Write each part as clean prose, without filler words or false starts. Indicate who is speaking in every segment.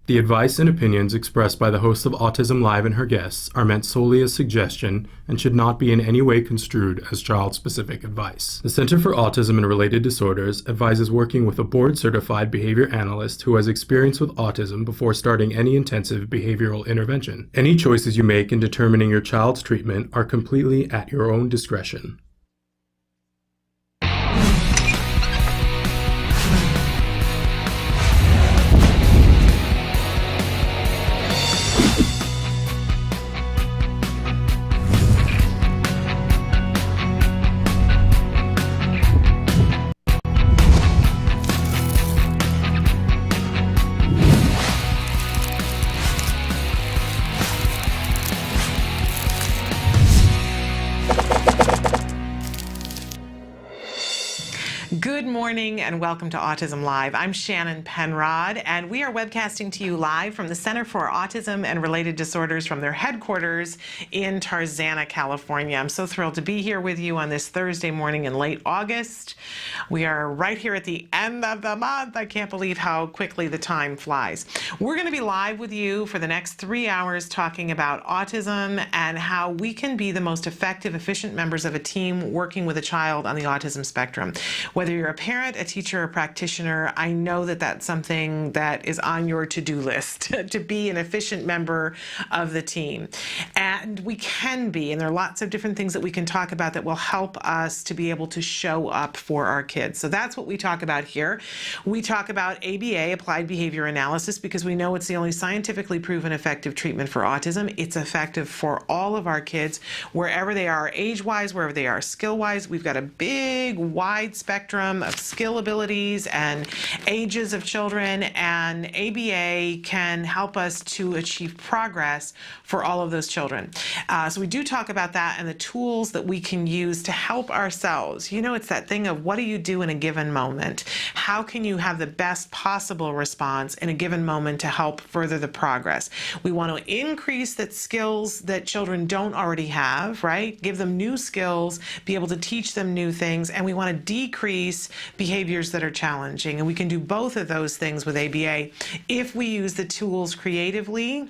Speaker 1: The advice and opinions expressed by the host of Autism Live and her guests are meant solely as suggestion and should not be in any way construed as child-specific advice. The Center for Autism and Related Disorders advises working with a board-certified behavior analyst who has experience with autism before starting any intensive behavioral intervention. Any choices you make in determining your child's treatment are completely at your own discretion.
Speaker 2: Good morning and welcome to Autism Live. I'm Shannon Penrod and we are webcasting to you live from the Center for Autism and Related Disorders from their headquarters in Tarzana, California. I'm so thrilled to be here with you on this Thursday morning in late August. We are right here at the end of the month. I can't believe how quickly the time flies. We're going to be live with you for the next 3 hours talking about autism and how we can be the most effective, efficient members of a team working with a child on the autism spectrum. Whether you're a parent, a teacher, a practitioner, I know that that's something that is on your to-do list, to be an efficient member of the team. And we can be, and there are lots of different things that we can talk about that will help us to be able to show up for our kids. So that's what we talk about here. We talk about ABA, Applied Behavior Analysis, because we know it's the only scientifically proven effective treatment for autism. It's effective for all of our kids, wherever they are age-wise, wherever they are skill-wise. We've got a big, wide spectrum of skill abilities and ages of children, and ABA can help us to achieve progress for all of those children. So we do talk about that and the tools that we can use to help ourselves. You know, it's that thing of what do you do in a given moment? How can you have the best possible response in a given moment to help further the progress? We want to increase that skills that children don't already have, right? Give them new skills, be able to teach them new things, and we want to decrease behaviors that are challenging. And we can do both of those things with ABA if we use the tools creatively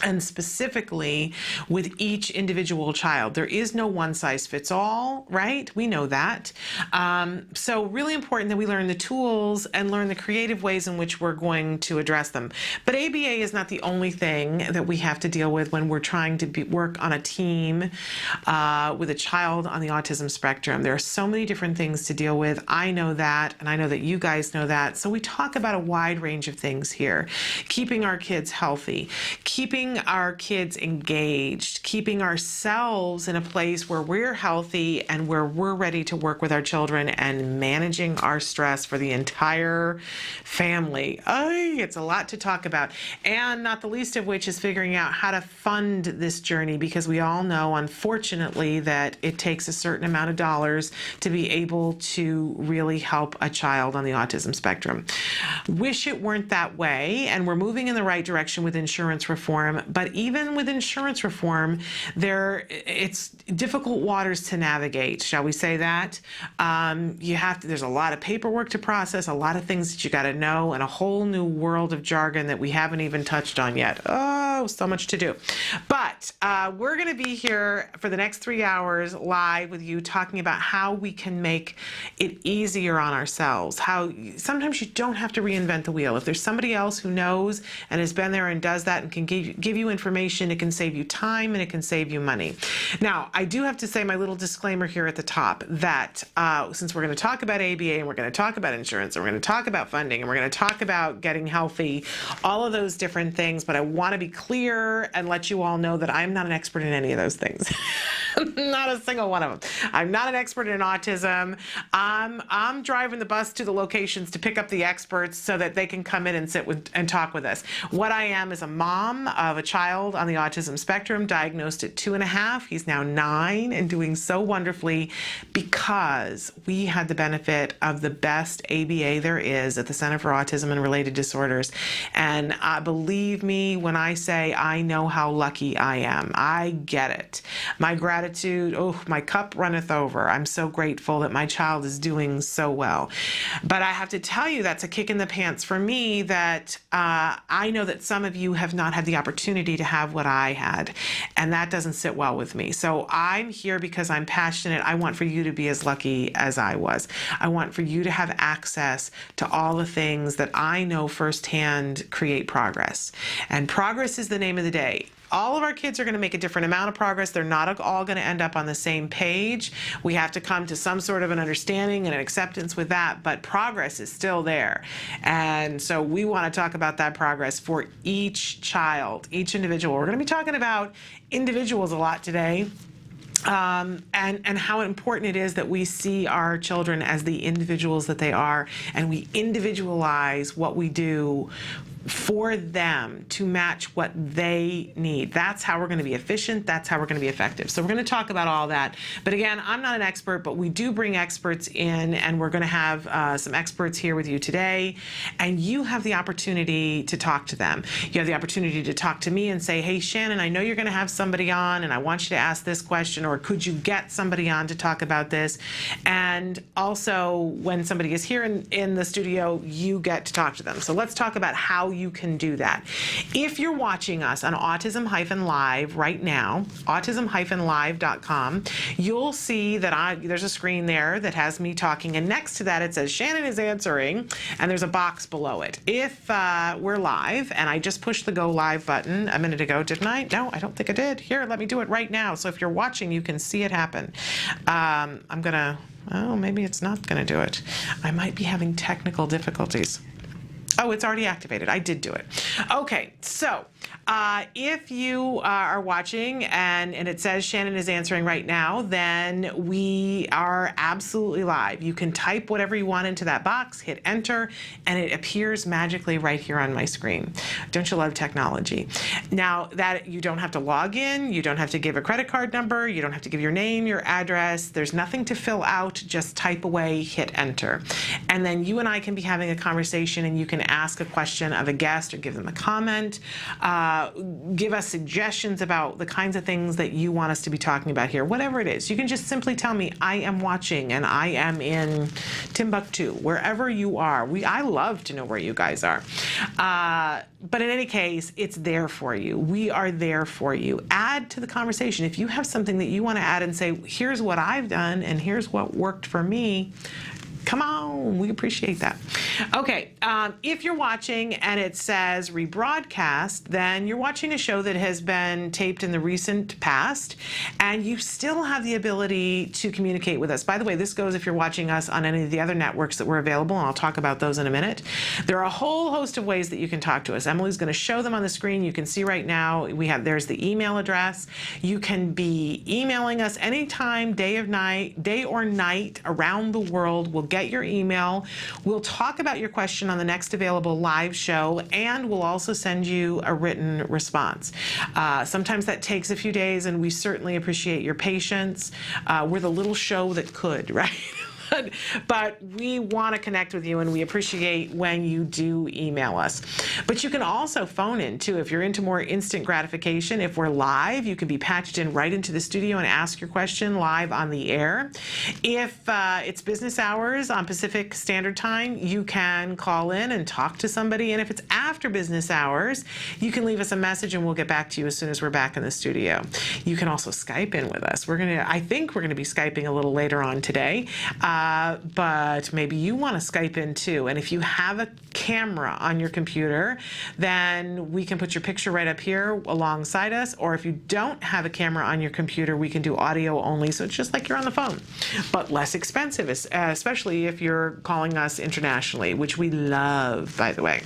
Speaker 2: and specifically with each individual child. There is no one size fits all, right? We know that. So really important that we learn the tools and learn the creative ways in which we're going to address them. But ABA is not the only thing that we have to deal with when we're trying to work on a team with a child on the autism spectrum. There are so many different things to deal with. I know that, and I know that you guys know that. So we talk about a wide range of things here. Keeping our kids healthy, keeping our kids engaged, keeping ourselves in a place where we're healthy and where we're ready to work with our children, and managing our stress for the entire family. It's a lot to talk about. And not the least of which is figuring out how to fund this journey, because we all know, unfortunately, that it takes a certain amount of dollars to be able to really help a child on the autism spectrum. Wish it weren't that way, and we're moving in the right direction with insurance reform. But even with insurance reform, it's difficult waters to navigate, shall we say that? There's a lot of paperwork to process, a lot of things that you got to know, and a whole new world of jargon that we haven't even touched on yet. Oh, so much to do. But we're going to be here for the next 3 hours live with you, talking about how we can make it easier on ourselves. How sometimes you don't have to reinvent the wheel. If there's somebody else who knows and has been there and does that and can give you information, it can save you time and it can save you money. Now, I do have to say my little disclaimer here at the top that since we're going to talk about ABA and we're going to talk about insurance and we're going to talk about funding and we're going to talk about getting healthy, all of those different things, but I want to be clear and let you all know that I'm not an expert in any of those things. Not a single one of them. I'm not an expert in autism. I'm driving the bus to the locations to pick up the experts so that they can come in and sit with and talk with us. What I am is a mom of a child on the autism spectrum, diagnosed at 2.5. He's now 9 and doing so wonderfully because we had the benefit of the best ABA there is at the Center for Autism and Related Disorders. And believe me when I say I know how lucky I am. I get it. My gratitude gratitude, oh, my cup runneth over. I'm so grateful that my child is doing so well. But I have to tell you, that's a kick in the pants for me that I know that some of you have not had the opportunity to have what I had, and that doesn't sit well with me. So I'm here because I'm passionate. I want for you to be as lucky as I was. I want for you to have access to all the things that I know firsthand create progress. And progress is the name of the day. All of our kids are going to make a different amount of progress. They're not all going to end up on the same page. We have to come to some sort of an understanding and an acceptance with that, but progress is still there. And so we want to talk about that progress for each child, each individual. We're going to be talking about individuals a lot today. And how important it is that we see our children as the individuals that they are, and we individualize what we do for them to match what they need. That's how we're going to be efficient. That's how we're going to be effective. So we're going to talk about all that. But again, I'm not an expert, but we do bring experts in, and we're going to have some experts here with you today. And you have the opportunity to talk to them. You have the opportunity to talk to me and say, hey, Shannon, I know you're going to have somebody on, and I want you to ask this question, or could you get somebody on to talk about this? And also, when somebody is here in the studio, you get to talk to them. So let's talk about how you can do that. If you're watching us on Autism-Live right now, autism-live.com, you'll see that there's a screen there that has me talking, and next to that it says Shannon is answering, and there's a box below it. If we're live, and I just pushed the go live button a minute ago, didn't I? No, I don't think I did. Here, let me do it right now. So if you're watching, you can see it happen. Oh, maybe it's not gonna do it. I might be having technical difficulties. Oh, it's already activated. I did do it. Okay, so if you are watching and it says Shannon is answering right now, then we are absolutely live. You can type whatever you want into that box, hit enter, and it appears magically right here on my screen. Don't you love technology? Now, that you don't have to log in, you don't have to give a credit card number, you don't have to give your name, your address, there's nothing to fill out, just type away, hit enter. And then you and I can be having a conversation, and you can ask a question of a guest or give them a comment, give us suggestions about the kinds of things that you want us to be talking about here, whatever it is. You can just simply tell me, I am watching and I am in Timbuktu, wherever you are. I love to know where you guys are. But in any case, it's there for you. We are there for you. Add to the conversation. If you have something that you want to add and say, here's what I've done and here's what worked for me, come on, we appreciate that. Okay, if you're watching and it says rebroadcast, then you're watching a show that has been taped in the recent past, and you still have the ability to communicate with us. By the way, this goes if you're watching us on any of the other networks that were available, and I'll talk about those in a minute. There are a whole host of ways that you can talk to us. Emily's going to show them on the screen. You can see right now, there's the email address. You can be emailing us anytime, day or night, around the world. We'll get your email. We'll talk about your question on the next available live show, and we'll also send you a written response. Sometimes that takes a few days, and we certainly appreciate your patience. We're the little show that could, right? But we want to connect with you, and we appreciate when you do email us. But you can also phone in too if you're into more instant gratification. If we're live, you can be patched in right into the studio and ask your question live on the air. If it's business hours on Pacific Standard Time, you can call in and talk to somebody. And if it's after business hours, you can leave us a message and we'll get back to you as soon as we're back in the studio. You can also Skype in with us. I think we're gonna be Skyping a little later on today. But maybe you want to Skype in too. And if you have a camera on your computer, then we can put your picture right up here alongside us. Or if you don't have a camera on your computer, we can do audio only. So it's just like you're on the phone, but less expensive, especially if you're calling us internationally, which we love, by the way.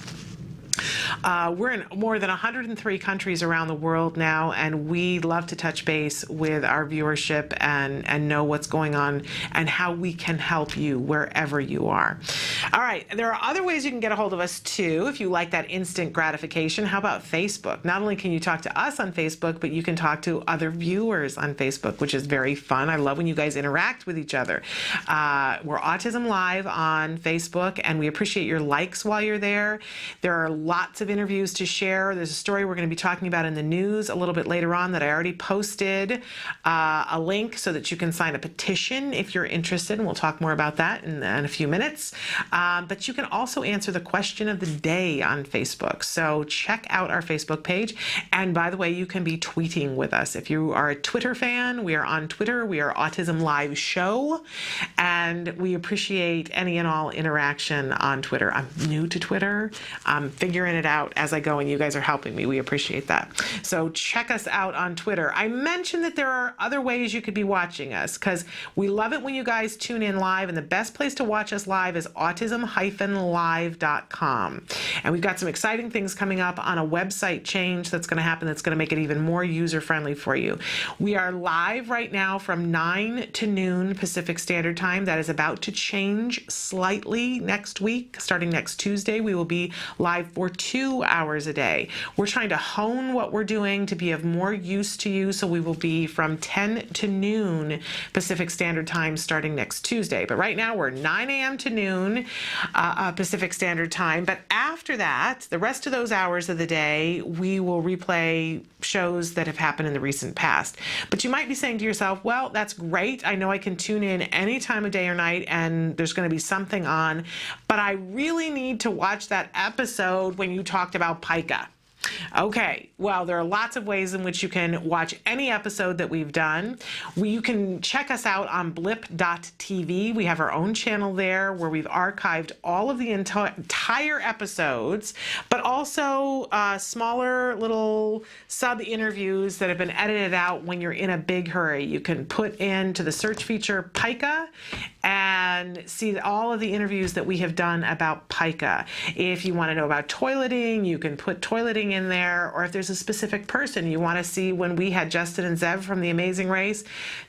Speaker 2: We're in more than 103 countries around the world now, and we love to touch base with our viewership and know what's going on and how we can help you wherever you are. All right, there are other ways you can get a hold of us too if you like that instant gratification. How about Facebook? Not only can you talk to us on Facebook, but you can talk to other viewers on Facebook, which is very fun. I love when you guys interact with each other. We're Autism Live on Facebook, and we appreciate your likes while you're there. There are lots of interviews to share. There's a story we're going to be talking about in the news a little bit later on that I already posted a link so that you can sign a petition if you're interested, and we'll talk more about that in a few minutes. But you can also answer the question of the day on Facebook. So check out our Facebook page. And by the way, you can be tweeting with us. If you are a Twitter fan, we are on Twitter. We are Autism Live Show, and we appreciate any and all interaction on Twitter. I'm new to Twitter. I'm figuring it out as I go, and you guys are helping me. We appreciate that. So check us out on Twitter. I mentioned that there are other ways you could be watching us because we love it when you guys tune in live, and the best place to watch us live is autism-live.com. And we've got some exciting things coming up on a website change that's going to happen that's going to make it even more user-friendly for you. We are live right now from 9 to noon Pacific Standard Time. That is about to change slightly next week. Starting next Tuesday, we will be live for 2 hours a day. We're trying to hone what we're doing to be of more use to you, so we will be from 10 to noon Pacific Standard Time starting next Tuesday. But right now we're 9 a.m. to noon Pacific Standard Time. But after that, the rest of those hours of the day, we will replay shows that have happened in the recent past. But you might be saying to yourself, well, that's great. I know I can tune in any time of day or night and there's going to be something on, but I really need to watch that episode when you talked about pica. Okay, well, there are lots of ways in which you can watch any episode that we've done. You can check us out on blip.tv. We have our own channel there where we've archived all of the entire episodes, but also smaller little sub-interviews that have been edited out when you're in a big hurry. You can put into the search feature pica and see all of the interviews that we have done about pica. If you want to know about toileting, you can put toileting in there, or if there's a specific person you want to see when we had Justin and Zev from The Amazing Race,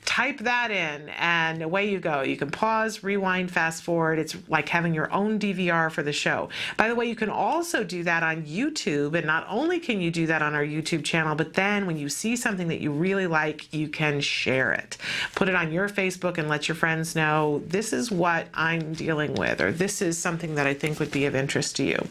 Speaker 2: type that in and away you go. You can pause, rewind, fast forward. It's like having your own DVR for the show. By the way, you can also do that on YouTube, and not only can you do that on our YouTube channel, but then when you see something that you really like, you can share it. Put it on your Facebook and let your friends know, this is what I'm dealing with, or this is something that I think would be of interest to you.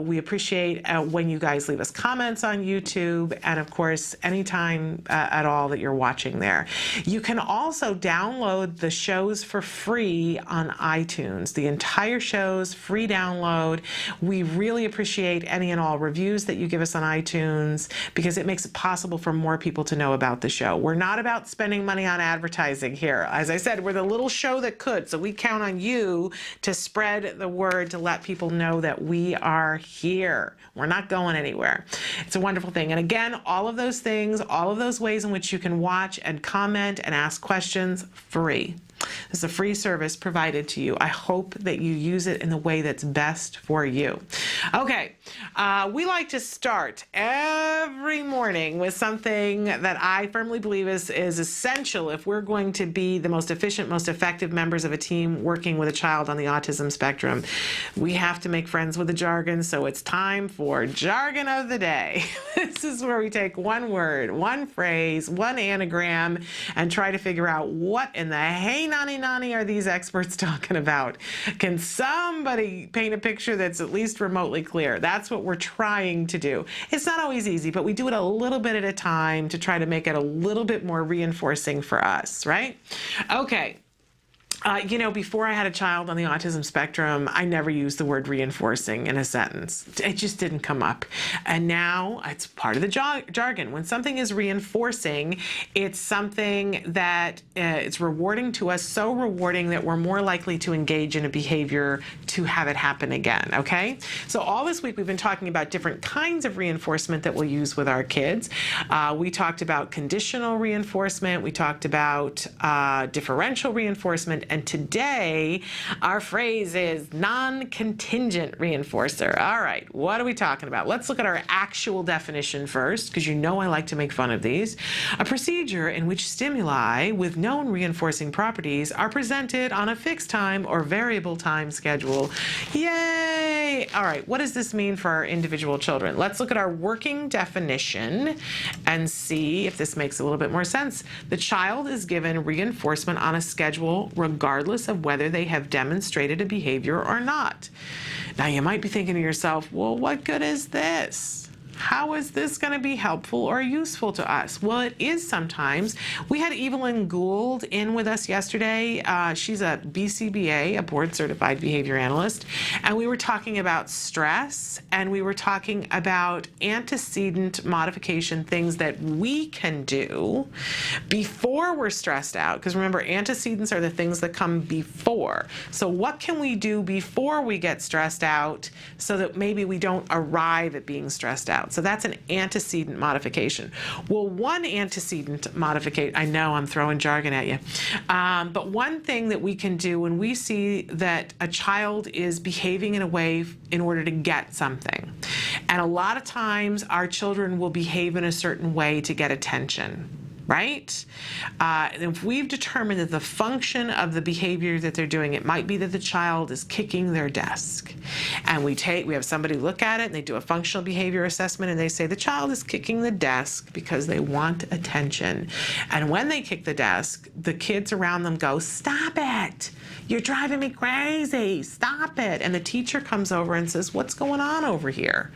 Speaker 2: We appreciate when you guys leave us comments on YouTube, and of course, anytime at all that you're watching there. You can also download the shows for free on iTunes. The entire show's free download. We really appreciate any and all reviews that you give us on iTunes because it makes it possible for more people to know about the show. We're not about spending money on advertising here. As I said, we're the little show that could, so we count on you to spread the word to let people know that we are here. We're not going anywhere. It's a wonderful thing. And again, all of those things, all of those ways in which you can watch and comment and ask questions, free. This is a free service provided to you. I hope that you use it in the way that's best for you. Okay, we like to start every morning with something that I firmly believe is essential if we're going to be the most efficient, most effective members of a team working with a child on the autism spectrum. We have to make friends with the jargon, so it's time for Jargon of the Day. This is where we take one word, one phrase, one anagram, and try to figure out what in the hey nani are these experts talking about? Can somebody paint a picture that's at least remotely clear? That's what we're trying to do. It's not always easy, but we do it a little bit at a time to try to make it a little bit more reinforcing for us, right? Okay. Before I had a child on the autism spectrum, I never used the word reinforcing in a sentence. It just didn't come up. And now it's part of the jargon. When something is reinforcing, it's something that it's rewarding to us, so rewarding that we're more likely to engage in a behavior to have it happen again, okay? So all this week we've been talking about different kinds of reinforcement that we'll use with our kids. We talked about conditional reinforcement. We talked about differential reinforcement. And today, our phrase is non-contingent reinforcer. All right, what are we talking about? Let's look at our actual definition first, because you know I like to make fun of these. A procedure in which stimuli with known reinforcing properties are presented on a fixed time or variable time schedule. Yay! All right, what does this mean for our individual children? Let's look at our working definition and see if this makes a little bit more sense. The child is given reinforcement on a schedule regardless regardless of whether they have demonstrated a behavior or not. Now, you might be thinking to yourself, well, what good is this? How is this going to be helpful or useful to us? Well, it is sometimes. We had Evelyn Gould in with us yesterday. She's a BCBA, a board-certified behavior analyst, and we were talking about stress, and we were talking about antecedent modification, things that we can do before we're stressed out. Because remember, antecedents are the things that come before. So what can we do before we get stressed out so that maybe we don't arrive at being stressed out? So that's an antecedent modification. Well, one antecedent modification, I know I'm throwing jargon at you, but one thing that we can do when we see that a child is behaving in a way in order to get something, and a lot of times our children will behave in a certain way to get attention. Right? If we've determined that the function of the behavior that they're doing, it might be that the child is kicking their desk. And we have somebody look at it and they do a functional behavior assessment and they say the child is kicking the desk because they want attention. And when they kick the desk, the kids around them go, "Stop it! You're driving me crazy. Stop it." And the teacher comes over and says, "What's going on over here?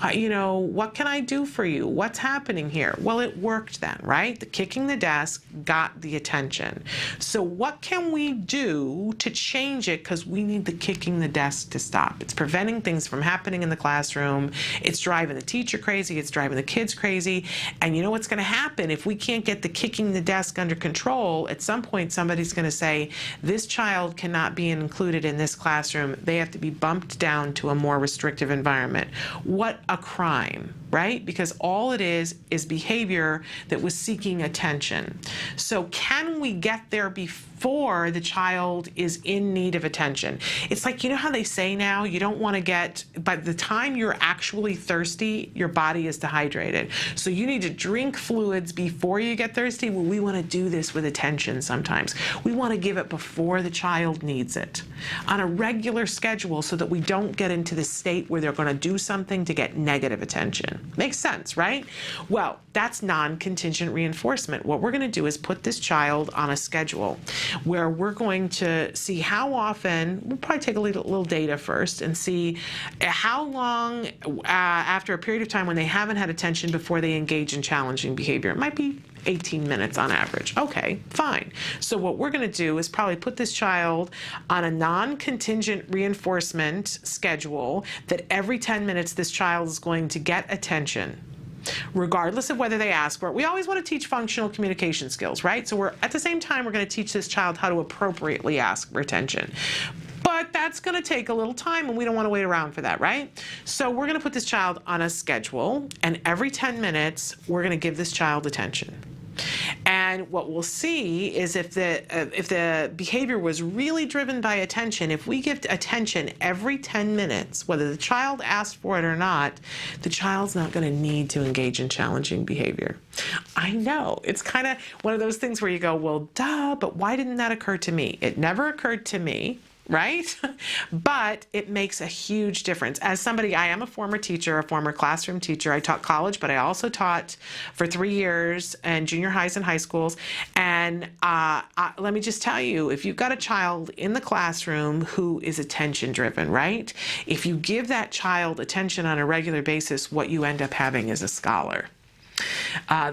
Speaker 2: What can I do for you? What's happening here?" Well, it worked then, right? The kicking the desk got the attention. So what can we do to change it? Because we need the kicking the desk to stop. It's preventing things from happening in the classroom. It's driving the teacher crazy. It's driving the kids crazy. And you know what's going to happen? If we can't get the kicking the desk under control, at some point somebody's going to say, this child cannot be included in this classroom. They have to be bumped down to a more restrictive environment. What a crime, right? Because all it is behavior that was seeking attention. So can we get there before the child is in need of attention? It's like, you know how they say now, you don't want to get, by the time you're actually thirsty, your body is dehydrated. So you need to drink fluids before you get thirsty. Well, we want to do this with attention sometimes. We want to give it before the child needs it on a regular schedule so that we don't get into the state where they're going to do something to get negative attention. Makes sense, right? Well, that's non-contingent reinforcement. What we're going to do is put this child on a schedule where we're going to see how often, we'll probably take a little data first and see how long after a period of time when they haven't had attention before they engage in challenging behavior. It might be 18 minutes on average. Okay, fine. So what we're going to do is probably put this child on a non-contingent reinforcement schedule that every 10 minutes this child is going to get attention, regardless of whether they ask for it. We always want to teach functional communication skills, right? So at the same time, we're going to teach this child how to appropriately ask for attention. But that's going to take a little time, and we don't want to wait around for that, right? So we're going to put this child on a schedule, and every 10 minutes, we're going to give this child attention. And what we'll see is if the behavior was really driven by attention, if we give attention every 10 minutes, whether the child asked for it or not, the child's not going to need to engage in challenging behavior. I know, it's kind of one of those things where you go, well, duh, but why didn't that occur to me? It never occurred to me. Right? But it makes a huge difference. As somebody, I am a former teacher, a former classroom teacher. I taught college, but I also taught for 3 years in junior highs and high schools. And let me just tell you, if you've got a child in the classroom who is attention driven, right? If you give that child attention on a regular basis, what you end up having is a scholar.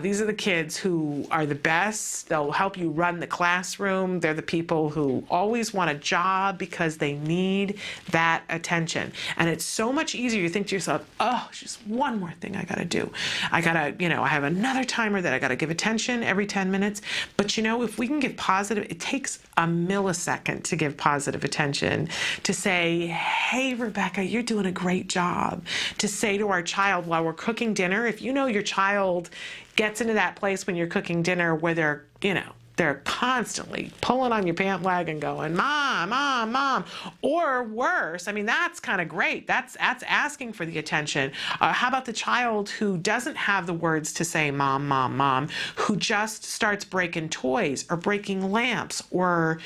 Speaker 2: These are the kids who are the best. They'll help you run the classroom. They're the people who always want a job because they need that attention. And it's so much easier. You think to yourself, oh, just one more thing I got to do. I have another timer that I got to give attention every 10 minutes. But if we can give positive, it takes a millisecond to give positive attention, to say, hey, Rebecca, you're doing a great job. To say to our child while we're cooking dinner, if you know your child gets into that place when you're cooking dinner where they're constantly pulling on your pant leg and going, Mom, Mom, Mom. Or worse, that's kind of great. That's asking for the attention. How about the child who doesn't have the words to say Mom, Mom, Mom, who just starts breaking toys or breaking lamps or,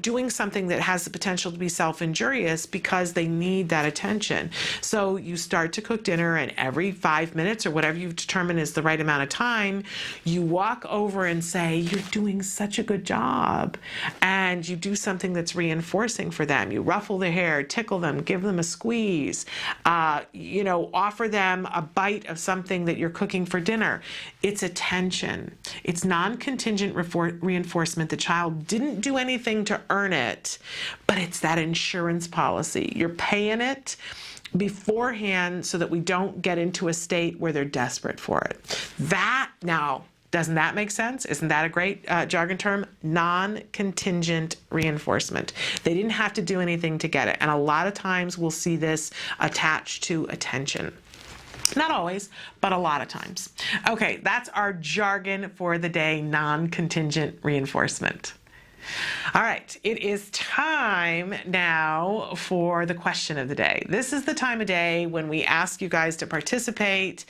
Speaker 2: doing something that has the potential to be self-injurious because they need that attention. So you start to cook dinner, and every 5 minutes or whatever you've determined is the right amount of time, you walk over and say, you're doing doing such a good job, and you do something that's reinforcing for them. You ruffle their hair, tickle them, give them a squeeze, offer them a bite of something that you're cooking for dinner. It's attention. It's non-contingent reinforcement. The child didn't do anything to earn it, but it's that insurance policy. You're paying it beforehand so that we don't get into a state where they're desperate for it. Now, doesn't that make sense? Isn't that a great jargon term? Non-contingent reinforcement. They didn't have to do anything to get it. And a lot of times we'll see this attached to attention. Not always, but a lot of times. Okay, that's our jargon for the day, non-contingent reinforcement. All right, it is time now for the question of the day. This is the time of day when we ask you guys to participate.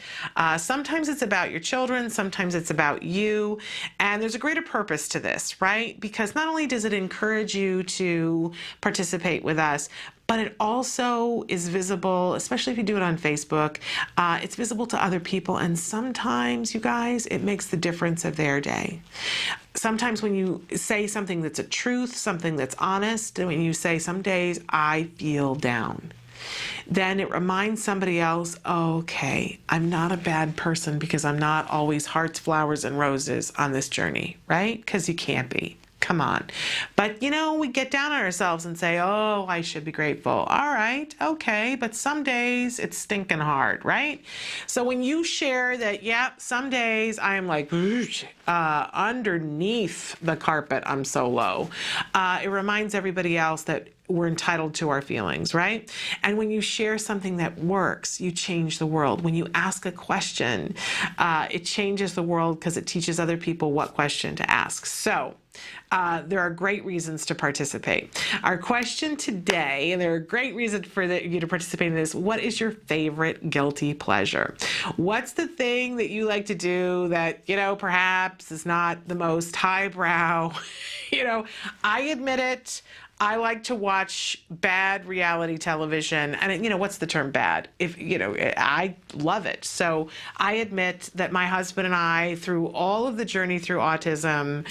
Speaker 2: Sometimes it's about your children, sometimes it's about you, and there's a greater purpose to this, right? Because not only does it encourage you to participate with us, but it also is visible, especially if you do it on Facebook, it's visible to other people, and sometimes, you guys, it makes the difference of their day. Sometimes when you say something that's a truth, something that's honest, and when you say, some days I feel down, then it reminds somebody else, okay, I'm not a bad person because I'm not always hearts, flowers, and roses on this journey, right? Because you can't be. Come on. But, we get down on ourselves and say, oh, I should be grateful. All right, okay, but some days it's stinking hard, right? So when you share that, some days I am like, underneath the carpet, I'm so low, it reminds everybody else that we're entitled to our feelings, right? And when you share something that works, you change the world. When you ask a question, it changes the world because it teaches other people what question to ask. So there are great reasons to participate. Our question today, and there are great reasons for you to participate in this, what is your favorite guilty pleasure? What's the thing that you like to do that, perhaps is not the most highbrow? I admit it. I like to watch bad reality television, and what's the term bad? I love it. So I admit that my husband and I, through all of the journey through autism,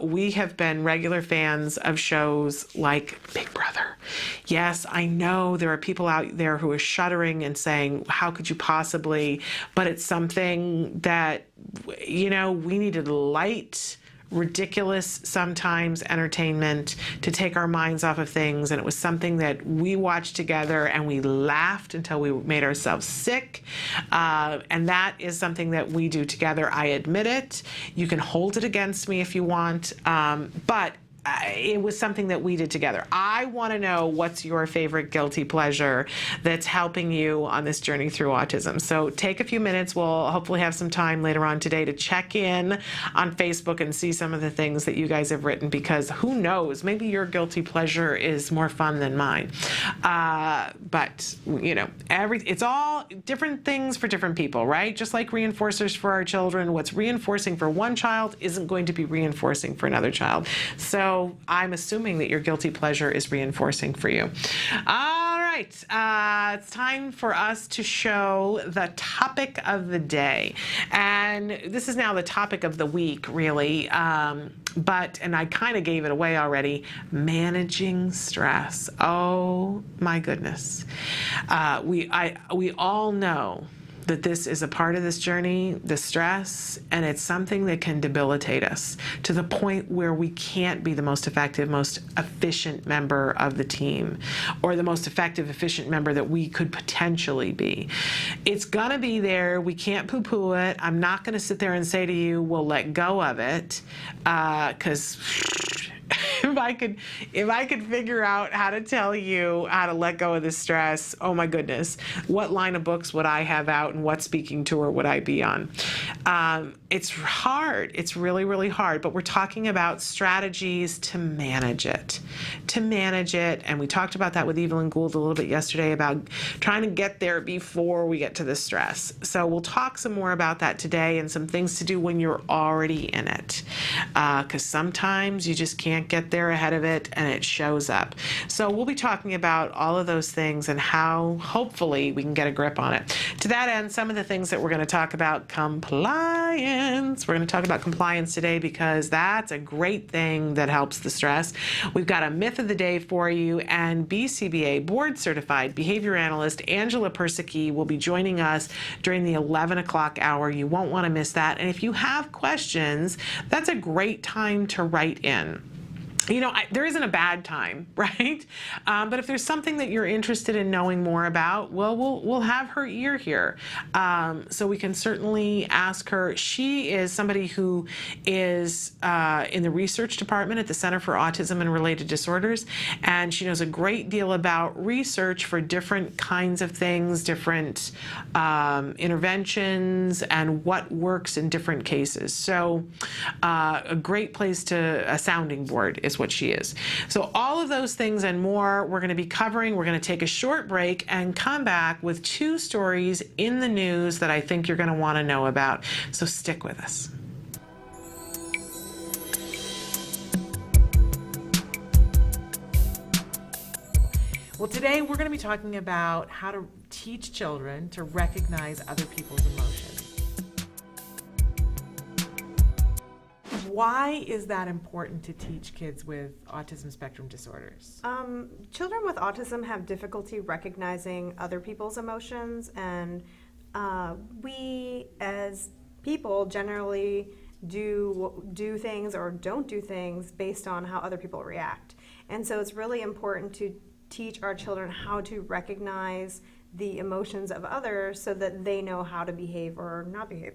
Speaker 2: we have been regular fans of shows like Big Brother. Yes, I know there are people out there who are shuddering and saying, how could you possibly? But it's something that, we needed light, ridiculous sometimes entertainment to take our minds off of things, and it was something that we watched together and we laughed until we made ourselves sick, and that is something that we do together. I admit it. You can hold it against me if you want, but it was something that we did together. I want to know what's your favorite guilty pleasure that's helping you on this journey through autism. So take a few minutes. We'll hopefully have some time later on today to check in on Facebook and see some of the things that you guys have written, because who knows, maybe your guilty pleasure is more fun than mine. But it's all different things for different people, right? Just like reinforcers for our children, what's reinforcing for one child isn't going to be reinforcing for another child. So I'm assuming that your guilty pleasure is reinforcing for you. All right, it's time for us to show the topic of the day. And this is now the topic of the week, really. And I kind of gave it away already, managing stress. Oh my goodness. We all know that this is a part of this journey, the stress, and it's something that can debilitate us to the point where we can't be the most effective, most efficient member of the team, or the most effective, efficient member that we could potentially be. It's gonna be there. We can't poo-poo it. I'm not gonna sit there and say to you, we'll let go of it, because if I could figure out how to tell you how to let go of this stress, oh my goodness, what line of books would I have out and what speaking tour would I be on? It's hard. It's really, really hard, but we're talking about strategies to manage it. to manage it. And we talked about that with Evelyn Gould a little bit yesterday about trying to get there before we get to the stress. So we'll talk some more about that today and some things to do when you're already in it. Because sometimes you just can't get there ahead of it and it shows up. So we'll be talking about all of those things and how hopefully we can get a grip on it. To that end, some of the things that we're going to talk about: compliance. We're going to talk about compliance today because that's a great thing that helps the stress. We've got a myth of the day for you, and BCBA board certified behavior analyst Angela Persicke will be joining us during the 11 o'clock hour. You won't want to miss that. And if you have questions, that's a great time to write in. You know, there isn't a bad time, right? But if there's something that you're interested in knowing more about, well, we'll have her ear here. So we can certainly ask her. She is somebody who is in the research department at the Center for Autism and Related Disorders, and she knows a great deal about research for different kinds of things, different interventions, and what works in different cases. So a great place a sounding board is what she is. So all of those things and more we're going to be covering. We're going to take a short break and come back with 2 stories in the news that I think you're going to want to know about. So stick with us. Well, today we're going to be talking about how to teach children to recognize other people's emotions. Why is that important to teach kids with autism spectrum disorders?
Speaker 3: Children with autism have difficulty recognizing other people's emotions, and we as people generally do things or don't do things based on how other people react. And so it's really important to teach our children how to recognize the emotions of others so that they know how to behave or not behave.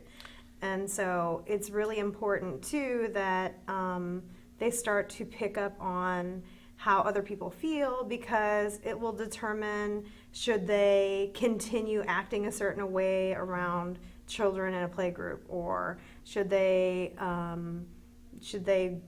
Speaker 3: And so it's really important too that they start to pick up on how other people feel, because it will determine should they continue acting a certain way around children in a play group, or should they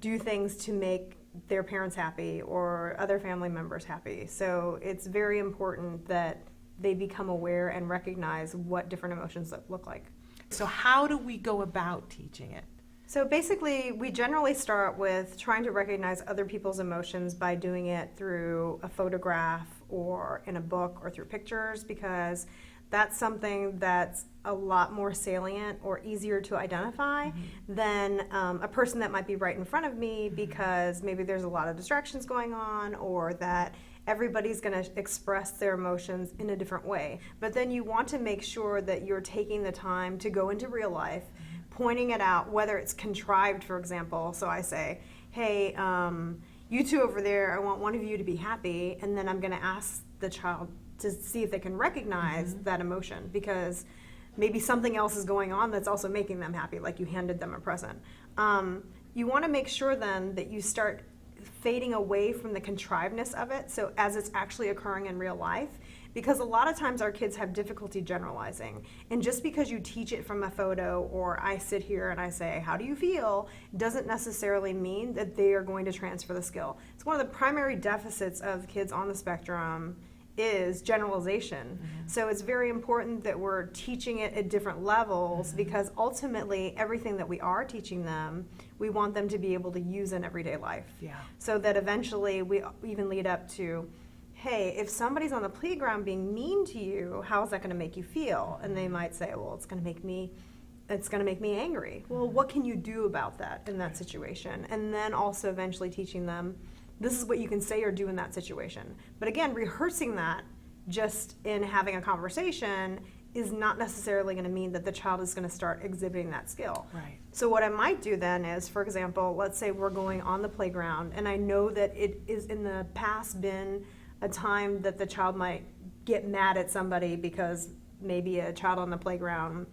Speaker 3: do things to make their parents happy or other family members happy. So it's very important that they become aware and recognize what different emotions look like.
Speaker 2: So how do we go about teaching it?
Speaker 3: So basically, we generally start with trying to recognize other people's emotions by doing it through a photograph or in a book or through pictures, because that's something that's a lot more salient or easier to identify than a person that might be right in front of me, because maybe there's a lot of distractions going on, or that everybody's going to express their emotions in a different way. But then you want to make sure that you're taking the time to go into real life, pointing it out, whether it's contrived, for example. So I say, hey, you two over there, I want one of you to be happy, and then I'm going to ask the child to see if they can recognize that emotion, because maybe something else is going on that's also making them happy, like you handed them a present. You want to make sure then that you start fading away from the contrivedness of it, so as it's actually occurring in real life, because a lot of times our kids have difficulty generalizing, and just because you teach it from a photo, or I sit here and I say, how do you feel, doesn't necessarily mean that they are going to transfer the skill. It's one of the primary deficits of kids on the spectrum is generalization. So it's very important that we're teaching it at different levels, because ultimately everything that we are teaching them, we want them to be able to use in everyday life. So that eventually we even lead up to, hey, if somebody's on the playground being mean to you, how is that going to make you feel? And they might say, well, it's going to make me angry. Well, what can you do about that in that situation? And then also eventually teaching them, this is what you can say or do in that situation. But again, rehearsing that just in having a conversation is not necessarily going to mean that the child is going to start exhibiting that skill. So what I might do then is, for example, let's say we're going on the playground, and I know that it is in the past been a time that the child might get mad at somebody because maybe a child on the playground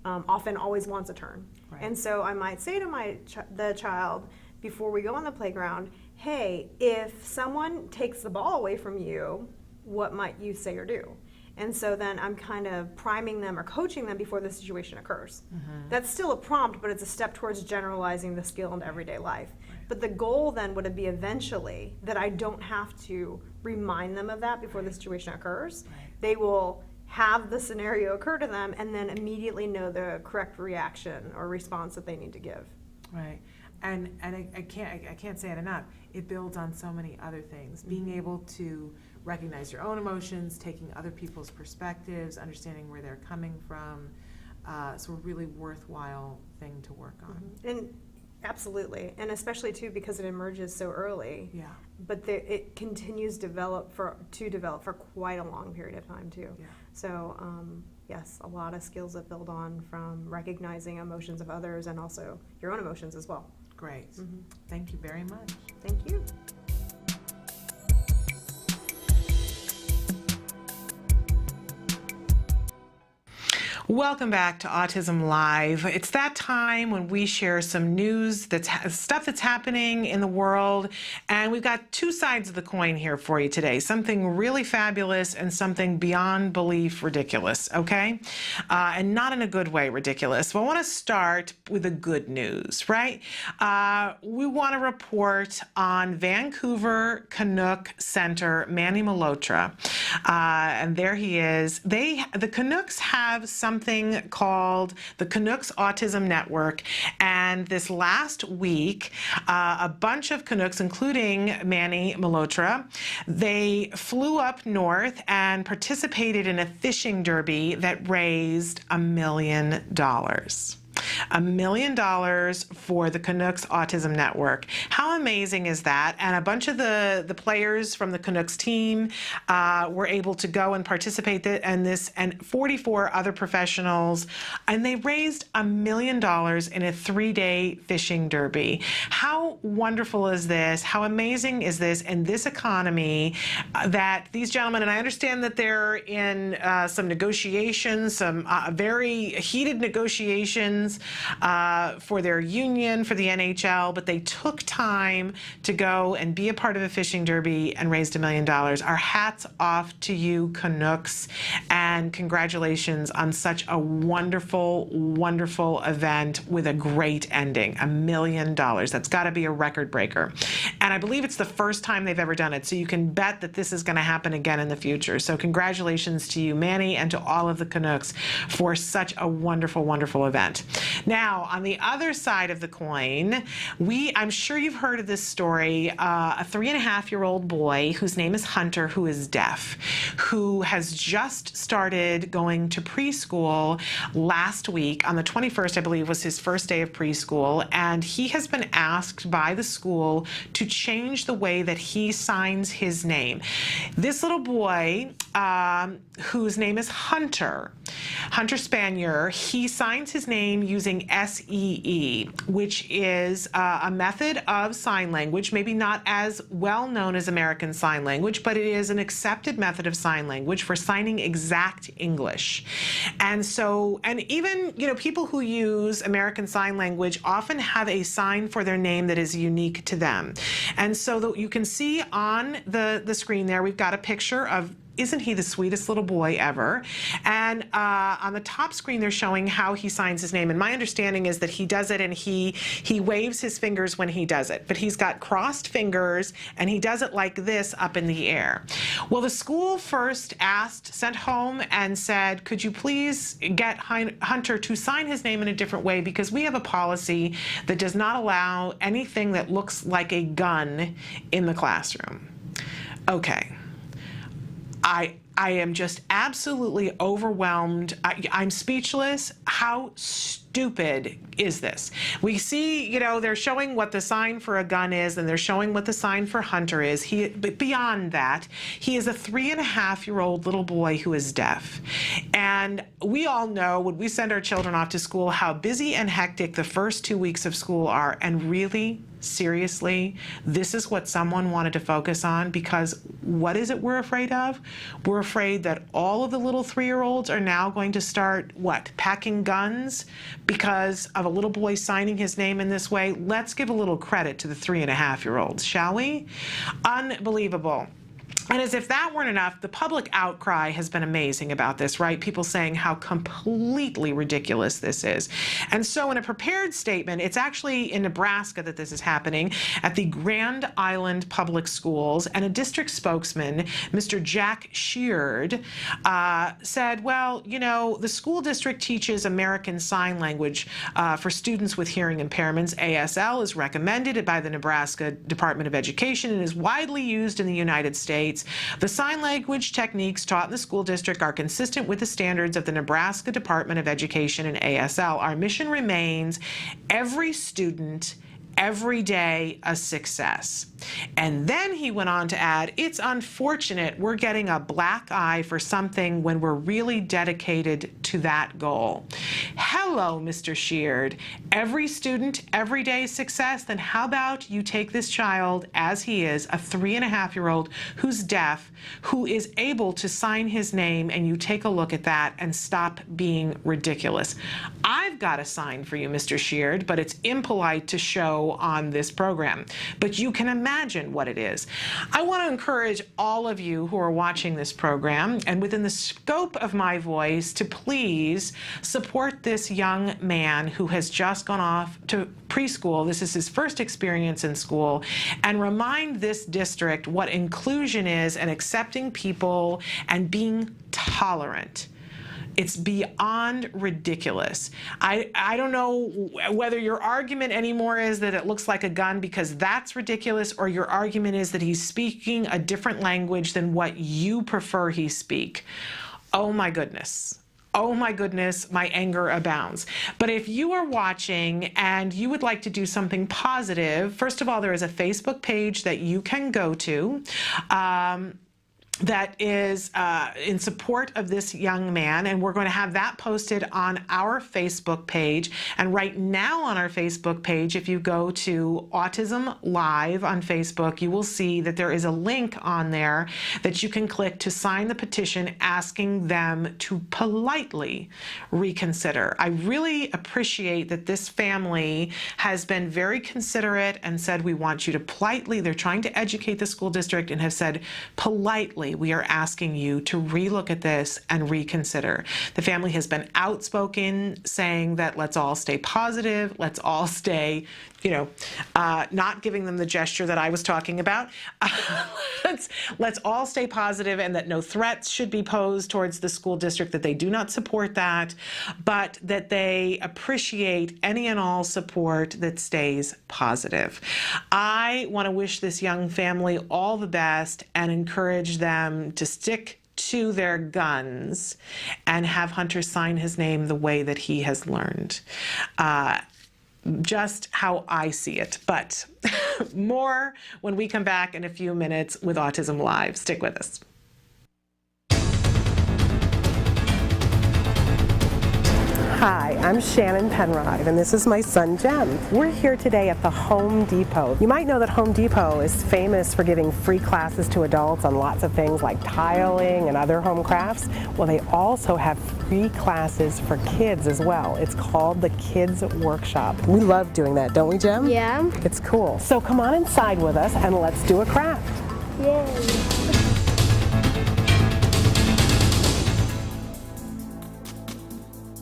Speaker 3: often always wants a turn. And so I might say to the child before we go on the playground, hey, if someone takes the ball away from you, what might you say or do? And so then I'm kind of priming them or coaching them before the situation occurs. That's still a prompt, but it's a step towards generalizing the skill into everyday life. But the goal then would be eventually that I don't have to remind them of that before the situation occurs.
Speaker 2: Right.
Speaker 3: They will have the scenario occur to them and then immediately know the correct reaction or response that they need to give.
Speaker 2: Right. And I can't say it enough. It builds on so many other things. Being able to recognize your own emotions, taking other people's perspectives, understanding where they're coming from. So a really worthwhile thing to work on.
Speaker 3: And absolutely, and especially too because it emerges so early.
Speaker 2: Yeah.
Speaker 3: But it continues to develop for quite a long period of time too.
Speaker 2: Yeah.
Speaker 3: So yes, a lot of skills that build on from recognizing emotions of others and also your own emotions as well.
Speaker 2: Great. Thank you very much.
Speaker 3: Thank you.
Speaker 2: Welcome back to Autism Live. It's that time when we share some news, stuff that's happening in the world, and we've got two sides of the coin here for you today. Something really fabulous and something beyond belief ridiculous, okay? And not in a good way ridiculous. Well, I want to start with the good news, right? We want to report on Vancouver Canuck Center, Manny Malhotra. And there he is. The Canucks have something called the Canucks Autism Network, and this last week a bunch of Canucks, including Manny Malhotra, they flew up north and participated in a fishing derby that raised $1 million. $1 million for the Canucks Autism Network. How amazing is that? And a bunch of the players from the Canucks team were able to go and participate in this, and 44 other professionals, and they raised $1 million in a 3-day fishing derby. How wonderful is this? How amazing is this in this economy that these gentlemen, and I understand that they're in some negotiations, some very heated negotiations for their union, for the NHL, but they took time to go and be a part of a fishing derby and raised $1 million. Our hats off to you, Canucks, and congratulations on such a wonderful, wonderful event with a great ending. $1 million. That's got to be a record breaker. And I believe it's the first time they've ever done it, so you can bet that this is going to happen again in the future. So congratulations to you, Manny, and to all of the Canucks for such a wonderful, wonderful event. Now, on the other side of the coin, I'm sure you've heard of this story, a 3.5-year-old boy whose name is Hunter, who is deaf, who has just started going to preschool last week. On the 21st, I believe, was his first day of preschool, and he has been asked by the school to change the way that he signs his name. This little boy, whose name is Hunter Spanier, he signs his name using SEE, which is a method of sign language, maybe not as well known as American Sign Language, but it is an accepted method of sign language for signing exact English. And so, and even, people who use American Sign Language often have a sign for their name that is unique to them. And so you can see on the screen there, we've got a picture of, isn't he the sweetest little boy ever? And on the top screen, they're showing how he signs his name. And my understanding is that he does it and he waves his fingers when he does it. But he's got crossed fingers and he does it like this up in the air. Well, the school first sent home and said, could you please get Hunter to sign his name in a different way, because we have a policy that does not allow anything that looks like a gun in the classroom. Okay. I am just absolutely overwhelmed. I'm speechless. How stupid is this? We see, they're showing what the sign for a gun is, and they're showing what the sign for Hunter is. But beyond that, he is a 3.5-year-old little boy who is deaf. And we all know when we send our children off to school how busy and hectic the first 2 weeks of school are. And really, seriously, this is what someone wanted to focus on, because what is it we're afraid of? We're afraid that all of the little 3-year-olds are now going to start, packing guns because of a little boy signing his name in this way. Let's give a little credit to the 3.5-year-olds, shall we? Unbelievable. And as if that weren't enough, the public outcry has been amazing about this, right? People saying how completely ridiculous this is. And so in a prepared statement, it's actually in Nebraska that this is happening, at the Grand Island Public Schools, and a district spokesman, Mr. Jack Sheard, said, well, you know, the school district teaches American Sign Language for students with hearing impairments. ASL is recommended by the Nebraska Department of Education and is widely used in the United States. The sign language techniques taught in the school district are consistent with the standards of the Nebraska Department of Education and ASL. Our mission remains every student, every day a success. And then he went on to add, it's unfortunate we're getting a black eye for something when we're really dedicated to that goal. Hello, Mr. Sheard. Every student, every day success. Then how about you take this child as he is, a 3.5-year-old who's deaf, who is able to sign his name, and you take a look at that and stop being ridiculous. I've got a sign for you, Mr. Sheard, but it's impolite to show on this program. But you can imagine what it is. I want to encourage all of you who are watching this program, and within the scope of my voice, to please support this young man who has just gone off to preschool. This is his first experience in school, and remind this district what inclusion is and accepting people and being tolerant. It's beyond ridiculous. I don't know whether your argument anymore is that it looks like a gun because that's ridiculous, or your argument is that he's speaking a different language than what you prefer he speak. Oh my goodness. Oh my goodness, my anger abounds. But if you are watching and you would like to do something positive, first of all, there is a Facebook page that you can go to that is in support of this young man, and we're going to have that posted on our Facebook page. And right now on our Facebook page, if you go to Autism Live on Facebook, you will see that there is a link on there that you can click to sign the petition asking them to politely reconsider. I really appreciate that this family has been very considerate and said, we want you to politely, they're trying to educate the school district, and have said politely, we are asking you to relook at this and reconsider. The family has been outspoken, saying that let's all stay positive, let's all stay, not giving them the gesture that I was talking about. Let's all stay positive, and that no threats should be posed towards the school district, that they do not support that, but that they appreciate any and all support that stays positive. I want to wish this young family all the best and encourage them to stick to their guns and have Hunter sign his name the way that he has learned. Just how I see it. But more when we come back in a few minutes with Autism Live. Stick with us.
Speaker 4: Hi, I'm Shannon Penrod, and this is my son Jem. We're here today at the Home Depot. You might know that Home Depot is famous for giving free classes to adults on lots of things like tiling and other home crafts. Well, they also have free classes for kids as well. It's called the Kids Workshop. We love doing that, don't we, Jem?
Speaker 5: Yeah.
Speaker 4: It's cool. So come on inside with us and let's do a craft.
Speaker 5: Yay.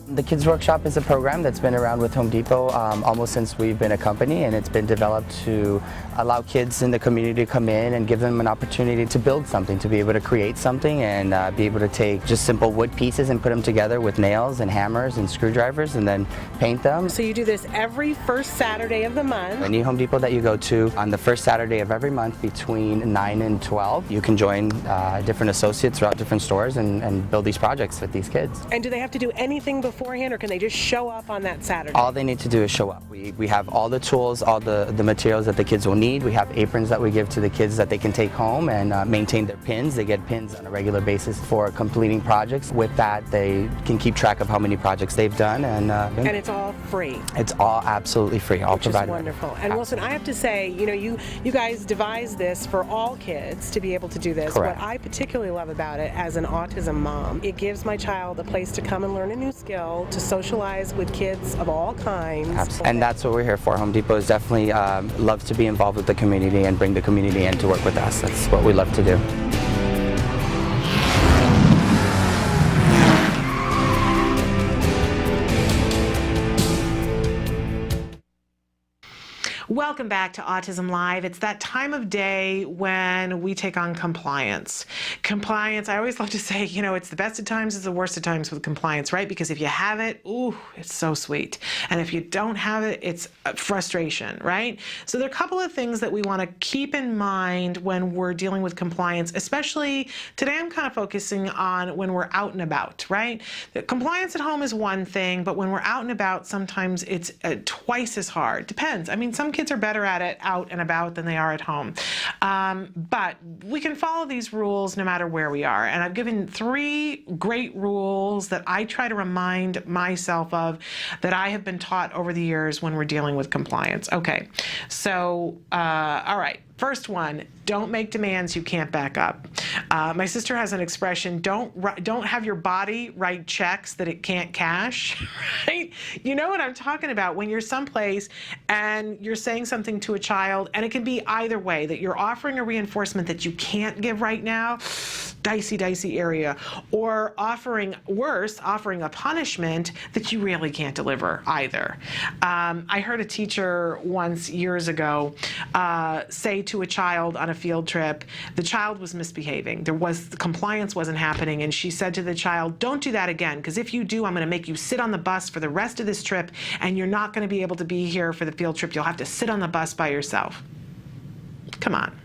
Speaker 6: The Kids Workshop is a program that's been around with Home Depot almost since we've been a company, and it's been developed to allow kids in the community to come in and give them an opportunity to build something, to be able to create something, and be able to take just simple wood pieces and put them together with nails and hammers and screwdrivers and then paint them.
Speaker 4: So you do this every first Saturday of the month.
Speaker 6: Any Home Depot that you go to on the first Saturday of every month between 9 and 12, you can join different associates throughout different stores and build these projects with these kids.
Speaker 4: And do they have to do anything beforehand, or can they just show up on that Saturday?
Speaker 6: All they need to do is show up. We have all the tools, all the materials that the kids will need. We have aprons that we give to the kids that they can take home and maintain their pins. They get pins on a regular basis for completing projects. With that, they can keep track of how many projects they've done. And
Speaker 4: it's all free.
Speaker 6: It's all absolutely free, all provided.
Speaker 4: Which is wonderful. And Wilson, I have to say, you guys devised this for all kids to be able to do this.
Speaker 6: Correct.
Speaker 4: What I particularly love about it as an autism mom, it gives my child a place to come and learn a new skill, to socialize with kids of all kinds.
Speaker 6: Absolutely. And that's what we're here for. Home Depot is definitely loves to be involved with the community and bring the community in to work with us. That's what we love to do.
Speaker 2: Welcome back to Autism Live. It's that time of day when we take on compliance. Compliance, I always love to say, it's the best of times, it's the worst of times with compliance, right? Because if you have it, ooh, it's so sweet. And if you don't have it, it's frustration, right? So there are a couple of things that we want to keep in mind when we're dealing with compliance, especially today I'm kind of focusing on when we're out and about, right? The compliance at home is one thing, but when we're out and about, sometimes it's twice as hard. Depends. I mean, some kids are better at it out and about than they are at home. But we can follow these rules no matter where we are. And I've given 3 great rules that I try to remind myself of that I have been taught over the years when we're dealing with compliance. Okay, so, all right. First one, don't make demands you can't back up. My sister has an expression, don't have your body write checks that it can't cash, right? You know what I'm talking about when you're someplace and you're saying something to a child, and it can be either way, that you're offering a reinforcement that you can't give right now, dicey area, or offering a punishment that you really can't deliver either. I heard a teacher once years ago say to a child on a field trip, the child was misbehaving. The compliance wasn't happening, and she said to the child, don't do that again, because if you do, I'm going to make you sit on the bus for the rest of this trip, and you're not going to be able to be here for the field trip. You'll have to sit on the bus by yourself. Come on.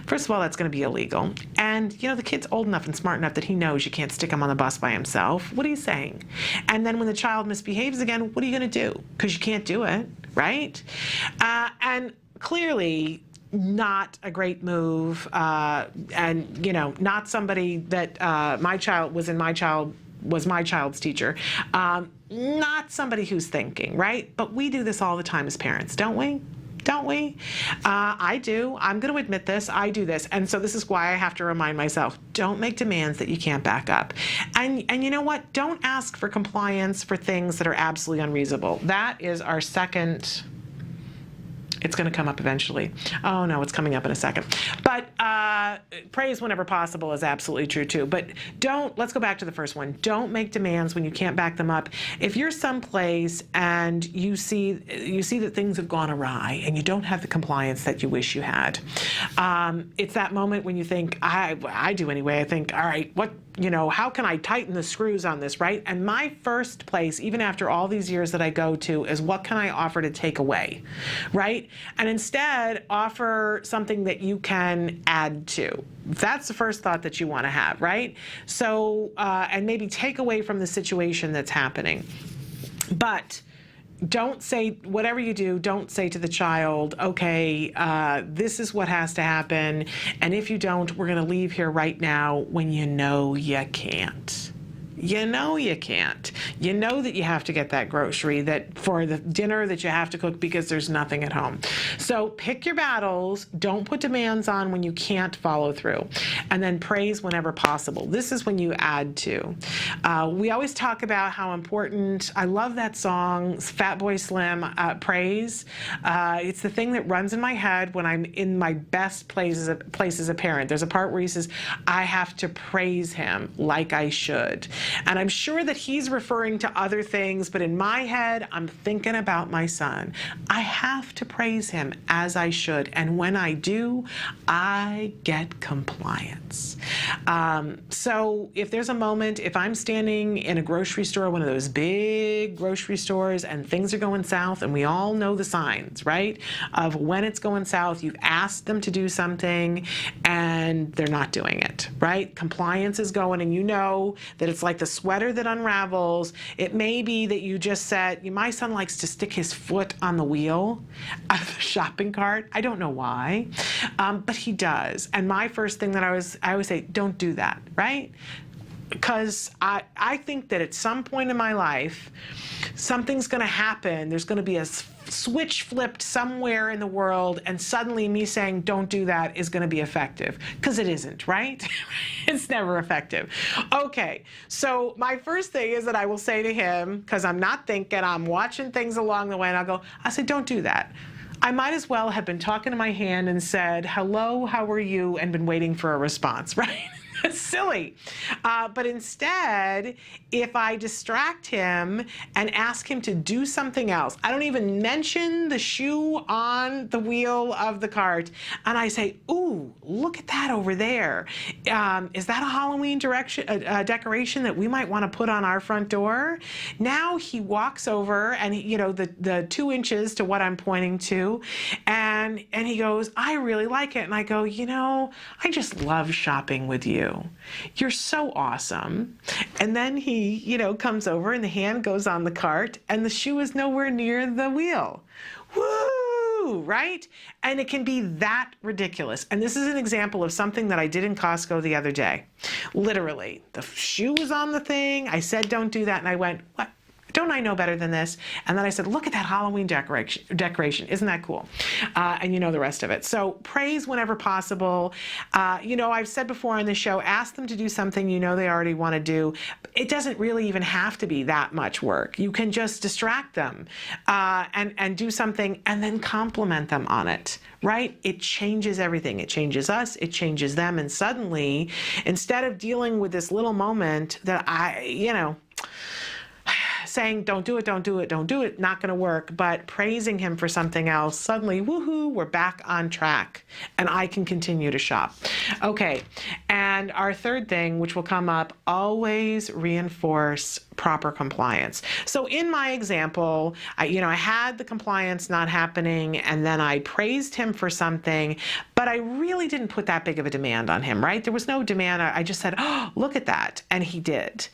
Speaker 2: First of all, that's going to be illegal. And, the kid's old enough and smart enough that he knows you can't stick him on the bus by himself. What are you saying? And then when the child misbehaves again, what are you going to do? Because you can't do it, right? And clearly, not a great move, and not somebody that my child's teacher, not somebody who's thinking, right? But we do this all the time as parents, don't we? I do. I'm going to admit this. I do this. And so this is why I have to remind myself, don't make demands that you can't back up. And you know what? Don't ask for compliance for things that are absolutely unreasonable. That is our second. It's going to come up eventually. Oh, no, it's coming up in a second. But praise whenever possible is absolutely true, too. But let's go back to the first one. Don't make demands when you can't back them up. If you're someplace and you see that things have gone awry and you don't have the compliance that you wish you had, it's that moment when you think, I do anyway, I think, all right, how can I tighten the screws on this, right? And my first place, even after all these years that I go to, is what can I offer to take away, right? And instead, offer something that you can add to. That's the first thought that you want to have, right? So, and maybe take away from the situation that's happening. But don't say, whatever you do, don't say to the child, okay, this is what has to happen, and if you don't, we're going to leave here right now, when you know you can't. You know you can't. You know that you have to get that grocery that for the dinner that you have to cook because there's nothing at home. So pick your battles. Don't put demands on when you can't follow through. And then praise whenever possible. This is when you add to. We always talk about how important, I love that song, Fatboy Slim, Praise. It's the thing that runs in my head when I'm in my best place as a parent. There's a part where he says, I have to praise him like I should. And I'm sure that he's referring to other things, but in my head, I'm thinking about my son. I have to praise him as I should. And when I do, I get compliance. So if there's a moment, if I'm standing in a grocery store, one of those big grocery stores, and things are going south, and we all know the signs, right? Of when it's going south, you've asked them to do something and they're not doing it, right? Compliance is going, and you know that it's like the sweater that unravels. It may be that you just said, my son likes to stick his foot on the wheel of the shopping cart. I don't know why, but he does. And my first thing that I always say, don't do that, right? Because I think that at some point in my life, something's going to happen. There's going to be a switch flipped somewhere in the world, and suddenly me saying don't do that is going to be effective, because it isn't, right? It's never effective. Okay, so my first thing is that I will say to him, because I'm not thinking, I'm watching things along the way, and I say, don't do that. I might as well have been talking to my hand and said, hello, how are you, and been waiting for a response, right? silly. But instead, if I distract him and ask him to do something else, I don't even mention the shoe on the wheel of the cart, and I say, ooh, look at that over there. Is that a Halloween decoration that we might want to put on our front door? Now he walks over and the 2 inches to what I'm pointing to, and he goes, I really like it. And I go, I just love shopping with you. You're so awesome. And then he, comes over and the hand goes on the cart and the shoe is nowhere near the wheel. Woo! Right? And it can be that ridiculous. And this is an example of something that I did in Costco the other day. Literally, the shoe was on the thing. I said, don't do that. And I went, what? Don't I know better than this? And then I said, look at that Halloween decoration. Isn't that cool? And you know the rest of it. So praise whenever possible. I've said before on the show, ask them to do something they already want to do. It doesn't really even have to be that much work. You can just distract them and do something and then compliment them on it, right? It changes everything. It changes us. It changes them. And suddenly, instead of dealing with this little moment that saying, don't do it, not going to work, but praising him for something else, suddenly, woohoo, we're back on track and I can continue to shop. Okay, and our third thing, which will come up, always reinforce proper compliance. So in my example, I had the compliance not happening and then I praised him for something, but I really didn't put that big of a demand on him, right? There was no demand. I just said, oh, look at that. And he did.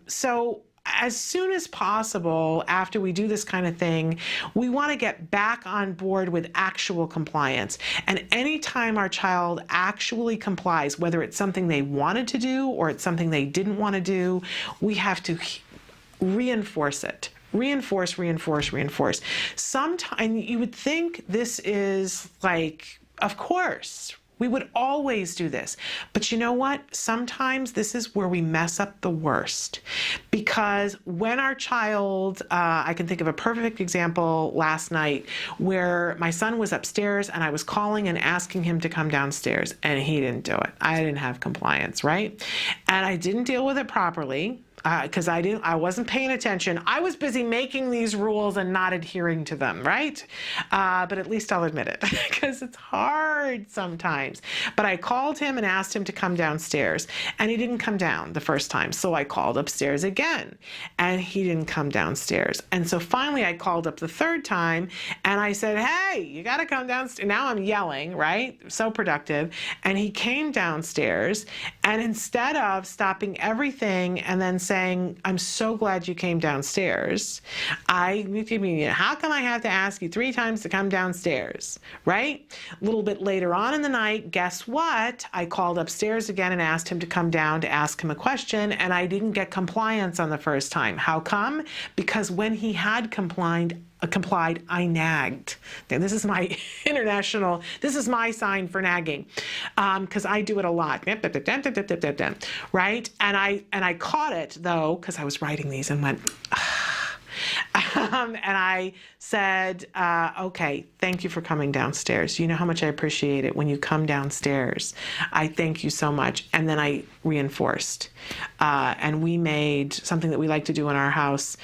Speaker 2: So as soon as possible after we do this kind of thing, we want to get back on board with actual compliance. And anytime our child actually complies, whether it's something they wanted to do or it's something they didn't want to do, we have to reinforce it. Reinforce. Sometimes you would think this is like, of course, we would always do this. But you know what? Sometimes this is where we mess up the worst. Because when our child, I can think of a perfect example last night where my son was upstairs and I was calling and asking him to come downstairs and he didn't do it. I didn't have compliance, right? And I didn't deal with it properly. Because I wasn't paying attention. I was busy making these rules and not adhering to them, right? But at least I'll admit it, because it's hard sometimes. But I called him and asked him to come downstairs, and he didn't come down the first time. So I called upstairs again, and he didn't come downstairs. And so finally I called up the third time, and I said, hey, you got to come downstairs. Now I'm yelling, right? So productive. And he came downstairs, and instead of stopping everything and then saying, I'm so glad you came downstairs, how come I have to ask you 3 times to come downstairs, right? A little bit later on in the night, guess what? I called upstairs again and asked him to come down to ask him a question, and I didn't get compliance on the first time. How come? Because when he had complied, I nagged. And this is my this is my sign for nagging, because I do it a lot, right? And I caught it though, because I was writing these and went, and I said, okay, thank you for coming downstairs. You know how much I appreciate it when you come downstairs. I thank you so much. And then I reinforced. And we made something that we like to do in our house.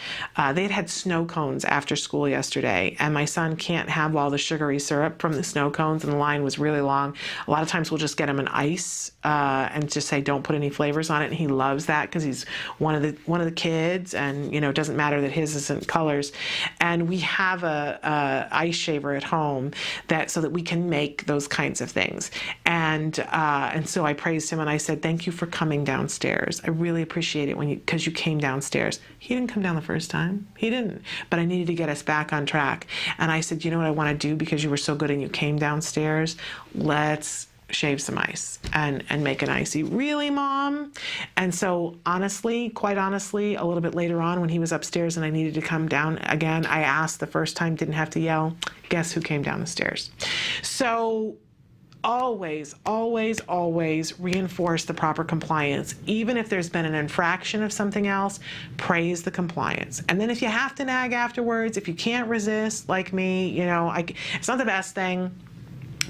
Speaker 2: They had snow cones after school yesterday, and my son can't have all the sugary syrup from the snow cones, and the line was really long. A lot of times we'll just get him an ice and just say, don't put any flavors on it. And he loves that because he's one of the kids, and it doesn't matter that his isn't colors. And we have a ice shaver at home so that we can make those kinds of things. And so I praised him and I said, thank you for coming downstairs. I really appreciate it because you came downstairs. He didn't come down the first time. He didn't. But I needed to get us back on track. And I said, you know what I want to do because you were so good and you came downstairs? Let's shave some ice and make an icy. Really, Mom? And so quite honestly, a little bit later on when he was upstairs and I needed to come down again, I asked the first time, didn't have to yell. Guess who came down the stairs? So always reinforce the proper compliance. Even if there's been an infraction of something else, praise the compliance. And then if you have to nag afterwards, if you can't resist, like me, it's not the best thing.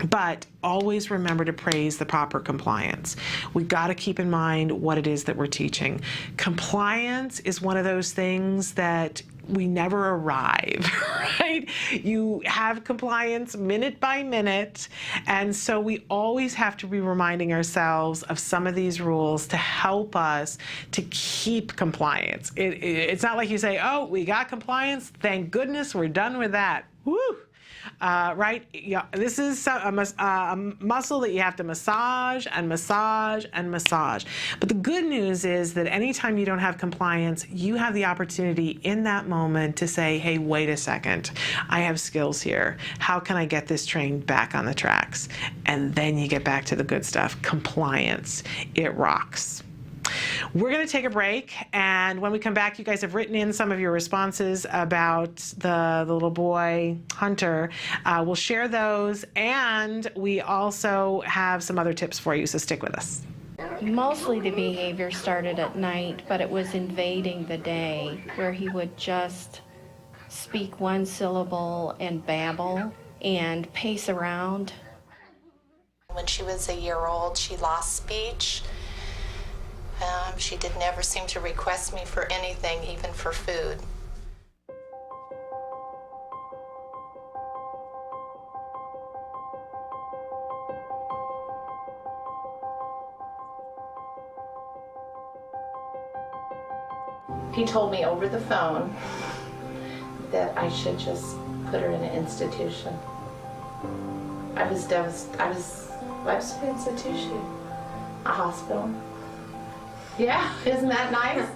Speaker 2: But always remember to praise the proper compliance. We got to keep in mind what it is that we're teaching. Compliance is one of those things that we never arrive, right? You have compliance minute by minute. And so we always have to be reminding ourselves of some of these rules to help us to keep compliance. It's not like you say, oh, we got compliance. Thank goodness we're done with that. Woo! Right? Yeah, this is a muscle that you have to massage and massage and massage. But the good news is that anytime you don't have compliance, you have the opportunity in that moment to say, hey, wait a second, I have skills here. How can I get this train back on the tracks? And then you get back to the good stuff. Compliance. It rocks. We're going to take a break, and when we come back, you guys have written in some of your responses about the little boy, Hunter. We'll share those, and we also have some other tips for you, so stick with us.
Speaker 5: Mostly the behavior started at night, but it was invading the day, where he would just speak one syllable and babble and pace around.
Speaker 7: When she was a year old, she lost speech. She did never seem to request me for anything, even for food. He told me over the phone that I should just put her in an institution. I was devastated. I was an institution, a hospital. Yeah, isn't that nice?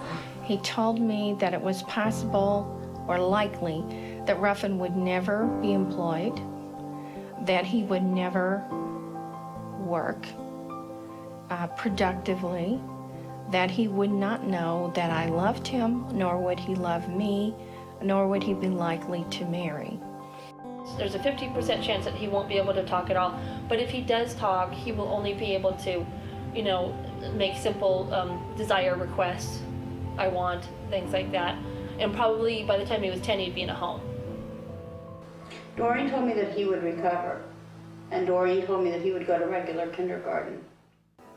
Speaker 5: He told me that it was possible or likely that Ruffin would never be employed, that he would never work productively, that he would not know that I loved him, nor would he love me, nor would he be likely to marry.
Speaker 8: There's a 50% chance that he won't be able to talk at all, but if he does talk, he will only be able to, make simple desire requests. I want, things like that. And probably by the time he was 10, he'd be in a home.
Speaker 9: Doreen told me that he would recover, and Doreen told me that he would go to regular kindergarten.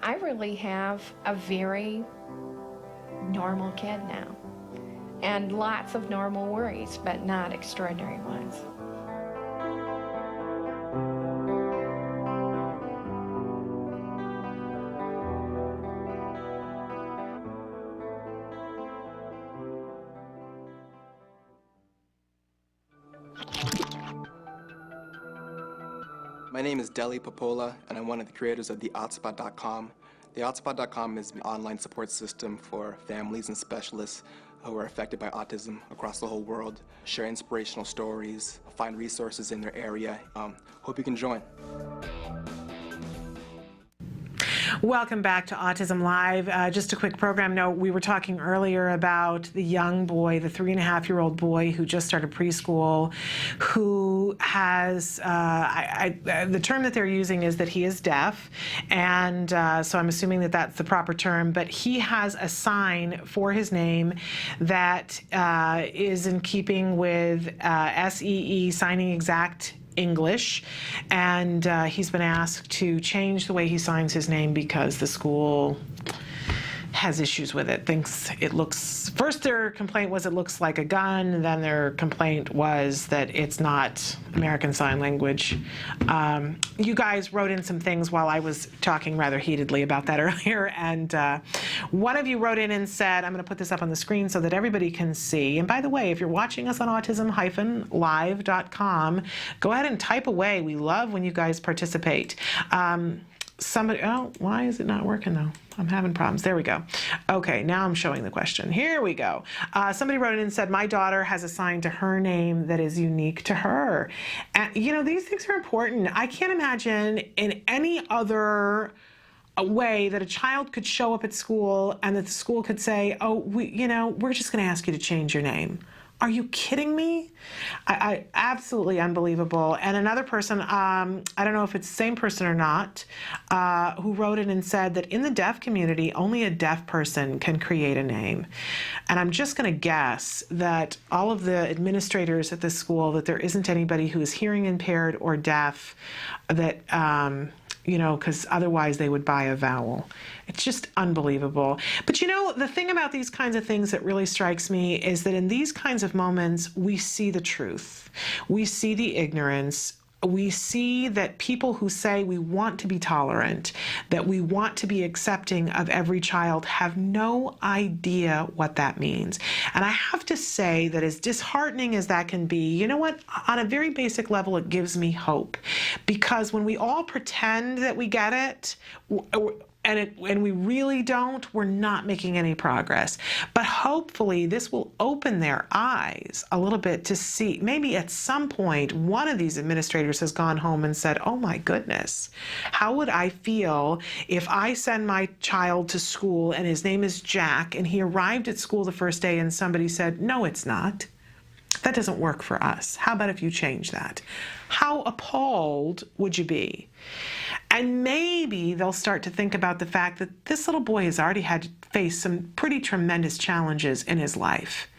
Speaker 5: I really have a very normal kid now, and lots of normal worries, but not extraordinary ones.
Speaker 10: My name is Deli Popola, and I'm one of the creators of theoutspot.com. Theoutspot.com is an online support system for families and specialists who are affected by autism across the whole world. Share inspirational stories, find resources in their area. Hope you can join.
Speaker 2: Welcome back to Autism Live. Just a quick program note. We were talking earlier about the young boy, the 3.5-year-old boy who just started preschool, who has, the term that they're using is that he is deaf, and so I'm assuming that that's the proper term, but he has a sign for his name that is in keeping with SEE, Signing Exact English, and he's been asked to change the way he signs his name because the school has issues with it. Thinks it looks, first their complaint was it looks like a gun, then their complaint was that it's not American Sign Language. You guys wrote in some things while I was talking rather heatedly about that earlier, and one of you wrote in and said, I'm going to put this up on the screen so that everybody can see, and by the way, if you're watching us on autism-live.com, go ahead and type away. We love when you guys participate. Somebody, oh, why is it not working though? I'm having problems. There we go. Okay, now I'm showing the question. Here we go. Somebody wrote in and said, my daughter has a sign to her name that is unique to her. And, these things are important. I can't imagine in any other way that a child could show up at school and that the school could say, oh, we're just going to ask you to change your name. Are you kidding me? I absolutely unbelievable. And another person, I don't know if it's the same person or not, who wrote in and said that in the deaf community, only a deaf person can create a name. And I'm just going to guess that all of the administrators at this school, that there isn't anybody who is hearing impaired or deaf, that, because otherwise they would buy a vowel. It's just unbelievable. But the thing about these kinds of things that really strikes me is that in these kinds of moments, we see the truth. We see the ignorance. We see that people who say we want to be tolerant, that we want to be accepting of every child, have no idea what that means. And I have to say that as disheartening as that can be, you know what? On a very basic level, it gives me hope. Because when we all pretend that we get it, and we really don't, we're not making any progress. But hopefully this will open their eyes a little bit to see, maybe at some point, one of these administrators has gone home and said, oh my goodness, how would I feel if I send my child to school and his name is Jack and he arrived at school the first day and somebody said, no, it's not. That doesn't work for us. How about if you change that? How appalled would you be? And maybe they'll start to think about the fact that this little boy has already had to face some pretty tremendous challenges in his life.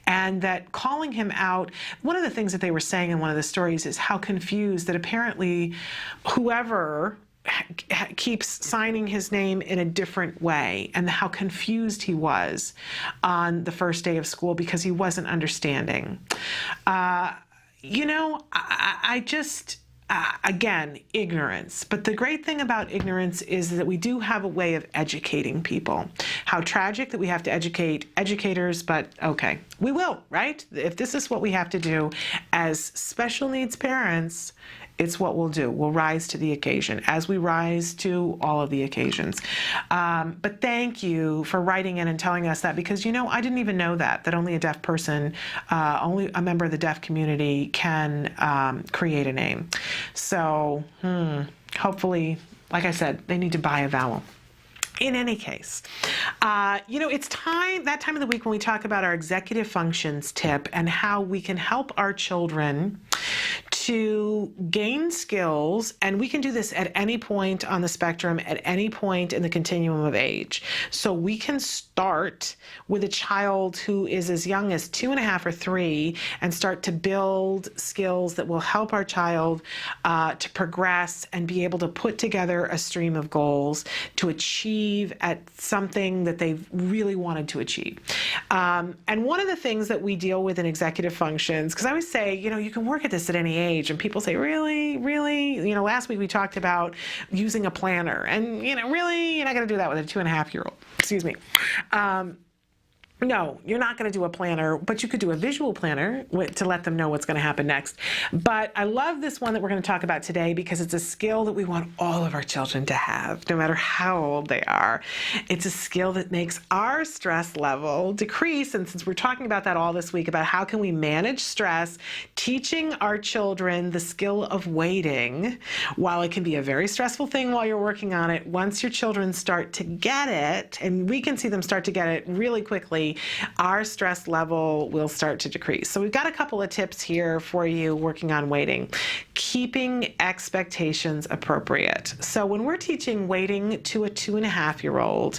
Speaker 2: And that calling him out, one of the things that they were saying in one of the stories is how confused that apparently whoever keeps signing his name in a different way, and how confused he was on the first day of school because he wasn't understanding. Again, ignorance. But the great thing about ignorance is that we do have a way of educating people. How tragic that we have to educate educators, but okay, we will, right? If this is what we have to do as special needs parents, it's what we'll do. We'll rise to the occasion, as we rise to all of the occasions. But thank you for writing in and telling us that, because, I didn't even know that only a deaf person, only a member of the deaf community can create a name. So hopefully, like I said, they need to buy a vowel. In any case, it's that time of the week when we talk about our executive functions tip and how we can help our children to gain skills, and we can do this at any point on the spectrum, at any point in the continuum of age. So we can start with a child who is as young as 2.5 or 3 and start to build skills that will help our child to progress and be able to put together a stream of goals to achieve at something that they've really wanted to achieve. And one of the things that we deal with in executive functions, because I always say, you can work at this at any age, and people say, really? Last week we talked about using a planner, and, really, you're not going to do that with a 2.5-year-old. Excuse me. No, you're not going to do a planner, but you could do a visual planner to let them know what's going to happen next. But I love this one that we're going to talk about today because it's a skill that we want all of our children to have, no matter how old they are. It's a skill that makes our stress level decrease. And since we're talking about that all this week, about how can we manage stress, teaching our children the skill of waiting, while it can be a very stressful thing while you're working on it, once your children start to get it, and we can see them start to get it really quickly, our stress level will start to decrease. So we've got a couple of tips here for you working on waiting. Keeping expectations appropriate. So when we're teaching waiting to a 2.5-year-old,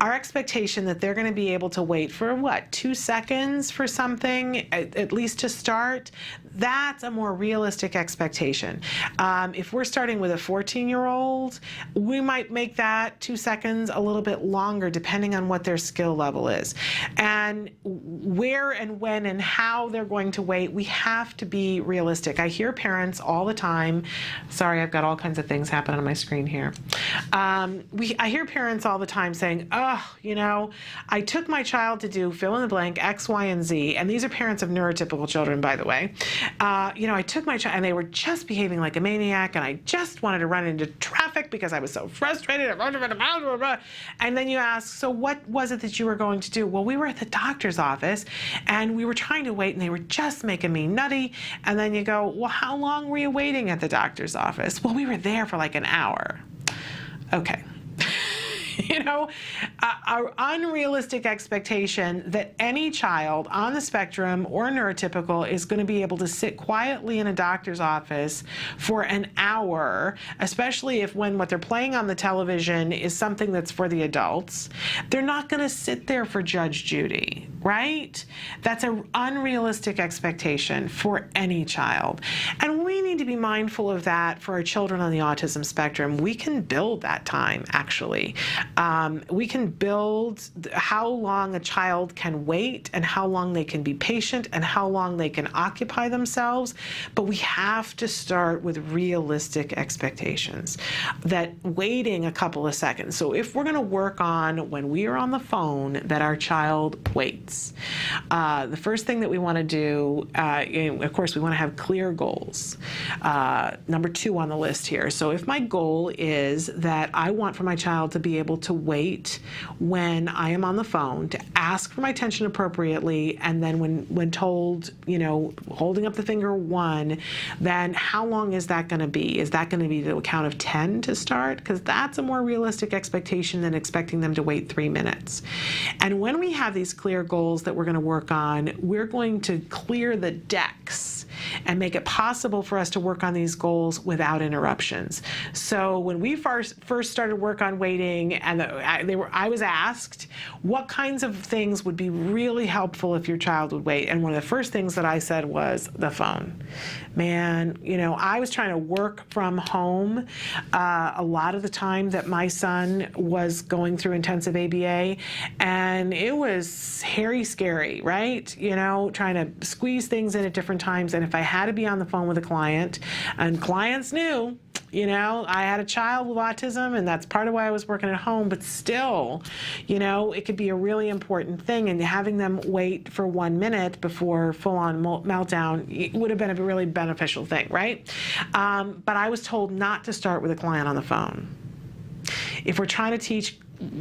Speaker 2: our expectation that they're going to be able to wait for 2 seconds for something, at least to start, that's a more realistic expectation. If we're starting with a 14-year-old, we might make that 2 seconds a little bit longer depending on what their skill level is. And where and when and how they're going to wait, we have to be realistic. I hear parents all the time, sorry, I've got all kinds of things happening on my screen here. I hear parents all the time saying, I took my child to do fill in the blank, X, Y, and Z, and these are parents of neurotypical children, by the way. I took my child, and they were just behaving like a maniac, and I just wanted to run into traffic because I was so frustrated. And then you ask, so what was it that you were going to do? Well, we were at the doctor's office, and we were trying to wait, and they were just making me nutty. And then you go, well, how long were you waiting at the doctor's office? Well, we were there for like an hour. Okay. You know, an unrealistic expectation that any child on the spectrum or neurotypical is going to be able to sit quietly in a doctor's office for an hour, especially if when what they're playing on the television is something that's for the adults. They're not going to sit there for Judge Judy, right? That's an unrealistic expectation for any child. And we need to be mindful of that for our children on the autism spectrum. We can build that time, actually. We can build how long a child can wait and how long they can be patient and how long they can occupy themselves. But we have to start with realistic expectations that waiting a couple of seconds. So if we're going to work on when we are on the phone that our child waits, the first thing that we want to do, of course, we want to have clear goals. Number 2 on the list here. So if my goal is that I want for my child to be able to wait when I am on the phone, to ask for my attention appropriately, and then when told, holding up the finger 1, then how long is that going to be? Is that going to be the count of 10 to start? Because that's a more realistic expectation than expecting them to wait 3 minutes. And when we have these clear goals that we're going to work on, we're going to clear the decks and make it possible for us to work on these goals without interruptions. So when we first started work on waiting, and I was asked what kinds of things would be really helpful if your child would wait, and one of the first things that I said was the phone. Man, I was trying to work from home a lot of the time that my son was going through intensive ABA, and it was hairy scary, right? Trying to squeeze things in at different times. And if I had to be on the phone with a client, and clients knew, I had a child with autism, and that's part of why I was working at home, but still, it could be a really important thing, and having them wait for 1 minute before full-on meltdown would have been a really beneficial thing, right? But I was told not to start with a client on the phone. If we're trying to teach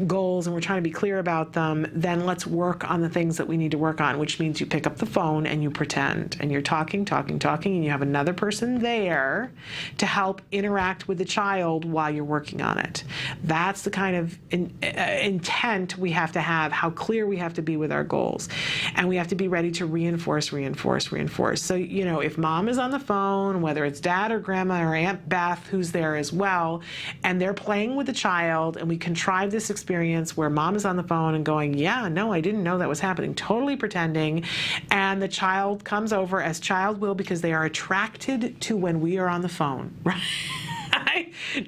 Speaker 2: goals and we're trying to be clear about them, then let's work on the things that we need to work on, which means you pick up the phone and you pretend, and you're talking, and you have another person there to help interact with the child while you're working on it. That's the kind of intent we have to have, how clear we have to be with our goals. And we have to be ready to reinforce. So, if mom is on the phone, whether it's dad or grandma or Aunt Beth who's there as well, and they're playing with the child, and we contrive this experience where mom is on the phone and going, yeah, no, I didn't know that was happening, totally pretending, and the child comes over, as child will, because they are attracted to when we are on the phone, right?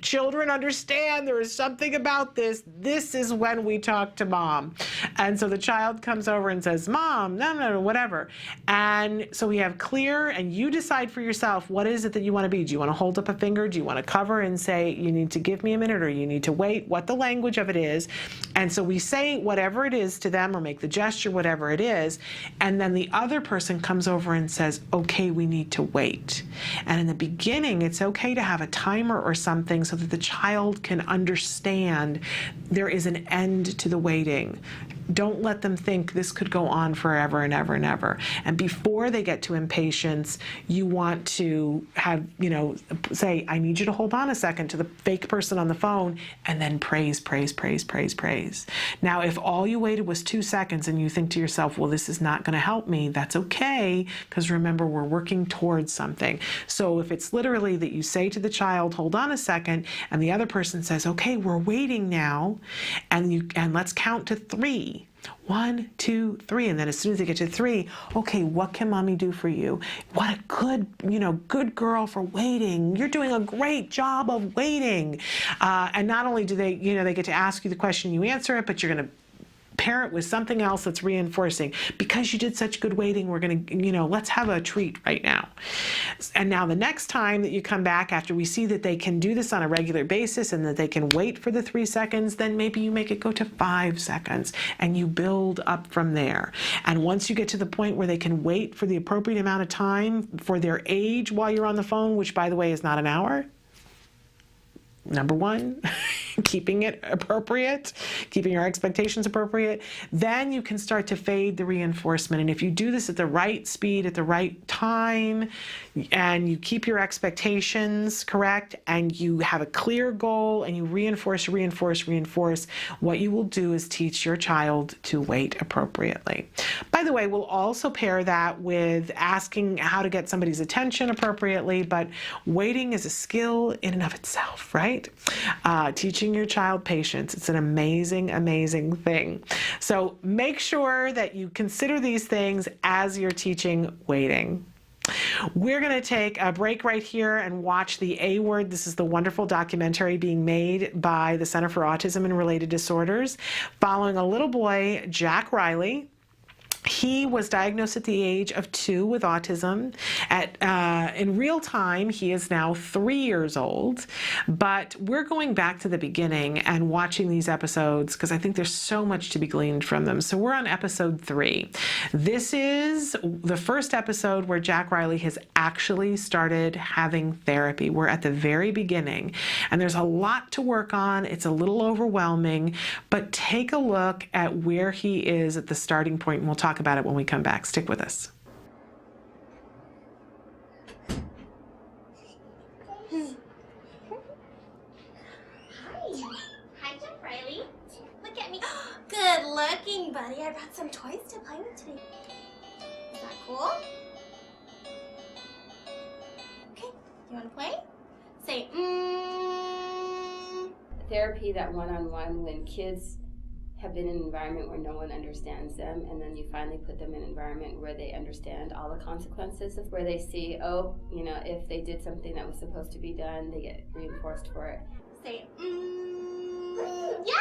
Speaker 2: Children understand there is something about this. This is when we talk to mom. And so the child comes over and says, Mom, no, whatever. And so we have clear, and you decide for yourself, what is it that you want to be? Do you want to hold up a finger? Do you want to cover and say, you need to give me a minute, or you need to wait, what the language of it is? And so we say whatever it is to them, or make the gesture, whatever it is. And then the other person comes over and says, okay, we need to wait. And in the beginning, it's okay to have a timer or something so that the child can understand there is an end to the waiting. Don't let them think this could go on forever and ever and ever. And before they get to impatience, you want to have, say, I need you to hold on a second to the fake person on the phone, and then praise. Now, if all you waited was 2 seconds and you think to yourself, well, this is not going to help me, that's okay, because remember, we're working towards something. So if it's literally that you say to the child, hold on a second, and the other person says, okay, we're waiting now, and let's count to 3. 1, 2, 3, and then as soon as they get to 3, okay, what can mommy do for you? What a good girl for waiting. You're doing a great job of waiting. And not only do they, they get to ask you the question, you answer it, but you're going to pair it with something else that's reinforcing. Because you did such good waiting, we're going to, let's have a treat right now. And now the next time that you come back, after we see that they can do this on a regular basis and that they can wait for the 3 seconds, then maybe you make it go to 5 seconds and you build up from there. And once you get to the point where they can wait for the appropriate amount of time for their age while you're on the phone, which by the way is not an hour, number 1, keeping it appropriate, keeping your expectations appropriate, then you can start to fade the reinforcement. And if you do this at the right speed, at the right time, and you keep your expectations correct, and you have a clear goal, and you reinforce, what you will do is teach your child to wait appropriately. By the way, we'll also pair that with asking how to get somebody's attention appropriately, but waiting is a skill in and of itself, right? Teaching your child patience, it's an amazing, amazing thing. So make sure that you consider these things as you're teaching waiting. We're going to take a break right here and watch The A Word. This is the wonderful documentary being made by the Center for Autism and Related Disorders, following a little boy, Jack Riley. He was diagnosed at the age of 2 with autism. In real time, he is now 3 years old. But we're going back to the beginning and watching these episodes because I think there's so much to be gleaned from them. So we're on episode 3. This is the first episode where Jack Riley has actually started having therapy. We're at the very beginning, and there's a lot to work on. It's a little overwhelming, but take a look at where he is at the starting point, and we'll talk about it when we come back. Stick with us.
Speaker 11: Hi, Jack Riley. Look at me. Good looking, buddy. I brought some toys to play with today. Is that cool? Okay, you want to play? Say,
Speaker 12: Therapy, that one-on-one, when kids have been in an environment where no one understands them, and then you finally put them in an environment where they understand all the consequences, of where they see, oh, you know, if they did something that was supposed to be done, they get reinforced for it.
Speaker 11: Say, yeah,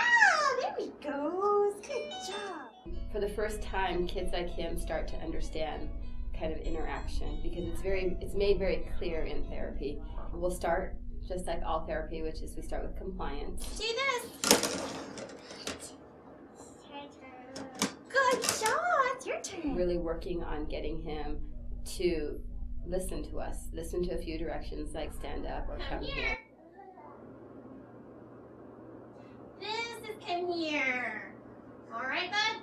Speaker 11: there we go. Good job.
Speaker 12: For the first time, kids like him start to understand kind of interaction, because it's made very clear in therapy. We'll start just like all therapy, which is we start with compliance.
Speaker 11: Do this. Good job. It's your turn.
Speaker 12: Really working on getting him to listen to us, listen to a few directions like stand up or come here.
Speaker 11: This is come here. All right, bud?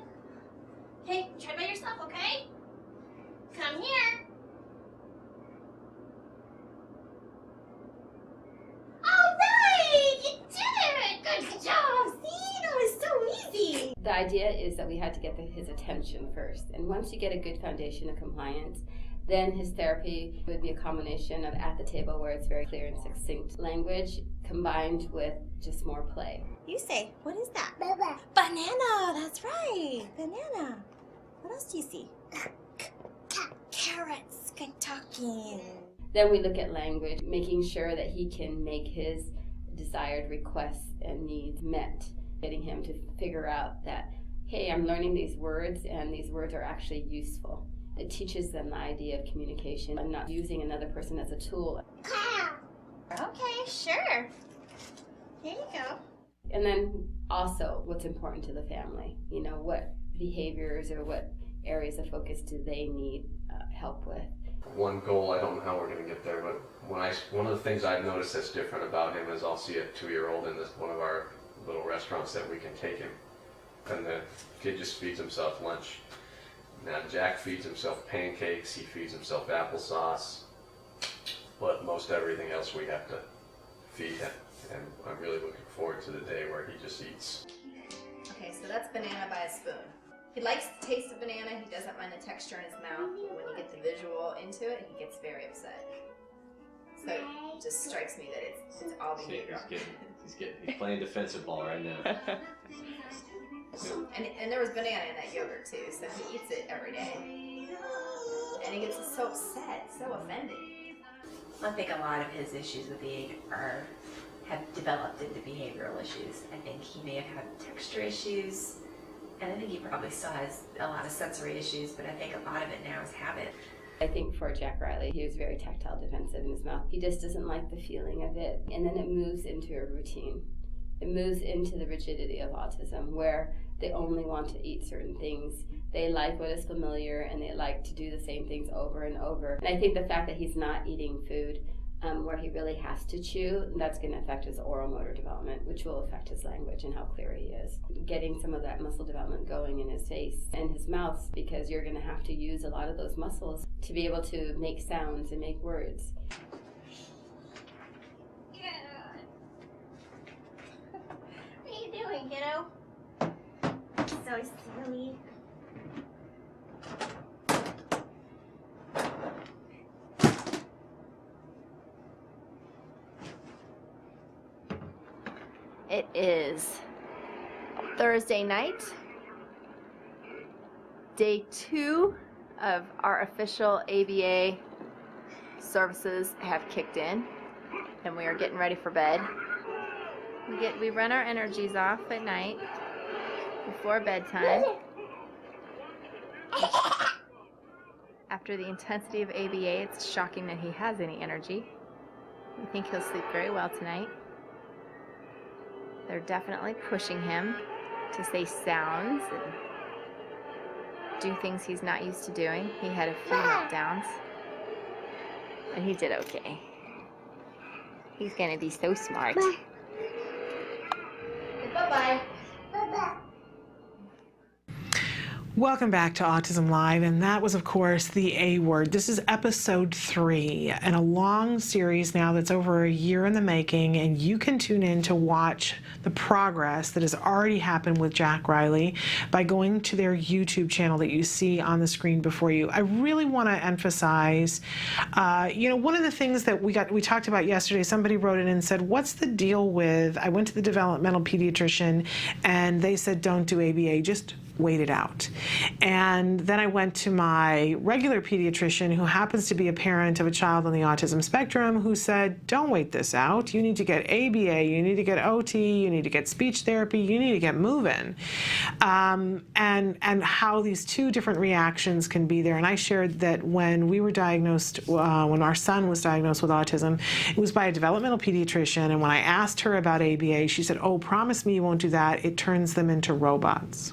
Speaker 11: Okay, try by yourself, okay? Come here. All right, you did it. Good job. See, that was so easy.
Speaker 12: The idea is that we had to get his attention first. And once you get a good foundation of compliance, then his therapy would be a combination of at the table where it's very clear and succinct language combined with just more play.
Speaker 11: You say, what is that? Banana, that's right. Banana. What else do you see? Carrots. Good talking.
Speaker 12: Then we look at language, making sure that he can make his desired requests and needs met. Getting him to figure out that, hey, I'm learning these words and these words are actually useful. It teaches them the idea of communication and not using another person as a tool.
Speaker 11: Okay, sure. Here you go.
Speaker 12: And then also what's important to the family. You know, what behaviors or what areas of focus do they need help with?
Speaker 1: One goal, I don't know how we're going to get there, but one of the things I've noticed that's different about him is I'll see a 2-year-old in one of our little restaurants that we can take him, and the kid just feeds himself lunch. Now Jack feeds himself pancakes, he feeds himself applesauce, but most everything else we have to feed him, and I'm really looking forward to the day where he just eats.
Speaker 13: Okay, so that's banana by a spoon. He likes the taste of banana, he doesn't mind the texture in his mouth, but when you get the visual into it, he gets very upset. So it just strikes me that it's all behavioral.
Speaker 14: He's playing defensive ball right now.
Speaker 13: And there was banana in that yogurt too, so he eats it every day. And he gets so upset, so offended.
Speaker 15: I think a lot of his issues with eating have developed into behavioral issues. I think he may have had texture issues, and I think he probably still has a lot of sensory issues, but I think a lot of it now is habit.
Speaker 12: I think for Jack Riley, he was very tactile defensive in his mouth. He just doesn't like the feeling of it. And then it moves into a routine. It moves into the rigidity of autism, where they only want to eat certain things. They like what is familiar, and they like to do the same things over and over. And I think the fact that he's not eating food where he really has to chew, that's going to affect his oral motor development, which will affect his language and how clear he is. Getting some of that muscle development going in his face and his mouth, because you're going to have to use a lot of those muscles to be able to make sounds and make words.
Speaker 11: What are you doing, kiddo? So silly.
Speaker 13: It is Thursday night, day 2 of our official ABA services have kicked in, and we are getting ready for bed. We run our energies off at night before bedtime. After the intensity of ABA, it's shocking that he has any energy. We think he'll sleep very well tonight. They're definitely pushing him to say sounds and do things he's not used to doing. He had a few meltdowns, and he did okay. He's gonna be so smart. Bye-bye. Bye-bye.
Speaker 2: Welcome back to Autism Live, and that was, of course, the A word. This is episode 3 in a long series now that's over a year in the making, and you can tune in to watch the progress that has already happened with Jack Riley by going to their YouTube channel that you see on the screen before you. I really want to emphasize, one of the things that we talked about yesterday, somebody wrote in and said, what's the deal with, I went to the developmental pediatrician and they said, don't do ABA, just wait it out. And then I went to my regular pediatrician, who happens to be a parent of a child on the autism spectrum, who said, don't wait this out. You need to get ABA, you need to get OT, you need to get speech therapy, you need to get moving. And how these two different reactions can be there. And I shared that when we were diagnosed, when our son was diagnosed with autism, it was by a developmental pediatrician. And when I asked her about ABA, she said, oh, promise me you won't do that. It turns them into robots.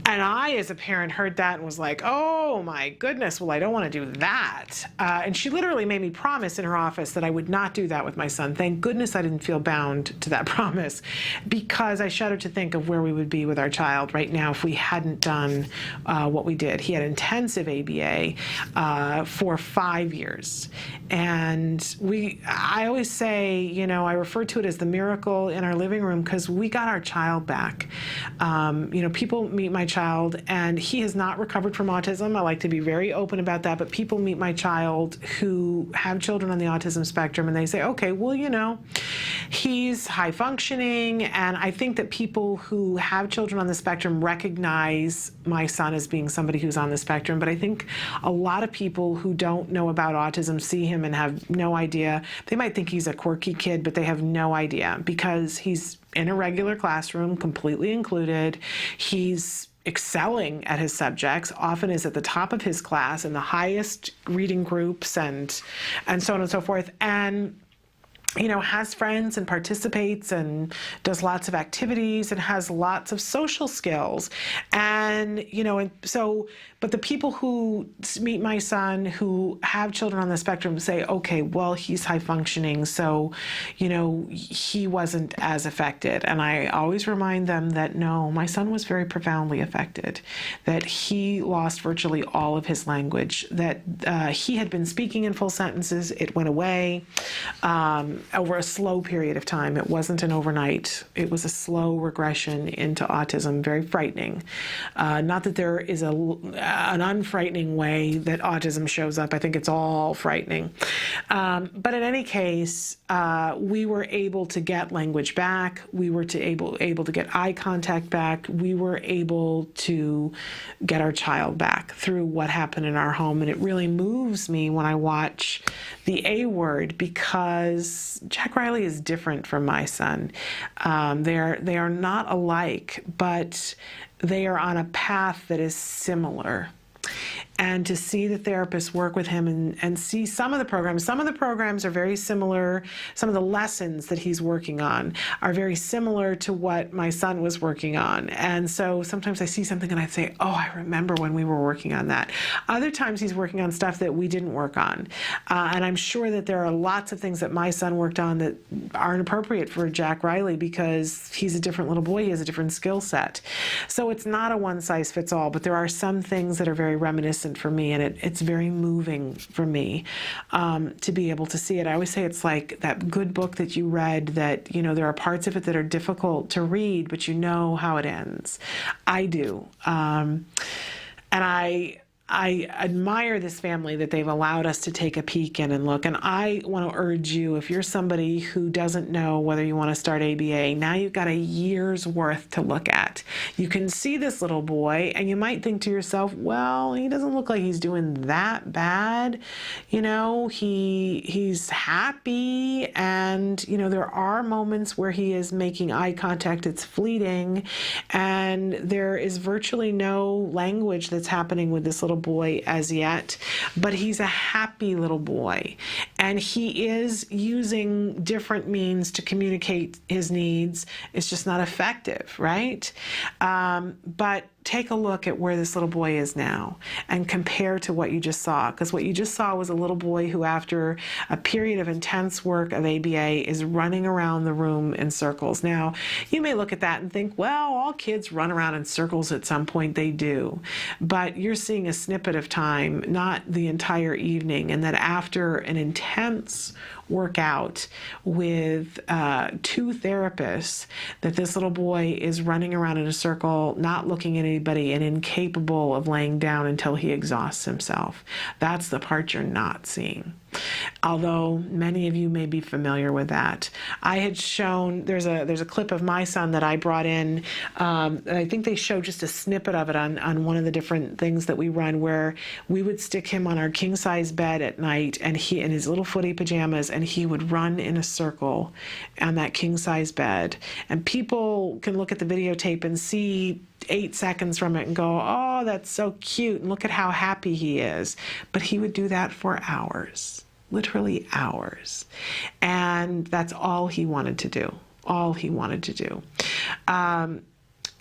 Speaker 2: And I, as a parent, heard that and was like, oh my goodness, well, I don't want to do that. And she literally made me promise in her office that I would not do that with my son. Thank goodness I didn't feel bound to that promise, because I shudder to think of where we would be with our child right now if we hadn't done what we did. He had intensive ABA for 5 years. And I always say, I refer to it as the miracle in our living room, because we got our child back. People meet my child, and he has not recovered from autism. I like to be very open about that, but people meet my child who have children on the autism spectrum, and they say, okay, well, he's high functioning. And I think that people who have children on the spectrum recognize my son as being somebody who's on the spectrum. But I think a lot of people who don't know about autism see him and have no idea. They might think he's a quirky kid, but they have no idea, because he's in a regular classroom, completely included. He's excelling at his subjects, often is at the top of his class in the highest reading groups and so on and so forth. And has friends and participates and does lots of activities and has lots of social skills. And, but the people who meet my son who have children on the spectrum say, okay, well, he's high functioning, so, he wasn't as affected. And I always remind them that, no, my son was very profoundly affected, that he lost virtually all of his language, that he had been speaking in full sentences. It went away. Over a slow period of time. It wasn't an overnight. It was a slow regression into autism, very frightening. Not that there is an unfrightening way that autism shows up. I think it's all frightening. But in any case, we were able to get language back. We were able to get eye contact back. We were able to get our child back through what happened in our home. And it really moves me when I watch the A word, because Jack Riley is different from my son. They are not alike, but they are on a path that is similar. and to see the therapist work with him and see some of the programs. Some of the programs are very similar. Some of the lessons that he's working on are very similar to what my son was working on. And so sometimes I see something and I say, oh, I remember when we were working on that. Other times he's working on stuff that we didn't work on. And I'm sure that there are lots of things that my son worked on that aren't appropriate for Jack Riley because he's a different little boy. He has a different skill set. So it's not a one size fits all, but there are some things that are very reminiscent for me, and it's very moving for me to be able to see it. I always say it's like that good book that you read that, there are parts of it that are difficult to read, but you know how it ends. I do. And I admire this family that they've allowed us to take a peek in and look. And I want to urge you, if you're somebody who doesn't know whether you want to start ABA, now you've got a year's worth to look at. You can see this little boy and you might think to yourself, well, he doesn't look like he's doing that bad. He's happy, and, there are moments where he is making eye contact. It's fleeting, and there is virtually no language that's happening with this little boy as yet, but he's a happy little boy, and he is using different means to communicate his needs. It's just not effective, right? But take a look at where this little boy is now and compare to what you just saw, because what you just saw was a little boy who, after a period of intense work of ABA, is running around the room in circles. Now, you may look at that and think, well, all kids run around in circles at some point. They do. But you're seeing a snippet of time, not the entire evening, and that after an intense workout with 2 therapists, that this little boy is running around in a circle, not looking at anybody, and incapable of laying down until he exhausts himself. That's the part you're not seeing. Although many of you may be familiar with that. I had shown, there's a clip of my son that I brought in. I think they show just a snippet of it on one of the different things that we run, where we would stick him on our king size bed at night, and he in his little footy pajamas, and he would run in a circle on that king size bed. And people can look at the videotape and see 8 seconds from it and go, oh, that's so cute, and look at how happy he is. But he would do that for hours, literally hours. And that's all he wanted to do,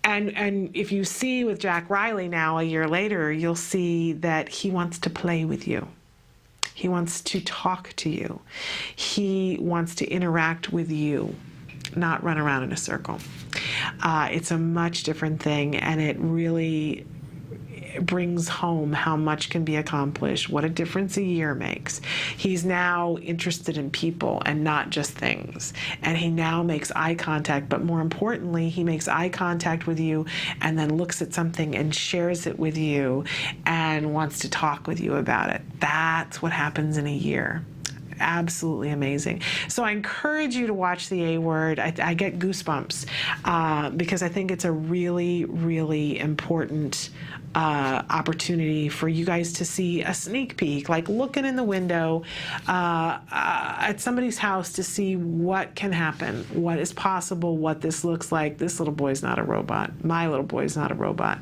Speaker 2: And if you see with Jack Riley now, a year later, you'll see that he wants to play with you. He wants to talk to you. He wants to interact with you, not run around in a circle. It's a much different thing, and it really brings home how much can be accomplished, what a difference a year makes. He's now interested in people and not just things. And he now makes eye contact, but more importantly, he makes eye contact with you and then looks at something and shares it with you and wants to talk with you about it. That's what happens in a year. Absolutely amazing. So I encourage you to watch the A Word. I get goosebumps because I think it's a really, really important opportunity for you guys to see a sneak peek, like looking in the window at somebody's house to see what can happen, what is possible, what this looks like. This little boy's not a robot. My little boy's not a robot.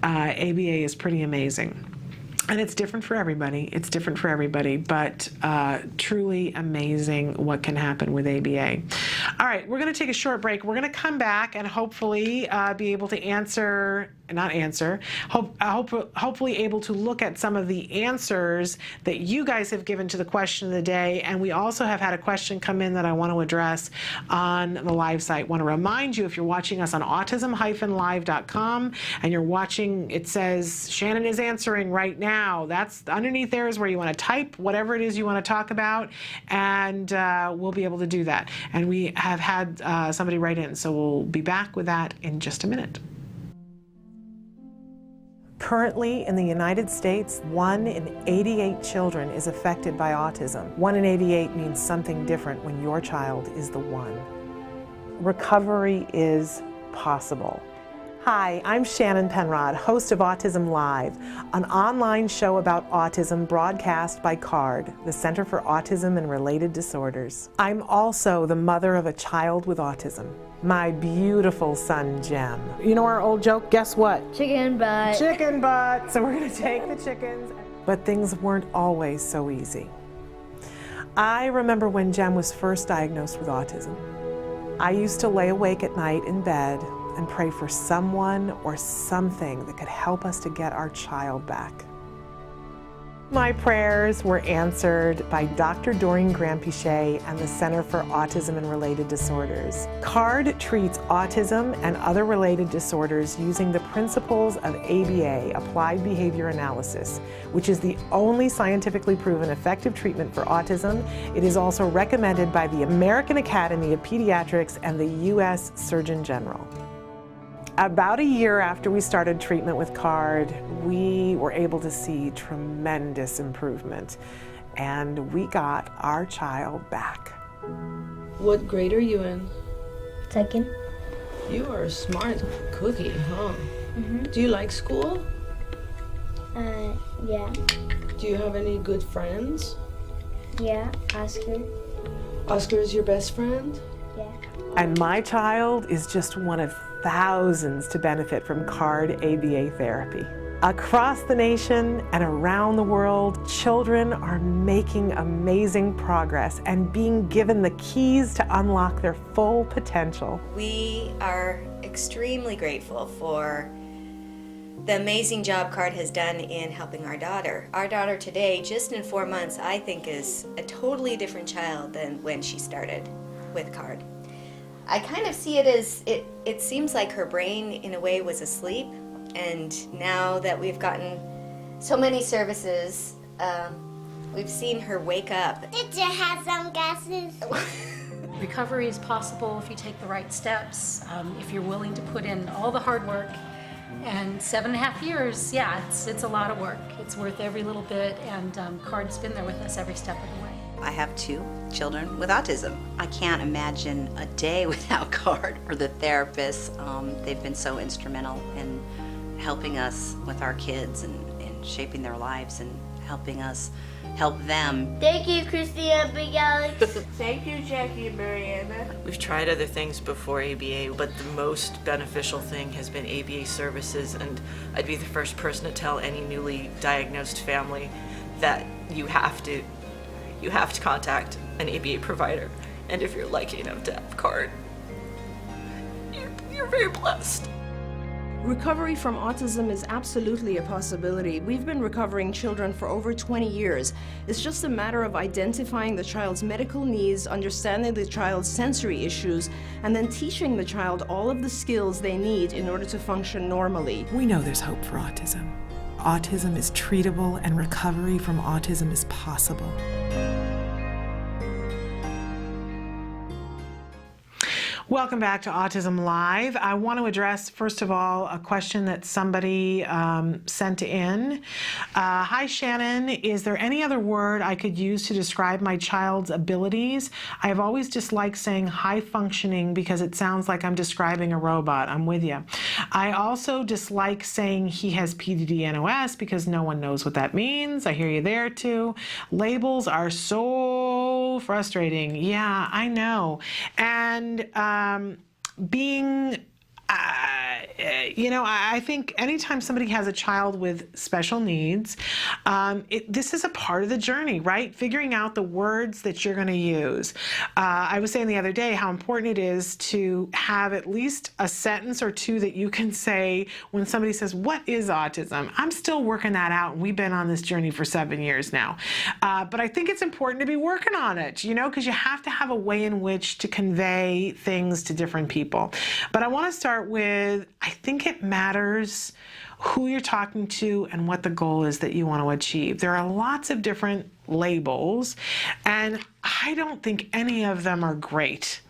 Speaker 2: ABA is pretty amazing. And it's different for everybody. But truly amazing what can happen with ABA. All right, we're going to take a short break. We're going to come back and hopefully be able to hopefully able to look at some of the answers that you guys have given to the question of the day. And we also have had a question come in that I want to address on the live site. I want to remind you, if you're watching us on autism-live.com and you're watching, it says Shannon is answering right now. That's underneath there is where you want to type whatever it is you want to talk about, and we'll be able to do that. And we have had somebody write in, so we'll be back with that in just a minute.
Speaker 4: Currently in the United States, 1 in 88 children is affected by autism. 1 in 88 means something different when your child is the one. Recovery is possible. Hi, I'm Shannon Penrod, host of Autism Live, an online show about autism broadcast by CARD, the Center for Autism and Related Disorders. I'm also the mother of a child with autism, my beautiful son, Jem. You know our old joke, guess what?
Speaker 16: Chicken butt.
Speaker 4: Chicken butt. So we're going to take the chickens. But things weren't always so easy. I remember when Jem was first diagnosed with autism. I used to lay awake at night in bed and pray for someone or something that could help us to get our child back. My prayers were answered by Dr. Doreen Grampichet and the Center for Autism and Related Disorders. CARD treats autism and other related disorders using the principles of ABA, Applied Behavior Analysis, which is the only scientifically proven effective treatment for autism. It is also recommended by the American Academy of Pediatrics and the U.S. Surgeon General. About a year after we started treatment with CARD, we were able to see tremendous improvement, and we got our child back.
Speaker 17: What grade are you in?
Speaker 16: Second.
Speaker 17: You are a smart cookie, huh?
Speaker 16: Mm-hmm.
Speaker 17: Do you like school?
Speaker 16: Yeah.
Speaker 17: Do you have any good friends?
Speaker 16: Yeah, Oscar.
Speaker 17: Oscar is your best friend?
Speaker 16: Yeah.
Speaker 4: And my child is just one of thousands to benefit from CARD ABA therapy. Across the nation and around the world, children are making amazing progress and being given the keys to unlock their full potential.
Speaker 18: We are extremely grateful for the amazing job CARD has done in helping our daughter. Our daughter today, just in 4 months, I think is a totally different child than when she started with CARD. I kind of see it as, it seems like her brain in a way was asleep, and now that we've gotten so many services, we've seen her wake up.
Speaker 11: Did you have some guesses?
Speaker 19: Recovery is possible if you take the right steps, if you're willing to put in all the hard work. And 7.5 years, yeah, it's a lot of work. It's worth every little bit, and CARD's been there with us every step of the way.
Speaker 20: I have 2 children with autism. I can't imagine a day without CARD or the therapists. They've been so instrumental in helping us with our kids and shaping their lives and helping us help them.
Speaker 16: Thank you, Christina, Big Alex.
Speaker 21: Thank you, Jackie and Mariana.
Speaker 22: We've tried other things before ABA, but the most beneficial thing has been ABA services, and I'd be the first person to tell any newly diagnosed family that you have to contact an ABA provider, and if you're lucky enough to have CARD, you're very blessed.
Speaker 23: Recovery from autism is absolutely a possibility. We've been recovering children for over 20 years. It's just a matter of identifying the child's medical needs, understanding the child's sensory issues, and then teaching the child all of the skills they need in order to function normally.
Speaker 24: We know there's hope for autism. Autism is treatable and recovery from autism is possible.
Speaker 2: Welcome back to Autism Live. I want to address, first of all, a question that somebody sent in. Hi, Shannon. Is there any other word I could use to describe my child's abilities? I have always disliked saying high functioning because it sounds like I'm describing a robot. I'm with you. I also dislike saying he has PDD-NOS because no one knows what that means. I hear you there too. Labels are so frustrating. Yeah, I know. And being, I think anytime somebody has a child with special needs, this is a part of the journey, right? Figuring out the words that you're going to use. I was saying the other day how important it is to have at least a sentence or two that you can say when somebody says, "What is autism?" I'm still working that out, and we've been on this journey for 7 years now. But I think it's important to be working on it, because you have to have a way in which to convey things to different people. But I want to start with, I think it matters who you're talking to and what the goal is that you want to achieve. There are lots of different labels, and I don't think any of them are great.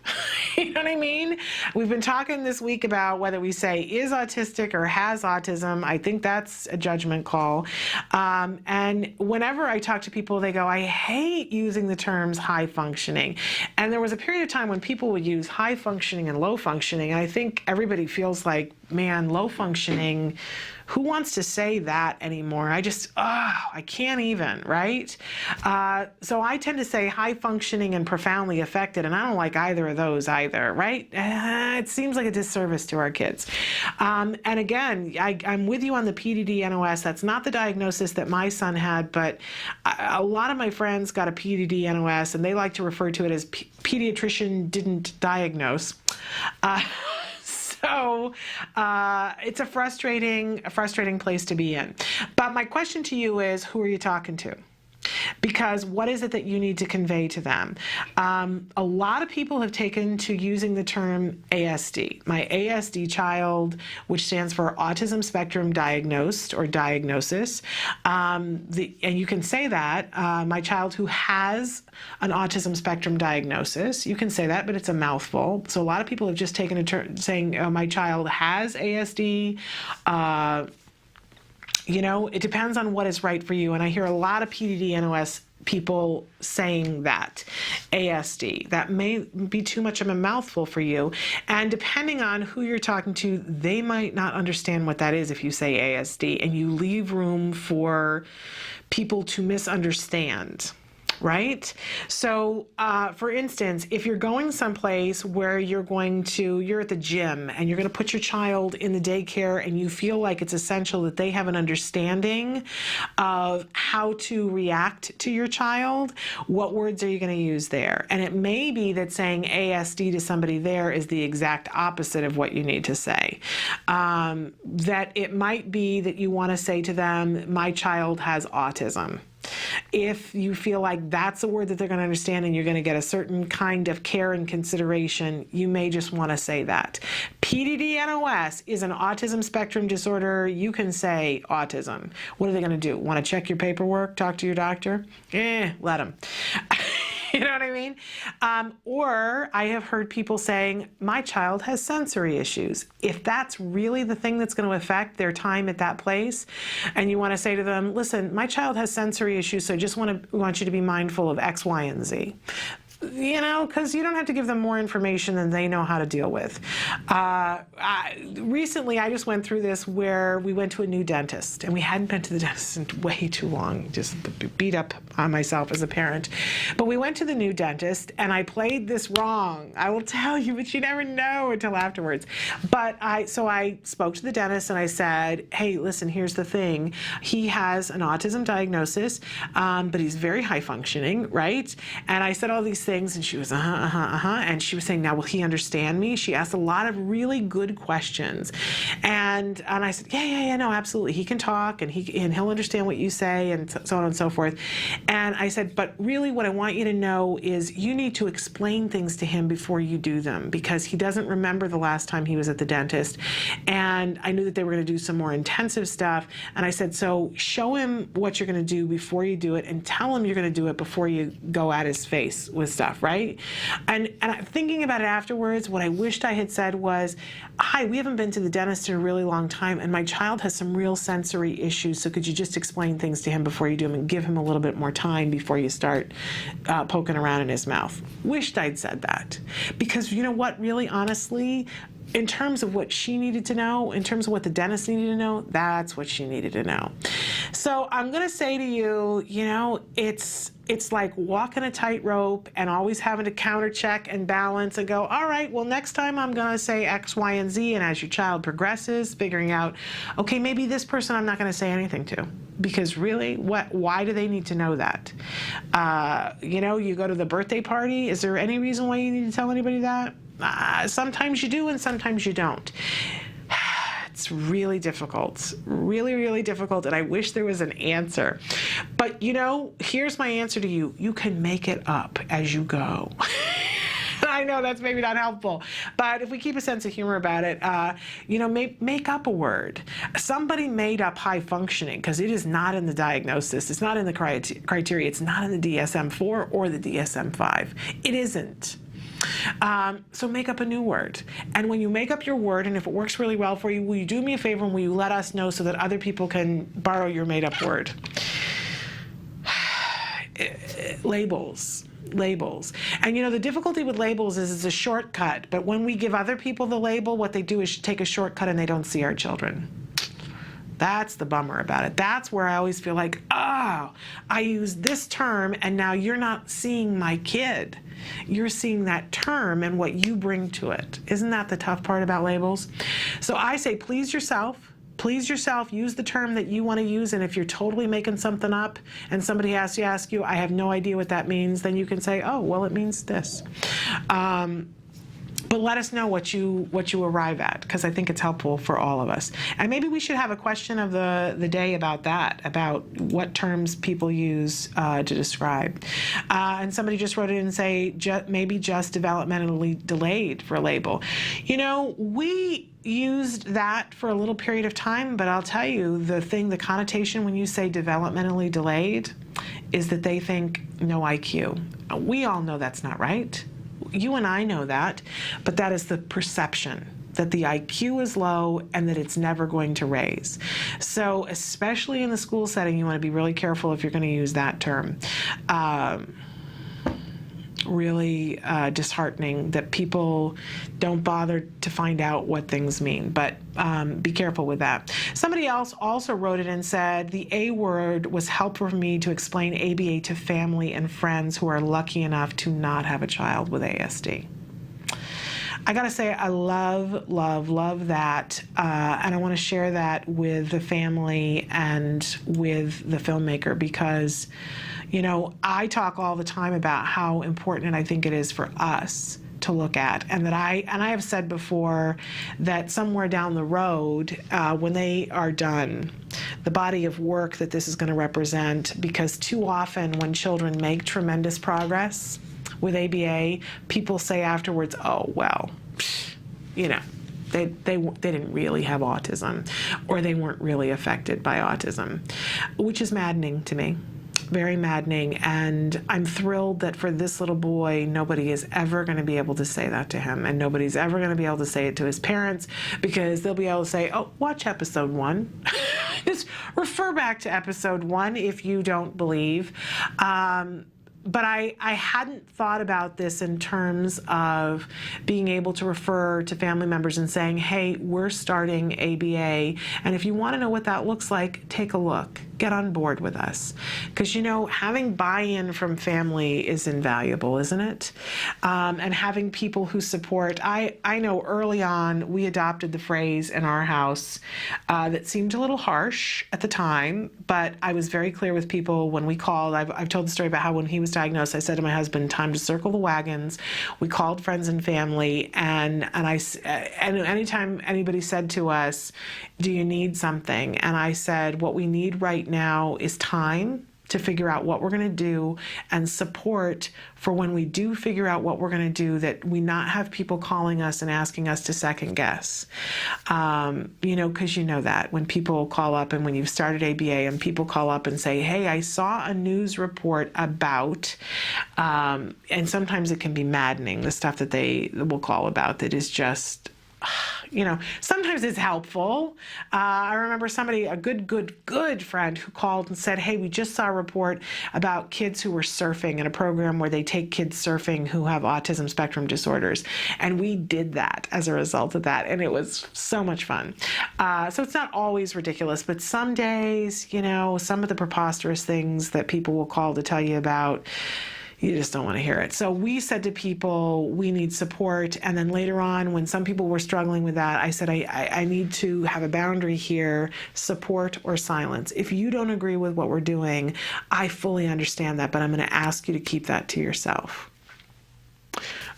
Speaker 2: You know what I mean? We've been talking this week about whether we say is autistic or has autism. I think that's a judgment call. And whenever I talk to people, they go, I hate using the terms high functioning. And there was a period of time when people would use high functioning and low functioning. And I think everybody feels like, man, low functioning, who wants to say that anymore? I can't even, right? So I tend to say high functioning and profoundly affected, and I don't like either of those either, right? It seems like a disservice to our kids. And again, I'm with you on the PDD-NOS. That's not the diagnosis that my son had, but a lot of my friends got a PDD-NOS, and they like to refer to it as pediatrician didn't diagnose. So it's a frustrating place to be in. But my question to you is, who are you talking to? Because what is it that you need to convey to them? A lot of people have taken to using the term ASD. My ASD child, which stands for Autism Spectrum Diagnosed or Diagnosis. And you can say that. My child who has an autism spectrum diagnosis, you can say that, but it's a mouthful. So a lot of people have just taken a turn saying, my child has ASD. It depends on what is right for you. And I hear a lot of PDD-NOS people saying that, ASD. That may be too much of a mouthful for you. And depending on who you're talking to, they might not understand what that is if you say ASD, and you leave room for people to misunderstand. Right? So, for instance, if you're going someplace where you're at the gym and you're going to put your child in the daycare and you feel like it's essential that they have an understanding of how to react to your child, what words are you going to use there? And it may be that saying ASD to somebody there is the exact opposite of what you need to say. That it might be that you want to say to them, my child has autism. If you feel like that's a word that they're going to understand and you're going to get a certain kind of care and consideration, you may just want to say that. PDD-NOS is an autism spectrum disorder. You can say autism. What are they going to do? Want to check your paperwork? Talk to your doctor? Let them. You know what I mean? Or I have heard people saying, my child has sensory issues. If that's really the thing that's going to affect their time at that place, and you want to say to them, listen, my child has sensory issues, so I just want you to be mindful of X, Y, and Z. Because you don't have to give them more information than they know how to deal with. Recently, I just went through this where we went to a new dentist, and we hadn't been to the dentist in way too long, just beat up on myself as a parent. But we went to the new dentist, and I played this wrong. I will tell you, but you never know until afterwards. But I spoke to the dentist, and I said, hey, listen, here's the thing. He has an autism diagnosis, but he's very high functioning, right? And I said all these things, and she was and she was saying, now will he understand me? She asked a lot of really good questions, and I said, yeah, no, absolutely, he can talk, and he'll understand what you say, and so on and so forth. And I said, but really what I want you to know is you need to explain things to him before you do them, because he doesn't remember the last time he was at the dentist, and I knew that they were going to do some more intensive stuff, and I said, so show him what you're going to do before you do it, and tell him you're going to do it before you go at his face with stuff, right? And thinking about it afterwards, what I wished I had said was, hi, we haven't been to the dentist in a really long time, and my child has some real sensory issues, so could you just explain things to him before you do them and give him a little bit more time before you start poking around in his mouth? Wished I'd said that. Because you know what, really, honestly, in terms of what she needed to know, in terms of what the dentist needed to know, that's what she needed to know. So I'm going to say to you, it's like walking a tightrope and always having to counter check and balance and go, all right, well, next time I'm going to say X, Y, and Z. And as your child progresses, figuring out, okay, maybe this person I'm not going to say anything to. Because really, why do they need to know that? You go to the birthday party. Is there any reason why you need to tell anybody that? Sometimes you do and sometimes you don't. It's really difficult, really, really difficult, and I wish there was an answer. But here's my answer to you. You can make it up as you go. I know that's maybe not helpful, but if we keep a sense of humor about it, make up a word. Somebody made up high functioning because it is not in the diagnosis. It's not in the criteria. It's not in the DSM-4 or the DSM-5. It isn't. So make up a new word. And when you make up your word, and if it works really well for you, will you do me a favor and will you let us know so that other people can borrow your made up word? Labels. And the difficulty with labels is it's a shortcut, but when we give other people the label, what they do is take a shortcut and they don't see our children. That's the bummer about it. That's where I always feel like, I used this term and now you're not seeing my kid. You're seeing that term and what you bring to it. Isn't that the tough part about labels? So I say, please yourself. Please yourself, use the term that you want to use, and if you're totally making something up and somebody has to ask you, I have no idea what that means, then you can say, oh, well, it means this. But let us know what you arrive at, because I think it's helpful for all of us. And maybe we should have a question of the day about that, about what terms people use to describe. And somebody just wrote it and say, maybe just developmentally delayed for a label. We used that for a little period of time, but I'll tell you, the connotation when you say developmentally delayed is that they think no IQ. We all know that's not right. You and I know that, but that is the perception, that the IQ is low and that it's never going to raise. So especially in the school setting, you want to be really careful if you're going to use that term. Really disheartening that people don't bother to find out what things mean, but be careful with that. Somebody else also wrote it and said, the A word was helpful for me to explain ABA to family and friends who are lucky enough to not have a child with ASD. I gotta say, I love, love, love that, and I want to share that with the family and with the filmmaker because, I talk all the time about how important I think it is for us to look at, and that I have said before that somewhere down the road, when they are done, the body of work that this is going to represent, because too often when children make tremendous progress with ABA, people say afterwards, oh, well, they didn't really have autism, or they weren't really affected by autism, which is maddening to me. Very maddening, and I'm thrilled that for this little boy, nobody is ever going to be able to say that to him, and nobody's ever going to be able to say it to his parents, because they'll be able to say, oh, watch episode 1. Just refer back to episode 1 if you don't believe. But I hadn't thought about this in terms of being able to refer to family members and saying, hey, we're starting ABA, and if you want to know what that looks like, take a look. Get on board with us. Because, having buy-in from family is invaluable, isn't it? And having people who support. I know early on we adopted the phrase in our house that seemed a little harsh at the time, but I was very clear with people when we called. I've told the story about how when he was diagnosed, I said to my husband, time to circle the wagons. We called friends and family, and anytime anybody said to us, do you need something? And I said, what we need right now is time to figure out what we're going to do, and support for when we do figure out what we're going to do, that we not have people calling us and asking us to second guess. Because that when people call up, and when you've started ABA and people call up and say, hey, I saw a news report about, and sometimes it can be maddening, the stuff that they will call about that is just, sometimes it's helpful. I remember somebody, a good friend, who called and said, hey, we just saw a report about kids who were surfing in a program where they take kids surfing who have autism spectrum disorders. And we did that as a result of that. And it was so much fun. So it's not always ridiculous, but some days, some of the preposterous things that people will call to tell you about, you just don't want to hear it. So we said to people, we need support. And then later on, when some people were struggling with that, I said, I need to have a boundary here, support or silence. If you don't agree with what we're doing, I fully understand that, but I'm going to ask you to keep that to yourself.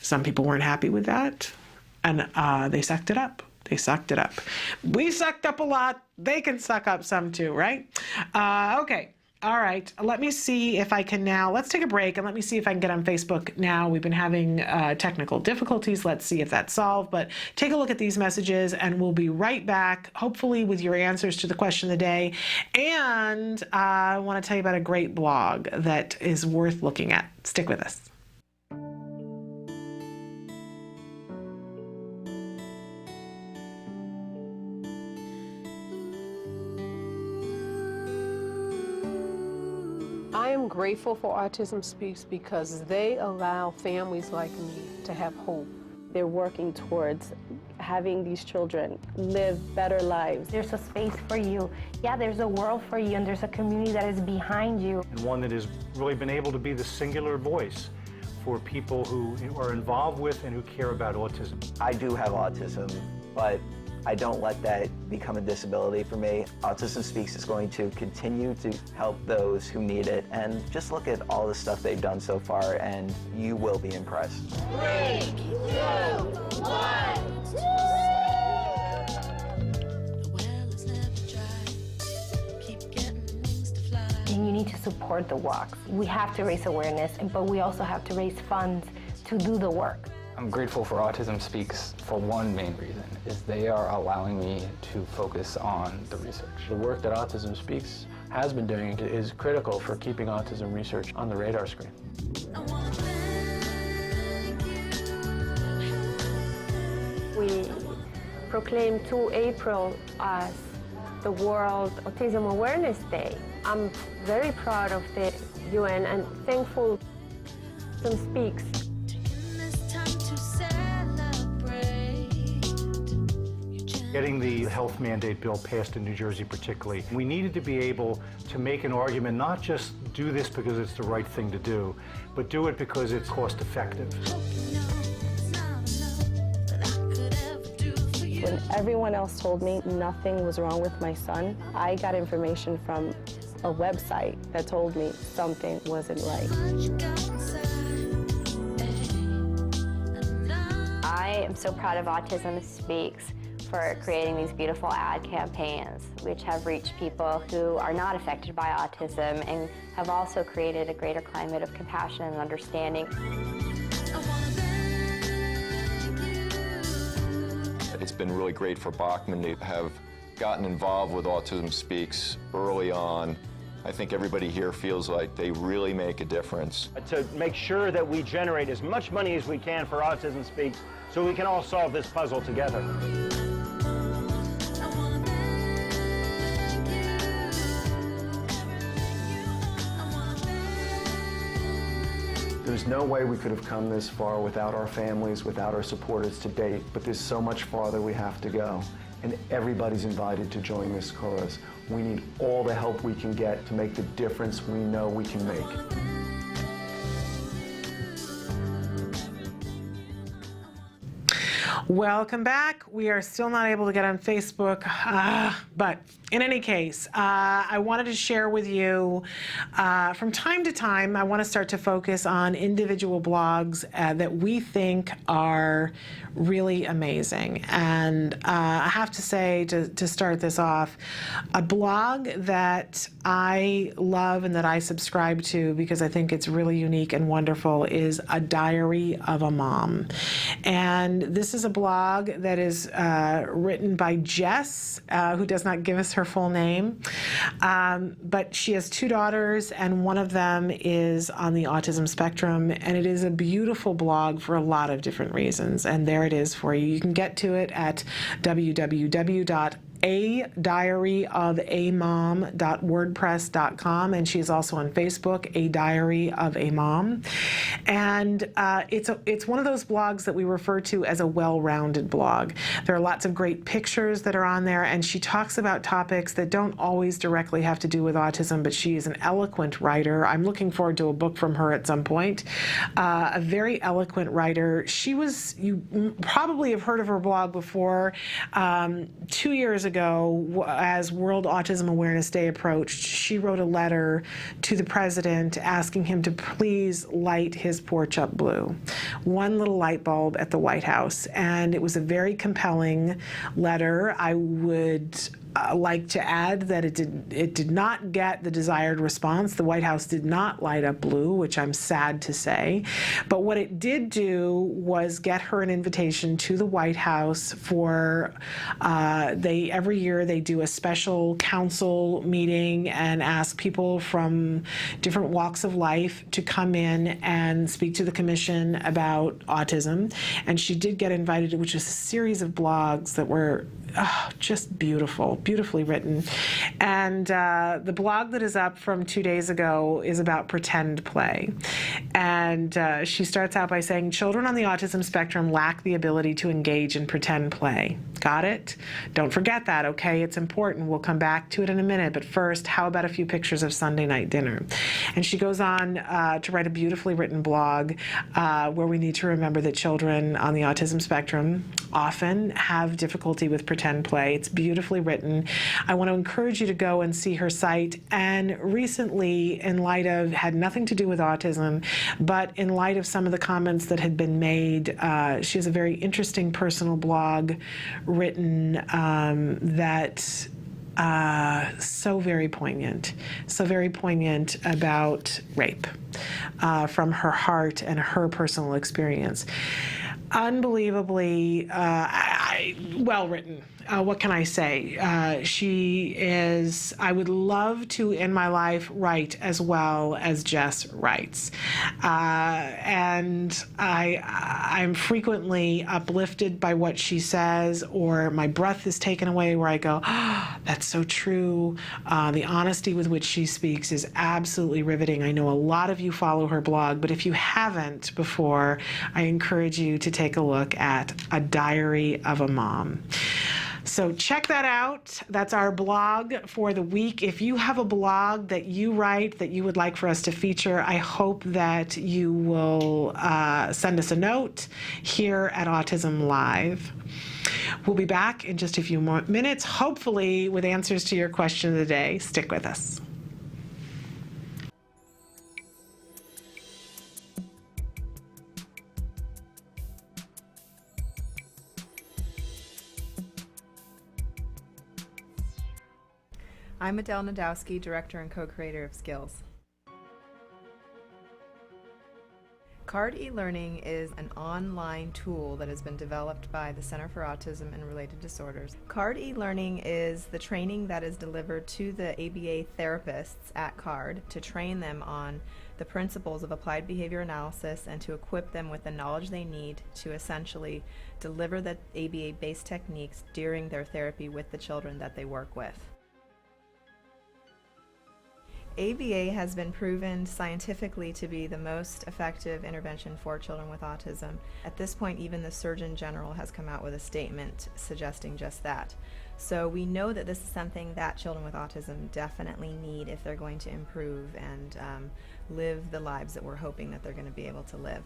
Speaker 2: Some people weren't happy with that, and they sucked it up. We sucked up a lot. They can suck up some too, right? Okay. All right, let me see if I can now, let's take a break and let me see if I can get on Facebook now. We've been having technical difficulties. Let's see if that's solved, but take a look at these messages and we'll be right back, hopefully with your answers to the question of the day. And I want to tell you about a great blog that is worth looking at. Stick with us.
Speaker 3: I am grateful for Autism Speaks because they allow families like me to have hope.
Speaker 6: They're working towards having these children live better lives.
Speaker 7: There's a space for you. Yeah, there's a world for you, and there's a community that is behind you.
Speaker 8: And one that has really been able to be the singular voice for people who are involved with and who care about autism.
Speaker 25: I do have autism, but I don't let that become a disability for me. Autism Speaks is going to continue to help those who need it, and just look at all the stuff they've done so far and you will be impressed.
Speaker 11: 3, 2, 1.
Speaker 7: And you need to support the walks. We have to raise awareness, but we also have to raise funds to do the work.
Speaker 26: I'm grateful for Autism Speaks for one main reason, is they are allowing me to focus on the research.
Speaker 27: The work that Autism Speaks has been doing is critical for keeping autism research on the radar screen.
Speaker 7: We proclaimed 2 April as the World Autism Awareness Day. I'm very proud of the UN and thankful Autism Speaks.
Speaker 8: Getting the health mandate bill passed in New Jersey particularly, we needed to be able to make an argument, not just do this because it's the right thing to do, but do it because it's cost effective.
Speaker 6: When everyone else told me nothing was wrong with my son, I got information from a website that told me something wasn't right.
Speaker 28: I am so proud of Autism Speaks for creating these beautiful ad campaigns, which have reached people who are not affected by autism and have also created a greater climate of compassion and understanding.
Speaker 29: It's been really great for Bachman to have gotten involved with Autism Speaks early on. I think everybody here feels like they really make a difference.
Speaker 30: To make sure that we generate as much money as we can for Autism Speaks so we can all solve this puzzle together.
Speaker 31: There's no way we could have come this far without our families, without our supporters to date, but there's so much farther we have to go. And everybody's invited to join this cause. We need all the help we can get to make the difference we know we can make.
Speaker 2: Welcome back. We are still not able to get on Facebook, but in any case, I wanted to share with you, from time to time, I want to start to focus on individual blogs that we think are really amazing. And I have to say, to start this off, a blog that I love and that I subscribe to because I think it's really unique and wonderful is A Diary of a Mom. And this is a blog that is written by Jess, who does not give us her full name, but she has 2 daughters, and one of them is on the autism spectrum, and it is a beautiful blog for a lot of different reasons, and there it is for you. You can get to it at www.adiaryofamom.wordpress.com, and she's also on Facebook, A Diary of a Mom. And it's one of those blogs that we refer to as a well-rounded blog. There are lots of great pictures that are on there, and she talks about topics that don't always directly have to do with autism, but she is an eloquent writer. I'm looking forward to a book from her at some point. A very eloquent writer. You probably have heard of her blog before. 2 years ago, as World Autism Awareness Day approached, she wrote a letter to the president asking him to please light his porch up blue. One little light bulb at the White House, and it was a very compelling letter. I would like to add that it did not get the desired response. The White House did not light up blue, which I'm sad to say. But what it did do was get her an invitation to the White House for, every year they do a special council meeting and ask people from different walks of life to come in and speak to the commission about autism. And she did get invited, which was a series of blogs that were just beautifully written. And the blog that is up from 2 days ago is about pretend play. And she starts out by saying, children on the autism spectrum lack the ability to engage in pretend play. Got it? Don't forget that, okay? It's important. We'll come back to it in a minute. But first, how about a few pictures of Sunday night dinner? And she goes on to write a beautifully written blog where we need to remember that children on the autism spectrum often have difficulty with pretend play. It's beautifully written. I want to encourage you to go and see her site. And recently, in light of, had nothing to do with autism, but in light of some of the comments that had been made, she has a very interesting personal blog written that so very poignant about rape from her heart and her personal experience. Unbelievably well written. What can I say? She is, I would love to in my life write as well as Jess writes. And I'm frequently uplifted by what she says, or my breath is taken away where I go, oh, that's so true. The honesty with which she speaks is absolutely riveting. I know a lot of you follow her blog, but if you haven't before, I encourage you to take a look at A Diary of a Mom. So check that out. That's our blog for the week. If you have a blog that you write that you would like for us to feature, I hope that you will send us a note here at Autism Live. We'll be back in just a few more minutes, hopefully with answers to your question of the day. Stick with us.
Speaker 1: I'm Adele Nadowski, Director and Co-Creator of Skills. CARD e-learning is an online tool that has been developed by the Center for Autism and Related Disorders. CARD e-learning is the training that is delivered to the ABA therapists at CARD to train them on the principles of applied behavior analysis and to equip them with the knowledge they need to essentially deliver the ABA-based techniques during their therapy with the children that they work with. ABA has been proven scientifically to be the most effective intervention for children with autism. At this point, even the Surgeon General has come out with a statement suggesting just that. So we know that this is something that children with autism definitely need if they're going to improve and live the lives that we're hoping that they're going to be able to live.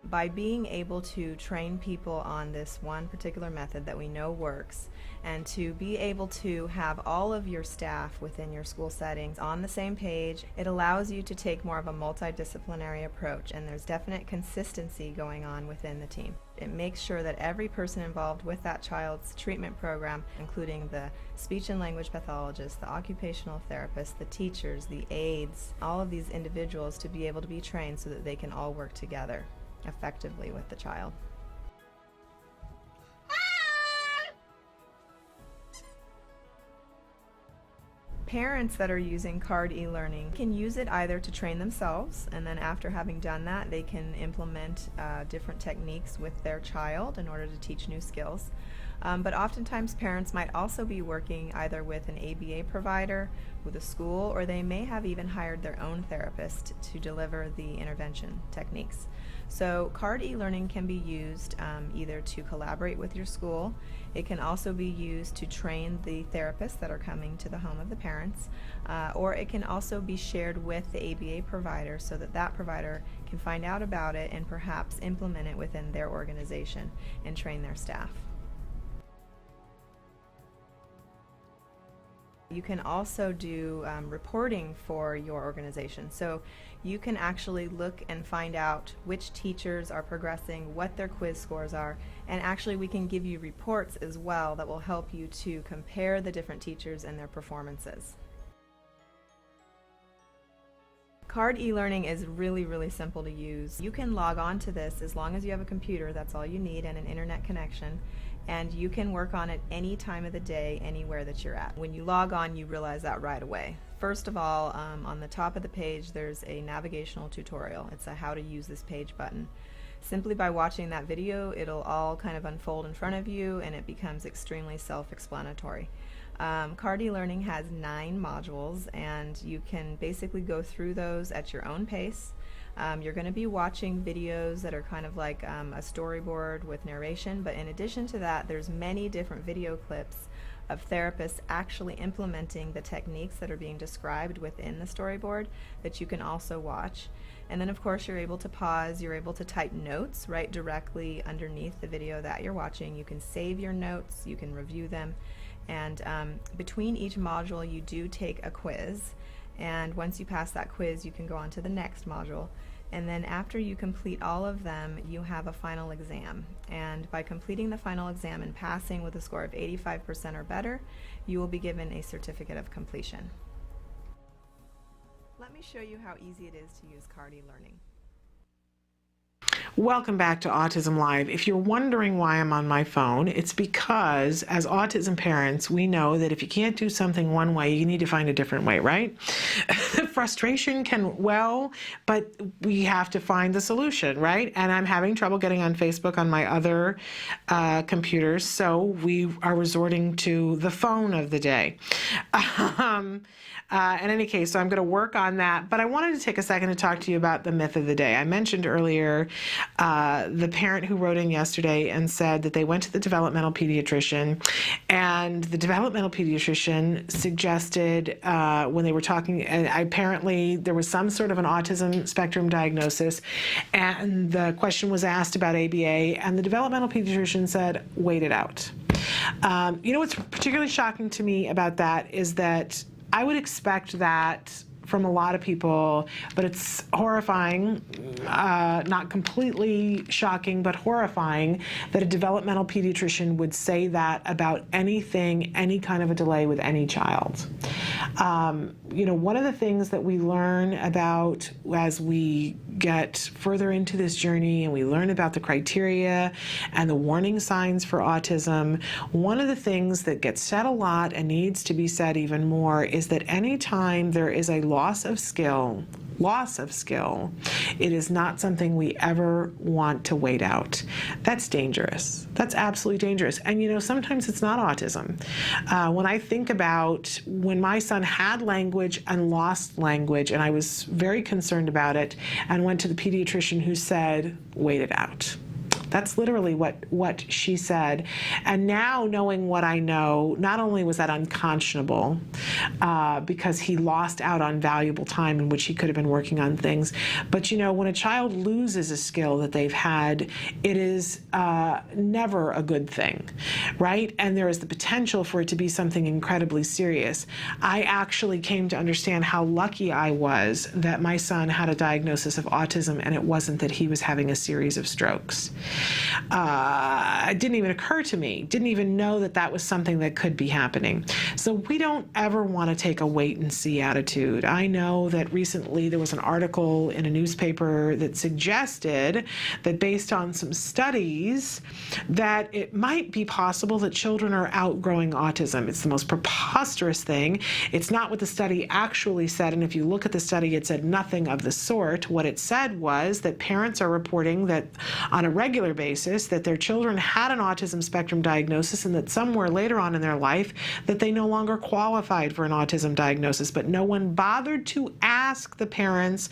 Speaker 1: By being able to train people on this one particular method that we know works, and to be able to have all of your staff within your school settings on the same page, it allows you to take more of a multidisciplinary approach, and there's definite consistency going on within the team. It makes sure that every person involved with that child's treatment program, including the speech and language pathologist, the occupational therapist, the teachers, the aides, all of these individuals to be able to be trained so that they can all work together effectively with the child. Parents that are using CARD e-learning can use it either to train themselves, and then after having done that they can implement different techniques with their child in order to teach new skills. But oftentimes parents might also be working either with an ABA provider, with a school, or they may have even hired their own therapist to deliver the intervention techniques. So CARD e-learning can be used either to collaborate with your school. It can also be used to train the therapists that are coming to the home of the parents, or it can also be shared with the ABA provider so that that provider can find out about it and perhaps implement it within their organization and train their staff. You can also do reporting for your organization. So you can actually look and find out which teachers are progressing, what their quiz scores are, and actually we can give you reports as well that will help you to compare the different teachers and their performances. Card e-learning is really, really simple to use. You can log on to this as long as you have a computer, that's all you need, and an internet connection. And you can work on it any time of the day, anywhere that you're at. When you log on, you realize that right away. First of all, on the top of the page, there's a navigational tutorial. It's a how to use this page button. Simply by watching that video, it'll all kind of unfold in front of you, and it becomes extremely self-explanatory. Card e-learning has 9 modules, and you can basically go through those at your own pace. You're going to be watching videos that are kind of like a storyboard with narration, but in addition to that, there's many different video clips of therapists actually implementing the techniques that are being described within the storyboard that you can also watch. And then of course you're able to pause, you're able to type notes right directly underneath the video that you're watching. You can save your notes, you can review them, and between each module you do take a quiz, and once you pass that quiz you can go on to the next module. And then after you complete all of them, you have a final exam. And by completing the final exam and passing with a score of 85% or better, you will be given a certificate of completion. Let me show you how easy it is to use Card e-learning.
Speaker 2: Welcome back to Autism Live. If you're wondering why I'm on my phone, it's because as autism parents, we know that if you can't do something one way, you need to find a different way, right? Frustration can, but we have to find the solution, right? And I'm having trouble getting on Facebook on my other computers, so we are resorting to the phone of the day. In any case, so I'm going to work on that, but I wanted to take a second to talk to you about the myth of the day. I mentioned earlier the parent who wrote in yesterday and said that they went to the developmental pediatrician, and the developmental pediatrician suggested when they were talking, apparently there was some sort of an autism spectrum diagnosis, and the question was asked about ABA, and the developmental pediatrician said, wait it out. You know what's particularly shocking to me about that is that I would expect that from a lot of people, but it's horrifying, not completely shocking, but horrifying that a developmental pediatrician would say that about anything, any kind of a delay with any child. You know, one of the things that we learn about as we get further into this journey and we learn about the criteria and the warning signs for autism, one of the things that gets said a lot and needs to be said even more is that anytime there is a loss of skill, it is not something we ever want to wait out. That's dangerous. That's absolutely dangerous. And you know, sometimes it's not autism. When I think about when my son had language and lost language, and I was very concerned about it, and went to the pediatrician who said, wait it out. That's literally what she said. And now, knowing what I know, not only was that unconscionable because he lost out on valuable time in which he could have been working on things, but you know, when a child loses a skill that they've had, it is never a good thing, right? And there is the potential for it to be something incredibly serious. I actually came to understand how lucky I was that my son had a diagnosis of autism, and it wasn't that he was having a series of strokes. It didn't even occur to me, didn't even know that that was something that could be happening. So we don't ever want to take a wait and see attitude. I know that recently there was an article in a newspaper that suggested that based on some studies that it might be possible that children are outgrowing autism. It's the most preposterous thing. It's not what the study actually said, and if you look at the study, it said nothing of the sort. What it said was that parents are reporting that on a regular basis that their children had an autism spectrum diagnosis, and that somewhere later on in their life that they no longer qualified for an autism diagnosis, but no one bothered to ask the parents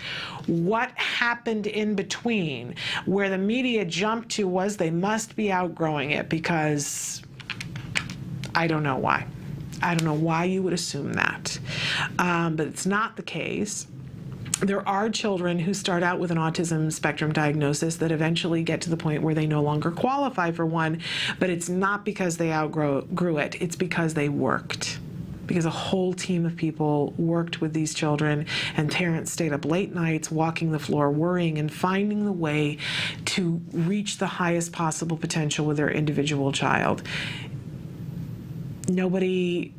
Speaker 2: what happened in between. Where the media jumped to was they must be outgrowing it, because I don't know why. I don't know why you would assume that, but it's not the case. There are children who start out with an autism spectrum diagnosis that eventually get to the point where they no longer qualify for one, but it's not because they outgrew it, it's because they worked. because a whole team of people worked with these children, and parents stayed up late nights walking the floor, worrying and finding the way to reach the highest possible potential with their individual child. Nobody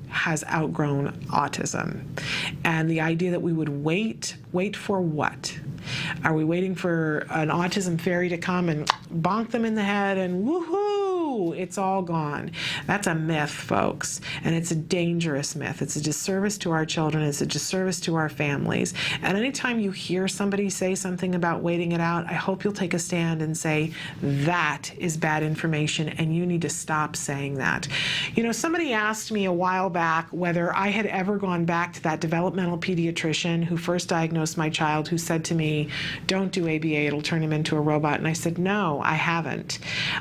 Speaker 2: has outgrown autism. And the idea that we would wait for what? Are we waiting for an autism fairy to come and bonk them in the head and woohoo, it's all gone? That's a myth, folks, and it's a dangerous myth. It's a disservice to our children. It's a disservice to our families. And anytime you hear somebody say something about waiting it out, I hope you'll take a stand and say, that is bad information, and you need to stop saying that. You know, somebody asked me a while back whether I had ever gone back to that developmental pediatrician who first diagnosed my child, who said to me, don't do ABA, it'll turn him into a robot. And I said, no, I haven't.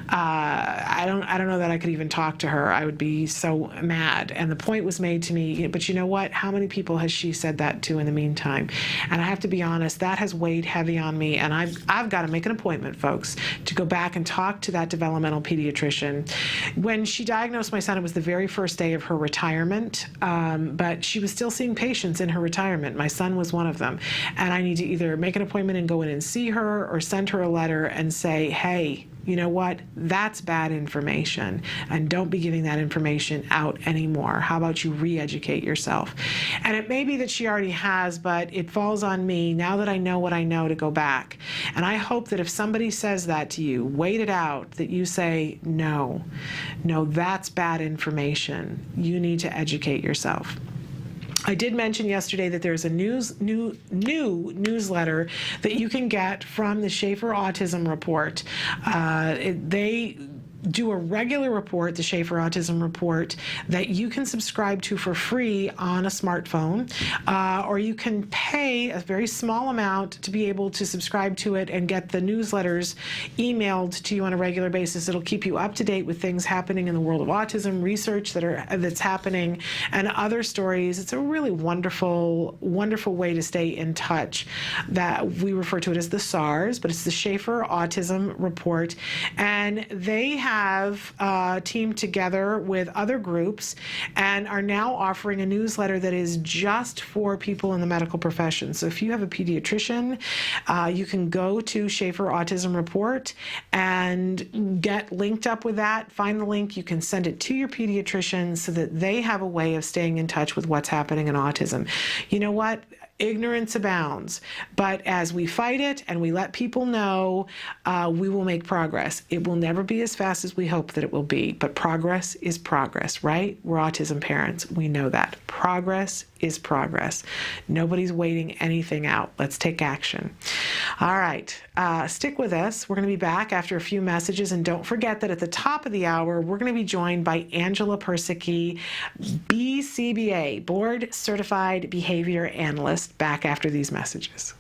Speaker 2: I don't know that I could even talk to her. I would be so mad. And the point was made to me, but you know what? How many people has she said that to in the meantime? And I have to be honest, that has weighed heavy on me. And I've got to make an appointment, folks, to go back and talk to that developmental pediatrician. When she diagnosed my son, it was the very first day of her retirement, but she was still seeing patients in her retirement. My son was one of them. And I need to either make an appointment and go in and see her, or send her a letter and say, hey, you know what? That's bad information, and don't be giving that information out anymore. How about you re-educate yourself? And it may be that she already has, but it falls on me, now that I know what I know, to go back. And I hope that if somebody says that to you, wait it out, that you say, no, that's bad information. You need to educate yourself. I did mention yesterday that there's a new newsletter that you can get from the Schaefer Autism Report. They do a regular report, the Schaefer Autism Report, that you can subscribe to for free on a smartphone, or you can pay a very small amount to be able to subscribe to it and get the newsletters emailed to you on a regular basis. It'll keep you up to date with things happening in the world of autism, research that's happening, and other stories. It's a really wonderful, wonderful way to stay in touch. That we refer to it as the SARS, but it's the Schaefer Autism Report, and they have teamed together with other groups and are now offering a newsletter that is just for people in the medical profession. So if you have a pediatrician, you can go to Schaefer Autism Report and get linked up with that. Find the link, you can send it to your pediatrician so that they have a way of staying in touch with what's happening in autism. You know what? Ignorance abounds, but as we fight it and we let people know, we will make progress. It will never be as fast as we hope that it will be, but progress is progress, right? We're autism parents. We know that. Progress is progress. Nobody's waiting anything out. Let's take action. All right, stick with us. We're going to be back after a few messages, and don't forget that at the top of the hour, we're going to be joined by Angela Persicke, BCBA, Board Certified Behavior Analyst, back after these messages.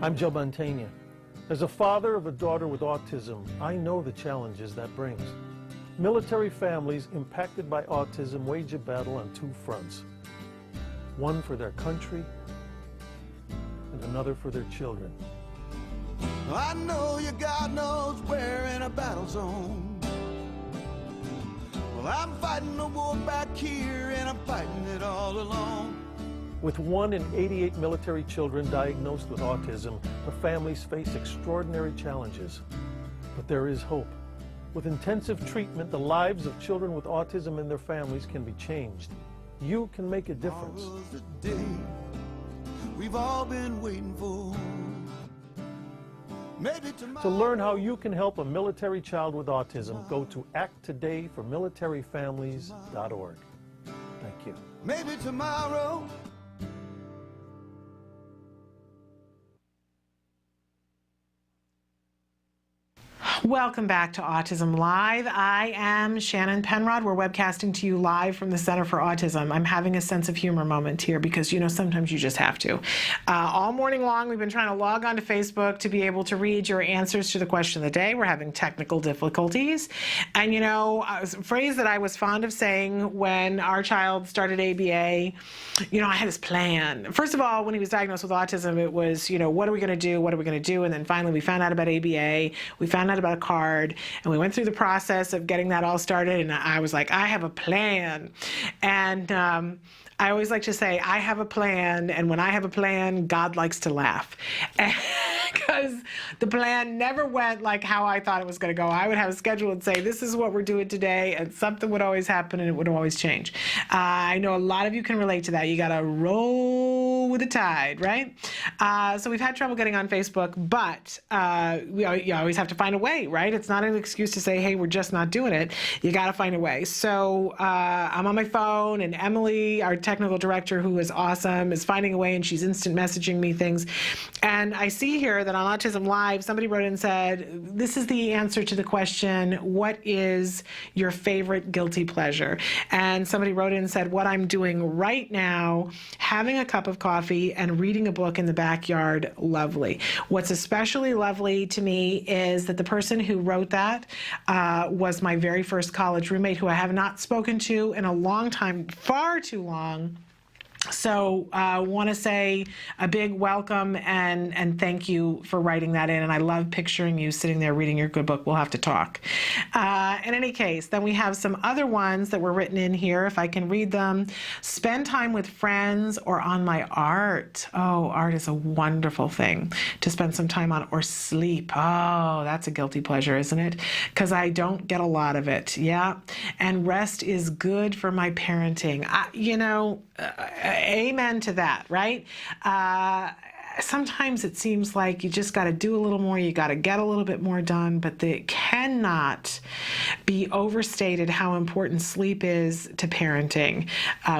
Speaker 4: I'm Joe Montaigne. As a father of a daughter with autism, I know the challenges that brings. Military families impacted by autism wage a battle on two fronts. One for their country and another for their children.
Speaker 5: I know your God knows we're in a battle zone. Well, I'm fighting the war back here and I'm fighting it all alone.
Speaker 4: With 1 in 88 military children diagnosed with autism, the families face extraordinary challenges. But there is hope. With intensive treatment, the lives of children with autism and their families can be changed. You can make a difference.
Speaker 5: The day we've all been waiting for. Maybe tomorrow.
Speaker 4: To learn how you can help a military child with autism, go to acttodayformilitaryfamilies.org. Thank you.
Speaker 5: Maybe tomorrow.
Speaker 2: Welcome back to Autism Live. I am Shannon Penrod. We're webcasting to you live from the Center for Autism. I'm having a sense of humor moment here because, you know, sometimes you just have to. All morning long, we've been trying to log on to Facebook to be able to read your answers to the question of the day. We're having technical difficulties. And, you know, a phrase that I was fond of saying when our child started ABA, you know, I had this plan. First of all, when he was diagnosed with autism, it was, you know, what are we going to do? What are we going to do? And then finally we found out about ABA. We found out about a card, and we went through the process of getting that all started, and I was like, I have a plan. And I always like to say, I have a plan, and when I have a plan, God likes to laugh. Because the plan never went like how I thought it was going to go. I would have a schedule and say, this is what we're doing today, and something would always happen, and it would always change. I know a lot of you can relate to that. You got to roll with the tide, right? So we've had trouble getting on Facebook, but you always have to find a way, right? It's not an excuse to say, hey, we're just not doing it. You got to find a way. So I'm on my phone, and Emily, our technical director, who is awesome, is finding a way, and she's instant messaging me things. And I see here that on Autism Live, somebody wrote in and said, this is the answer to the question, what is your favorite guilty pleasure? And somebody wrote in and said, what I'm doing right now, having a cup of coffee and reading a book in the backyard, lovely. What's especially lovely to me is that the person who wrote that was my very first college roommate, who I have not spoken to in a long time, far too long. So I want to say a big welcome and thank you for writing that in. And I love picturing you sitting there reading your good book. We'll have to talk. In any case, then we have some other ones that were written in here, if I can read them. Spend time with friends or on my art. Oh, art is a wonderful thing to spend some time on. Or sleep. Oh, that's a guilty pleasure, isn't it? Because I don't get a lot of it. Yeah. And rest is good for my parenting. Amen to that, right? Sometimes it seems like you just got to do a little more, you got to get a little bit more done, but it cannot be overstated how important sleep is to parenting.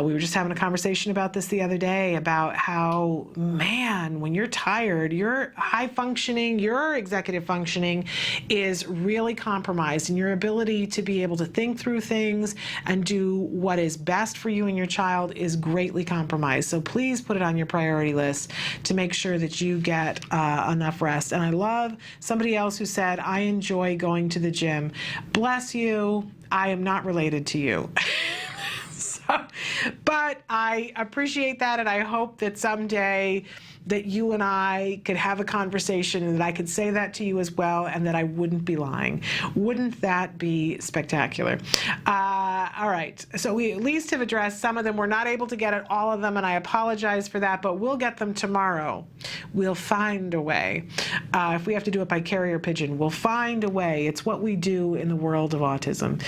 Speaker 2: We were just having a conversation about this the other day, about how, man, when you're tired, your high functioning, your executive functioning is really compromised, and your ability to be able to think through things and do what is best for you and your child is greatly compromised. So please put it on your priority list to make sure that you get enough rest. And I love somebody else who said, I enjoy going to the gym. Bless you. I am not related to you. But I appreciate that, and I hope that someday that you and I could have a conversation and that I could say that to you as well, and that I wouldn't be lying. Wouldn't that be spectacular? All right, so we at least have addressed some of them. We're not able to get at all of them, and I apologize for that, but we'll get them tomorrow. We'll find a way. If we have to do it by carrier pigeon, we'll find a way. It's what we do in the world of autism.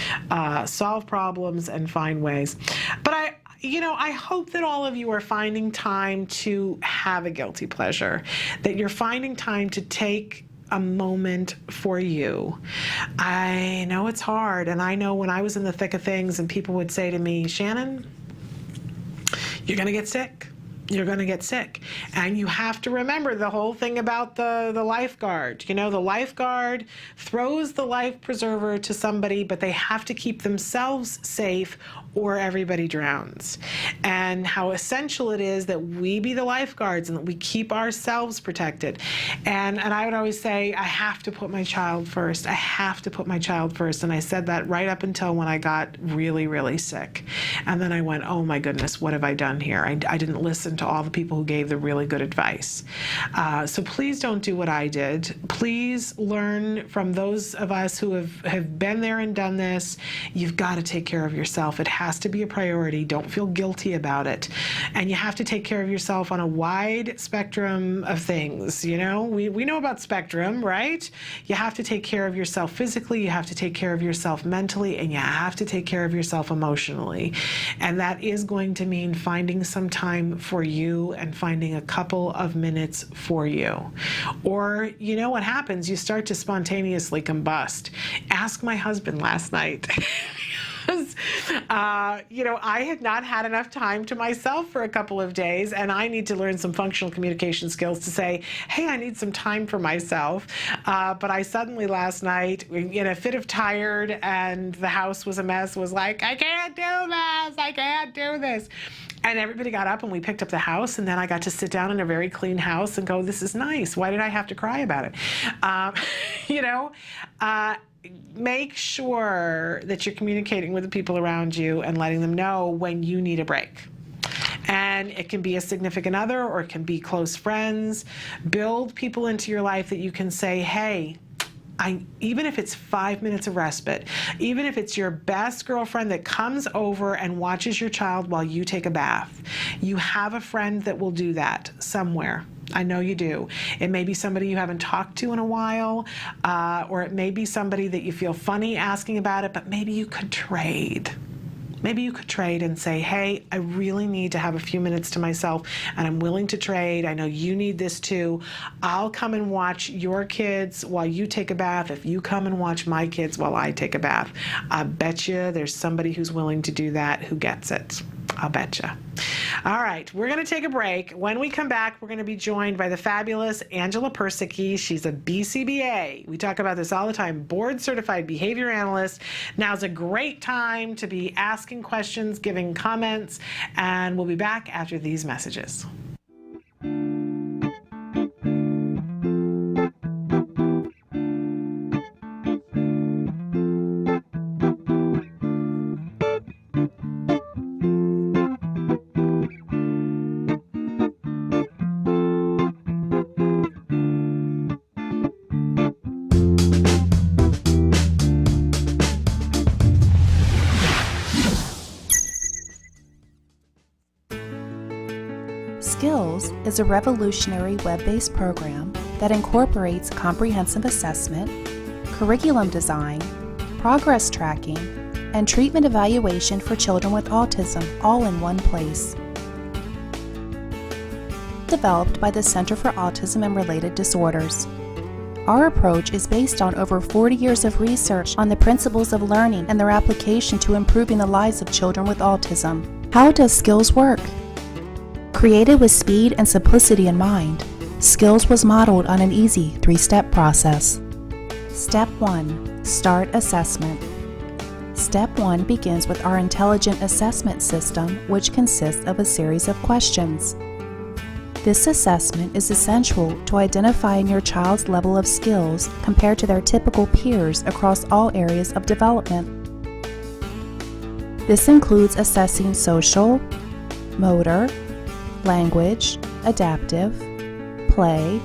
Speaker 2: Solve problems and find ways. But I hope that all of you are finding time to have a guilty pleasure, that you're finding time to take a moment for you. I know it's hard, and I know when I was in the thick of things and people would say to me, Shannon, you're going to get sick. You're going to get sick. And you have to remember the whole thing about the lifeguard. The lifeguard throws the life preserver to somebody, but they have to keep themselves safe or everybody drowns. And how essential it is that we be the lifeguards and that we keep ourselves protected. And I would always say, I have to put my child first. I have to put my child first. And I said that right up until when I got really, really sick. And then I went, oh my goodness, what have I done here? I didn't listen to all the people who gave the really good advice. So please don't do what I did. Please learn from those of us who have been there and done this. You've got to take care of yourself. It has to be a priority. Don't feel guilty about it. And you have to take care of yourself on a wide spectrum of things. We know about spectrum, right? You have to take care of yourself physically, you have to take care of yourself mentally, and you have to take care of yourself emotionally. And that is going to mean finding some time for you and finding a couple of minutes for you. Or you know what happens? You start to spontaneously combust. Ask my husband last night. I had not had enough time to myself for a couple of days, and I need to learn some functional communication skills to say, hey, I need some time for myself. But I suddenly last night, in a fit of tired and the house was a mess, was like, I can't do this, I can't do this. And everybody got up and we picked up the house, and then I got to sit down in a very clean house and go, this is nice. Why did I have to cry about it? Make sure that you're communicating with the people around you and letting them know when you need a break. And it can be a significant other, or it can be close friends. Build people into your life that you can say, hey, even if it's 5 minutes of respite, even if it's your best girlfriend that comes over and watches your child while you take a bath, you have a friend that will do that somewhere. I know you do. It may be somebody you haven't talked to in a while, or it may be somebody that you feel funny asking about it, but maybe you could trade. Maybe you could trade and say, hey, I really need to have a few minutes to myself and I'm willing to trade. I know you need this too. I'll come and watch your kids while you take a bath if you come and watch my kids while I take a bath. I bet you there's somebody who's willing to do that who gets it. I'll bet you. All right, we're going to take a break. When we come back, we're going to be joined by the fabulous Angela Persicke. She's a BCBA. We talk about this all the time, board certified behavior analyst. Now's a great time to be asking questions, giving comments, and we'll be back after these messages.
Speaker 9: Skills is a revolutionary web-based program that incorporates comprehensive assessment, curriculum design, progress tracking, and treatment evaluation for children with autism all in one place. Developed by the Center for Autism and Related Disorders. Our approach is based on over 40 years of research on the principles of learning and their application to improving the lives of children with autism. How does Skills work? Created with speed and simplicity in mind, Skills was modeled on an easy 3-step process. Step 1. Start assessment. Step 1 begins with our intelligent assessment system, which consists of a series of questions. This assessment is essential to identifying your child's level of skills compared to their typical peers across all areas of development. This includes assessing social, motor, language, adaptive, play,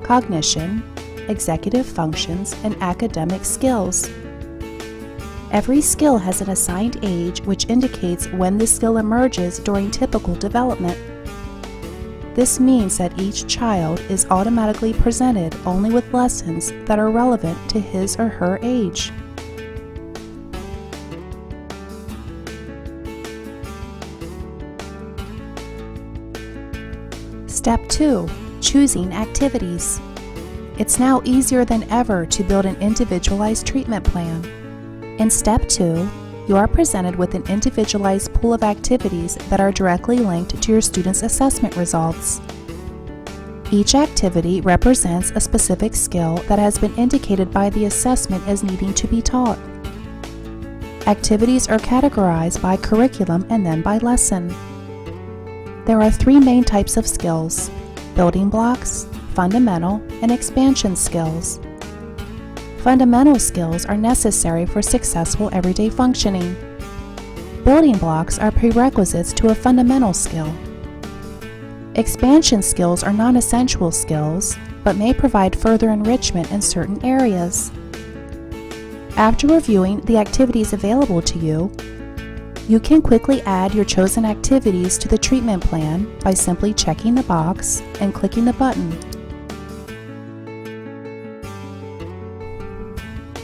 Speaker 9: cognition, executive functions, and academic skills. Every skill has an assigned age which indicates when the skill emerges during typical development. This means that each child is automatically presented only with lessons that are relevant to his or her age. Step 2. Choosing activities. It's now easier than ever to build an individualized treatment plan. In Step 2, you are presented with an individualized pool of activities that are directly linked to your student's assessment results. Each activity represents a specific skill that has been indicated by the assessment as needing to be taught. Activities are categorized by curriculum and then by lesson. There are 3 main types of skills: building blocks, fundamental, and expansion skills. Fundamental skills are necessary for successful everyday functioning. Building blocks are prerequisites to a fundamental skill. Expansion skills are non-essential skills, but may provide further enrichment in certain areas. After reviewing the activities available to you, you can quickly add your chosen activities to the treatment plan by simply checking the box and clicking the button.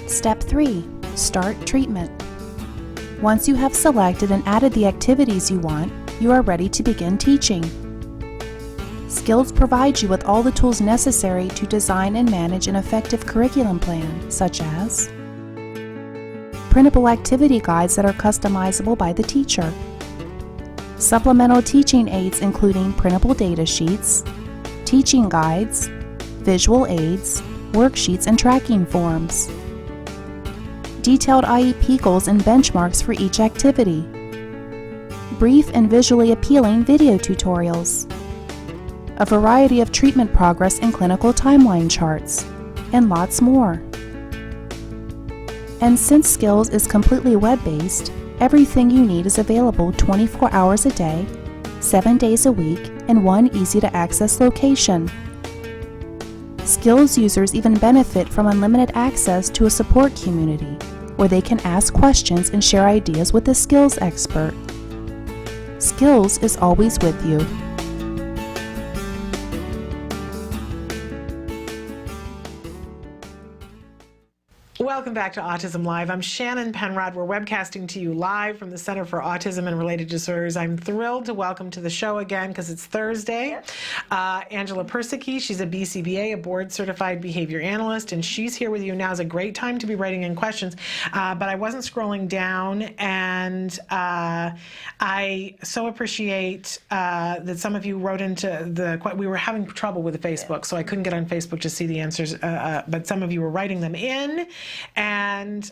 Speaker 9: Step 3. Start treatment. Once you have selected and added the activities you want, you are ready to begin teaching. Skills provides you with all the tools necessary to design and manage an effective curriculum plan, such as printable activity guides that are customizable by the teacher, supplemental teaching aids including printable data sheets, teaching guides, visual aids, worksheets, and tracking forms, detailed IEP goals and benchmarks for each activity, brief and visually appealing video tutorials, a variety of treatment progress and clinical timeline charts, and lots more. And since Skills is completely web-based, everything you need is available 24 hours a day, 7 days a week, in one easy-to-access location. Skills users even benefit from unlimited access to a support community where they can ask questions and share ideas with a skills expert. Skills is always with you.
Speaker 2: Welcome back to Autism Live. I'm Shannon Penrod. We're webcasting to you live from the Center for Autism and Related Disorders. I'm thrilled to welcome to the show again, because it's Thursday, Angela Persicke. She's a BCBA, a board-certified behavior analyst, and she's here with you now. Is a great time to be writing in questions, but I wasn't scrolling down, and I so appreciate that some of you wrote into we were having trouble with the Facebook, so I couldn't get on Facebook to see the answers, but some of you were writing them in. And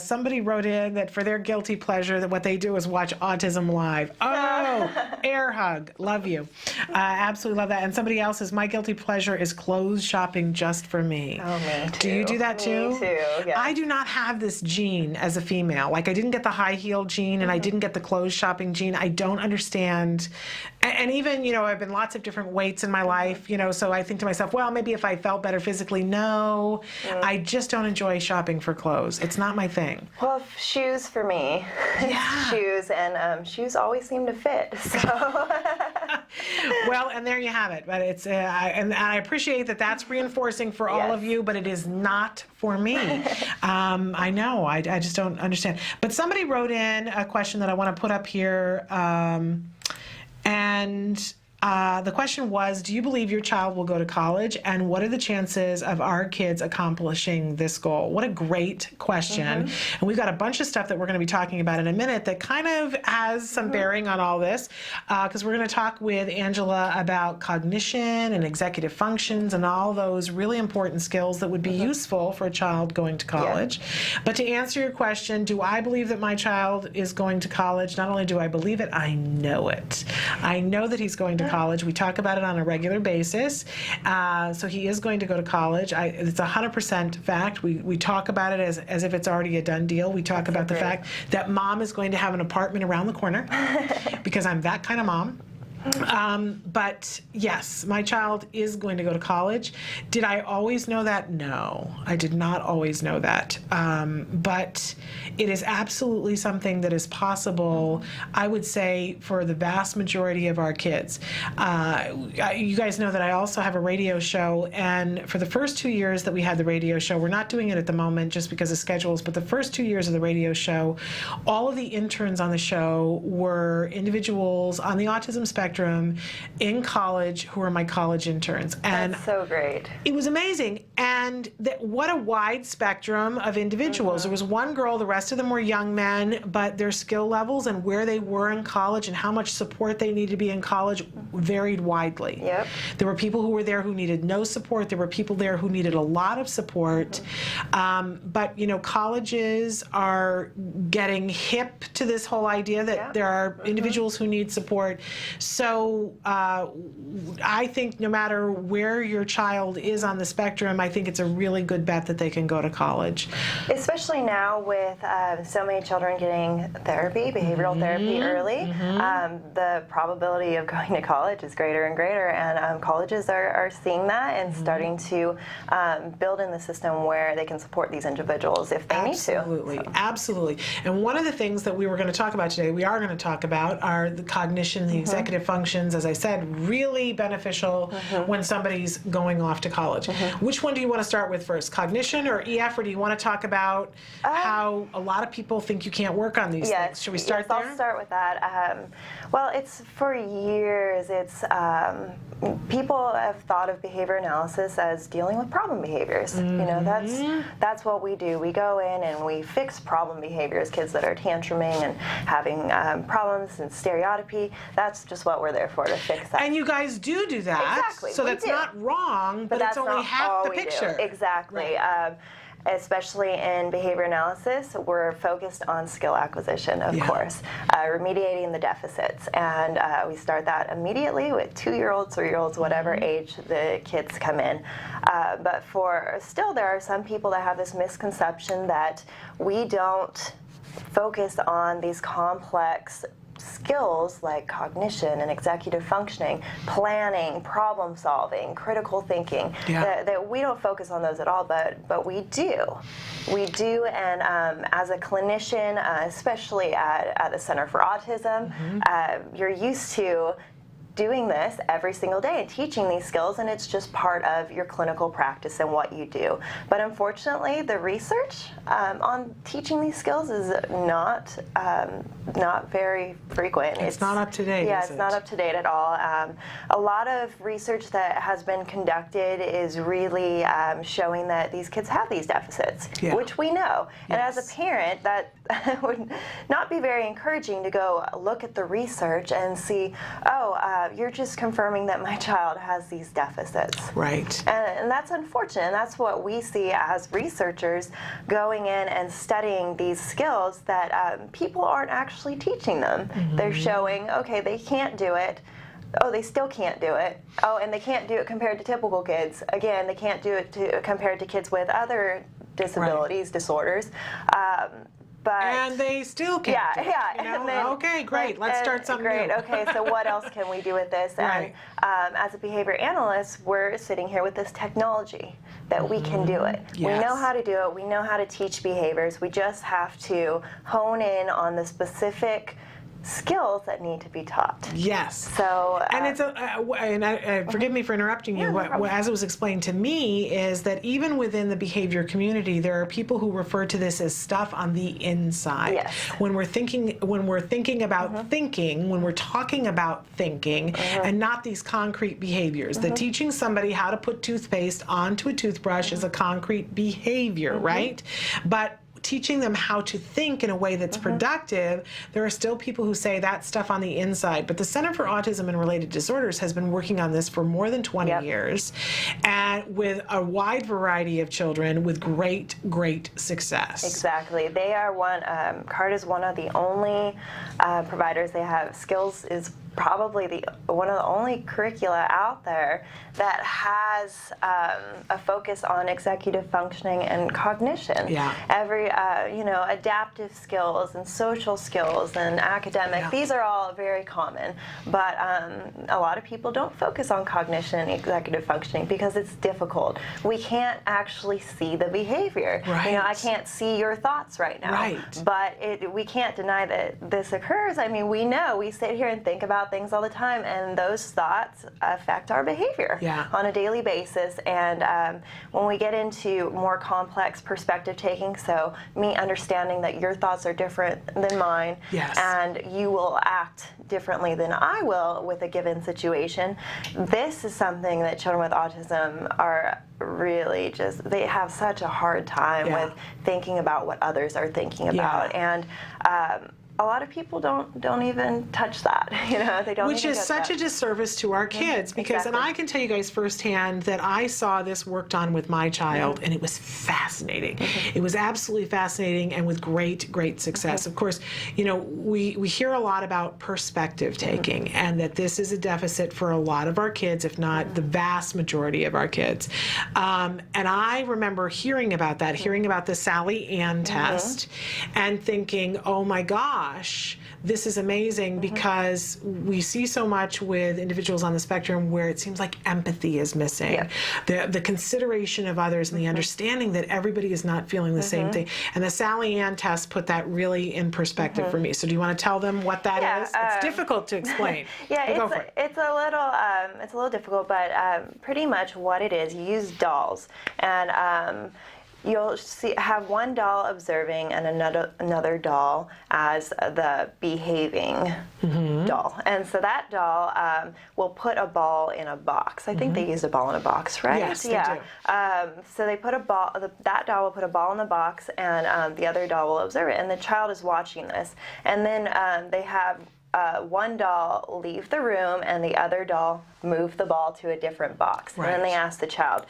Speaker 2: somebody wrote in that for their guilty pleasure, that what they do is watch Autism Live. Oh, air hug. Love you. Absolutely love that. And somebody else says, my guilty pleasure is clothes shopping just for me.
Speaker 1: Oh, me too.
Speaker 2: Do you do that too?
Speaker 1: Me too, yeah.
Speaker 2: I do not have this gene as a female. Like, I didn't get the high heel gene, and I didn't get the clothes shopping gene. I don't understand. And even, I've been lots of different weights in my life, so I think to myself, well, maybe if I felt better physically. No, I just don't enjoy shopping for clothes. It's not my thing.
Speaker 10: Well, shoes for me.
Speaker 2: Yeah.
Speaker 10: Shoes, and shoes always seem to fit. So.
Speaker 2: Well, and there you have it. But it's and I appreciate that that's reinforcing for all of you, but it is not for me. I know. I just don't understand. But somebody wrote in a question that I want to put up here, and the question was, do you believe your child will go to college, and what are the chances of our kids accomplishing this goal? What a great question. And we've got a bunch of stuff that we're going to be talking about in a minute that kind of has some bearing on all this, because we're going to talk with Angela about cognition and executive functions and all those really important skills that would be useful for a child going to college. But to answer your question, do I believe that my child is going to college? Not only do I believe it, I know it. I know that he's going to college. We talk about it on a regular basis. So he is going to go to college. It's 100% fact. We talk about it as if it's already a done deal. We talk about the fact that mom is going to have an apartment around the corner because I'm that kind of mom. But yes, my child is going to go to college. Did I always know that? No, I did not always know that. But it is absolutely something that is possible, I would say, for the vast majority of our kids. You guys know that I also have a radio show, and for the first 2 years that we had the radio show, we're not doing it at the moment just because of schedules, but the first 2 years of the radio show, all of the interns on the show were individuals on the autism spectrum in college who are my college interns. And
Speaker 10: that's so great.
Speaker 2: It was amazing. And what a wide spectrum of individuals. There was one girl, the rest of them were young men, but their skill levels and where they were in college and how much support they needed to be in college varied widely.
Speaker 10: Yep.
Speaker 2: There were people who were there who needed no support. There were people there who needed a lot of support. But, colleges are getting hip to this whole idea that there are individuals who need support. So I think no matter where your child is on the spectrum, I think it's a really good bet that they can go to college.
Speaker 10: Especially now with so many children getting therapy, behavioral therapy early, the probability of going to college is greater and greater, and colleges are seeing that and starting to build in the system where they can support these individuals if they need to.
Speaker 2: Absolutely, absolutely. And one of the things that we were going to talk about today, we are going to talk about, are the cognition, the executive functions, as I said, really beneficial when somebody's going off to college. Which one do you want to start with first, cognition or EF, or do you want to talk about how a lot of people think you can't work on these things? Should we start there?
Speaker 10: I'll start with that. Well, it's for years, people have thought of behavior analysis as dealing with problem behaviors. That's what we do. We go in and we fix problem behaviors, kids that are tantruming and having problems and stereotypy. That's just what we're there for, to fix that.
Speaker 2: And you guys do that.
Speaker 10: Exactly.
Speaker 2: So that's not wrong, but it's only half the picture.
Speaker 10: Exactly. Right. Especially in behavior analysis, we're focused on skill acquisition, of course, remediating the deficits. And we start that immediately with 2-year-olds, 3-year-olds, whatever age the kids come in. But still there are some people that have this misconception that we don't focus on these complex skills like cognition and executive functioning, planning, problem solving, critical thinking, that we don't focus on those at all, but we do. We do, and as a clinician, especially at the Center for Autism, you're used to doing this every single day and teaching these skills, and it's just part of your clinical practice and what you do. But unfortunately, the research on teaching these skills is not very frequent.
Speaker 2: It's not up to date.
Speaker 10: Yeah,
Speaker 2: is
Speaker 10: it's
Speaker 2: it?
Speaker 10: not up to date at all. A lot of research that has been conducted is really showing that these kids have these deficits, which we know. And as a parent, that would not be very encouraging to go look at the research and see, you're just confirming that my child has these deficits.
Speaker 2: Right.
Speaker 10: And that's unfortunate. And that's what we see as researchers going in and studying these skills that people aren't actually teaching them. They're showing, okay, they can't do it. Oh, they still can't do it. Oh, and they can't do it compared to typical kids. Again, they can't do it compared to kids with other disabilities, disorders.
Speaker 2: And they still can't.
Speaker 10: Yeah,
Speaker 2: do it,
Speaker 10: yeah.
Speaker 2: you know?
Speaker 10: And then,
Speaker 2: okay, great. Let's start something
Speaker 10: great.
Speaker 2: new.
Speaker 10: Okay, so what else can we do with this?
Speaker 2: Right.
Speaker 10: And as a behavior analyst, we're sitting here with this technology that we can do it.
Speaker 2: Yes.
Speaker 10: We know how to do it. We know how to teach behaviors. We just have to hone in on the specific skills that need to be taught.
Speaker 2: Yes.
Speaker 10: So,
Speaker 2: and it's forgive me for interrupting you. As it was explained to me, is that even within the behavior community, there are people who refer to this as stuff on the inside.
Speaker 10: Yes.
Speaker 2: When we're thinking about thinking, when we're talking about thinking, and not these concrete behaviors. That teaching somebody how to put toothpaste onto a toothbrush is a concrete behavior, right? But teaching them how to think in a way that's productive, there are still people who say that stuff on the inside. But the Center for Autism and Related Disorders has been working on this for more than 20 years, and with a wide variety of children with great, great success.
Speaker 10: Exactly. They are CARD is one of the only providers. They have skills is probably one of the only curricula out there that has a focus on executive functioning and cognition.
Speaker 2: Yeah.
Speaker 10: Every adaptive skills and social skills and academic, these are all very common, but a lot of people don't focus on cognition and executive functioning because it's difficult. We can't actually see the behavior.
Speaker 2: Right.
Speaker 10: I can't see your thoughts right now.
Speaker 2: Right.
Speaker 10: But we can't deny that this occurs. I mean, we know, we sit here and think about things all the time, and those thoughts affect our behavior on a daily basis. And when we get into more complex perspective taking, so me understanding that your thoughts are different than mine, and you will act differently than I will with a given situation, this is something that children with autism are really they have such a hard time with thinking about what others are thinking about. And a lot of people don't even touch that. They don't.
Speaker 2: Which is such a disservice to our kids, because, and I can tell you guys firsthand that I saw this worked on with my child, and it was fascinating. It was absolutely fascinating, and with great, great success. Of course, we hear a lot about perspective taking, and that this is a deficit for a lot of our kids, if not the vast majority of our kids. And I remember hearing about that, hearing about the Sally Ann test, and thinking, oh my gosh, this is amazing, because we see so much with individuals on the spectrum where it seems like empathy is missing. The consideration of others and the understanding that everybody is not feeling the same thing. And the Sally Ann test put that really in perspective for me. So do you want to tell them what that is? It's difficult to explain.
Speaker 10: It's a little difficult, but pretty much what it is, you use dolls, and you'll have one doll observing and another doll as the behaving doll. And so that doll will put a ball in a box. I think they used a ball in a box, right?
Speaker 2: Yes, they do.
Speaker 10: So they put a ball, that doll will put a ball in the box, and the other doll will observe it. And the child is watching this. And then they have one doll leave the room and the other doll move the ball to a different box. And then they ask the child,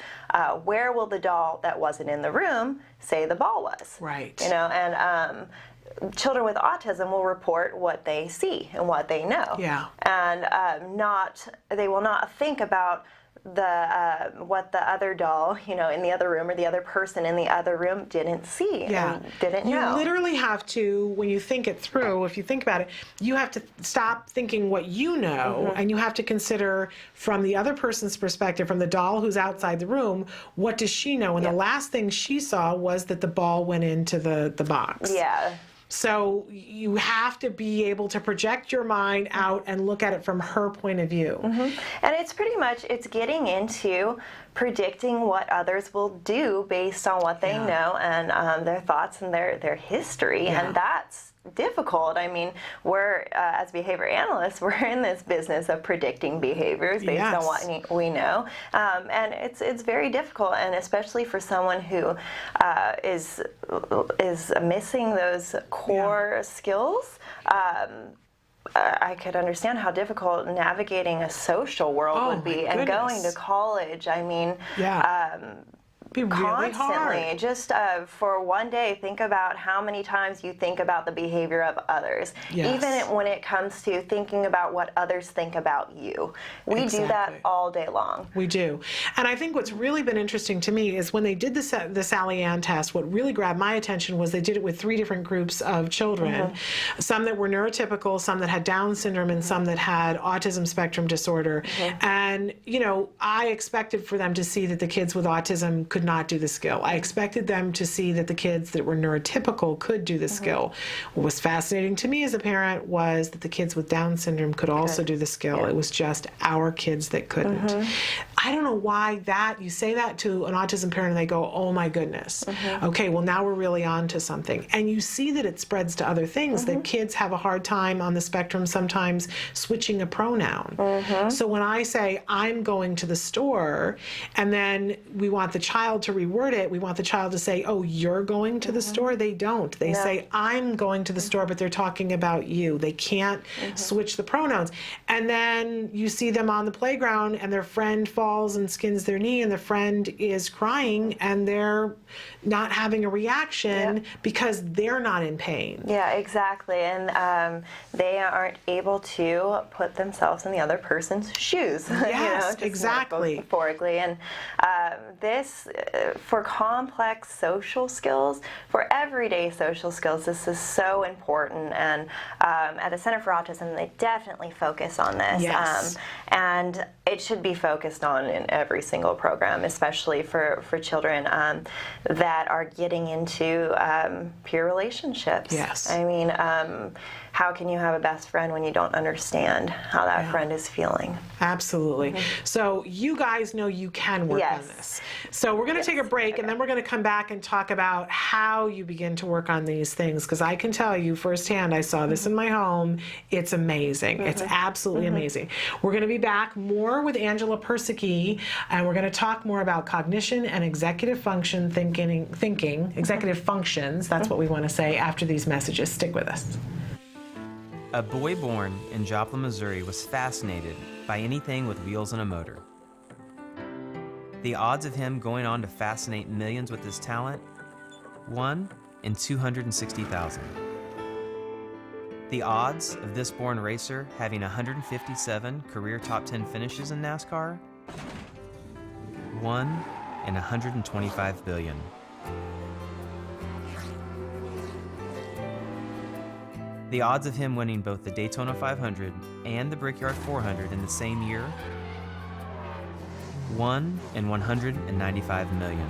Speaker 10: where will the doll that wasn't in the room say the ball was?
Speaker 2: Right.
Speaker 10: And children with autism will report what they see and what they know.
Speaker 2: Yeah.
Speaker 10: And they will not think about what the other doll, in the other room, or the other person in the other room didn't see and didn't know.
Speaker 2: You literally have to, when you think it through, if you think about it, you have to stop thinking what you know, and you have to consider from the other person's perspective, from the doll who's outside the room, what does she know? And the last thing she saw was that the ball went into the box.
Speaker 10: Yeah.
Speaker 2: So you have to be able to project your mind out and look at it from her point of view.
Speaker 10: And it's pretty much, it's getting into predicting what others will do based on what they know and their thoughts and their history. And that's difficult. I mean, we're, as behavior analysts, we're in this business of predicting behaviors based on what we know. And it's very difficult, and especially for someone who is missing those core skills. I could understand how difficult navigating a social world would be, and going to college. I mean, be really constantly hard. Just for one day, think about how many times you think about the behavior of others. Even when it comes to thinking about what others think about you. We do that all day long.
Speaker 2: We do. And I think what's really been interesting to me is when they did the Sally Ann test, what really grabbed my attention was they did it with 3 different groups of children. Some that were neurotypical, some that had Down syndrome, and some that had autism spectrum disorder. And, I expected for them to see that the kids with autism could not do the skill. I expected them to see that the kids that were neurotypical could do the skill. What was fascinating to me as a parent was that the kids with Down syndrome could also do the skill. It was just our kids that couldn't. I don't know why you say that to an autism parent and they go, oh my goodness. Okay, well now we're really on to something. And you see that it spreads to other things, that kids have a hard time on the spectrum sometimes switching a pronoun. So when I say, I'm going to the store, and then we want the child to reword it, we want the child to say, oh, you're going to the store? They don't. They say, I'm going to the store, but they're talking about you. They can't switch the pronouns. And then you see them on the playground and their friend falls and skins their knee, and the friend is crying, and they're not having a reaction because they're not in pain.
Speaker 10: Yeah, exactly. And they aren't able to put themselves in the other person's shoes.
Speaker 2: Yes, exactly.
Speaker 10: Metaphorically. And this, for complex social skills, for everyday social skills, this is so important. And at the Center for Autism, they definitely focus on this. And it should be focused on in every single program, especially for children that are getting into peer relationships. I mean, how can you have a best friend when you don't understand how that friend is feeling?
Speaker 2: Absolutely. So you guys know you can work on this. So we're going to take a break, and then we're going to come back and talk about how you begin to work on these things, because I can tell you firsthand, I saw this in my home. It's amazing. It's absolutely amazing. We're going to be back more with Angela Persicke, and we're going to talk more about cognition and executive function thinking, executive functions, that's what we want to say, after these messages. Stick with us.
Speaker 12: A boy born in Joplin, Missouri was fascinated by anything with wheels and a motor. The odds of him going on to fascinate millions with his talent? 1 in 260,000. The odds of this born racer having 157 career top 10 finishes in NASCAR? 1 in 125 billion. The odds of him winning both the Daytona 500 and the Brickyard 400 in the same year? 1 in 195 million.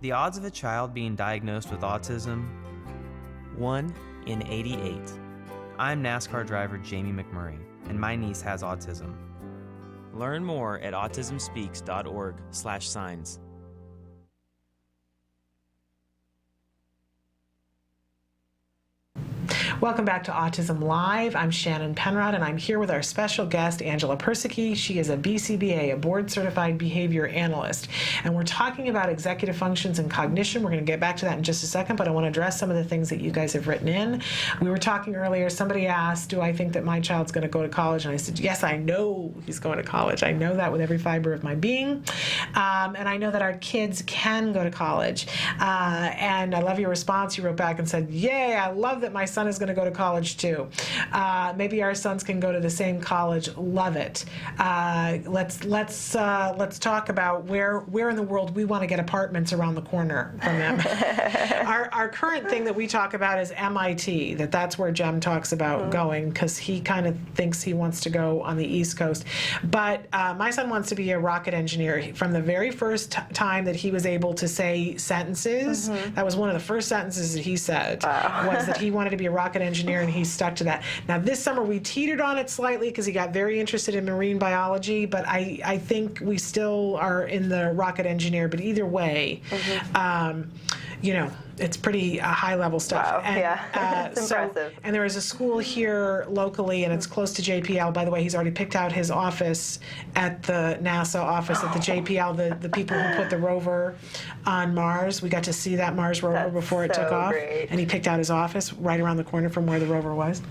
Speaker 12: The odds of a child being diagnosed with autism? 1 in 88. I'm NASCAR driver Jamie McMurray, and my niece has autism. Learn more at autismspeaks.org/signs.
Speaker 2: Welcome back to Autism Live. I'm Shannon Penrod, and I'm here with our special guest, Angela Persicke. She is a BCBA, a board-certified behavior analyst, and we're talking about executive functions and cognition. We're going to get back to that in just a second, but I want to address some of the things that you guys have written in. We were talking earlier, somebody asked, do I think that my child's going to go to college? And I said, yes, I know he's going to college. I know that with every fiber of my being, and I know that our kids can go to college. And I love your response. You wrote back and said, yay, I love that my son is going to to go to college too. Maybe our sons can go to the same college. Love it. Let's talk about where in the world we want to get apartments around the corner from them. Our current thing that we talk about is MIT. That's where Jem talks about going, because he kind of thinks he wants to go on the East Coast. But my son wants to be a rocket engineer. From the very first time that he was able to say sentences, that was one of the first sentences that he said, was that he wanted to be a rocket engineer, and he stuck to that. Now this summer we teetered on it slightly because he got very interested in marine biology, but I think we still are in the rocket engineer. But either way, you know, it's pretty high level stuff.
Speaker 10: Wow,
Speaker 2: and,
Speaker 10: yeah, it's impressive.
Speaker 2: And there is a school here locally, and it's close to JPL. By the way, he's already picked out his office at the NASA office at the JPL, the people who put the rover on Mars. We got to see that Mars rover before it took off.
Speaker 10: Great.
Speaker 2: And he picked out his office right around the corner from where the rover was.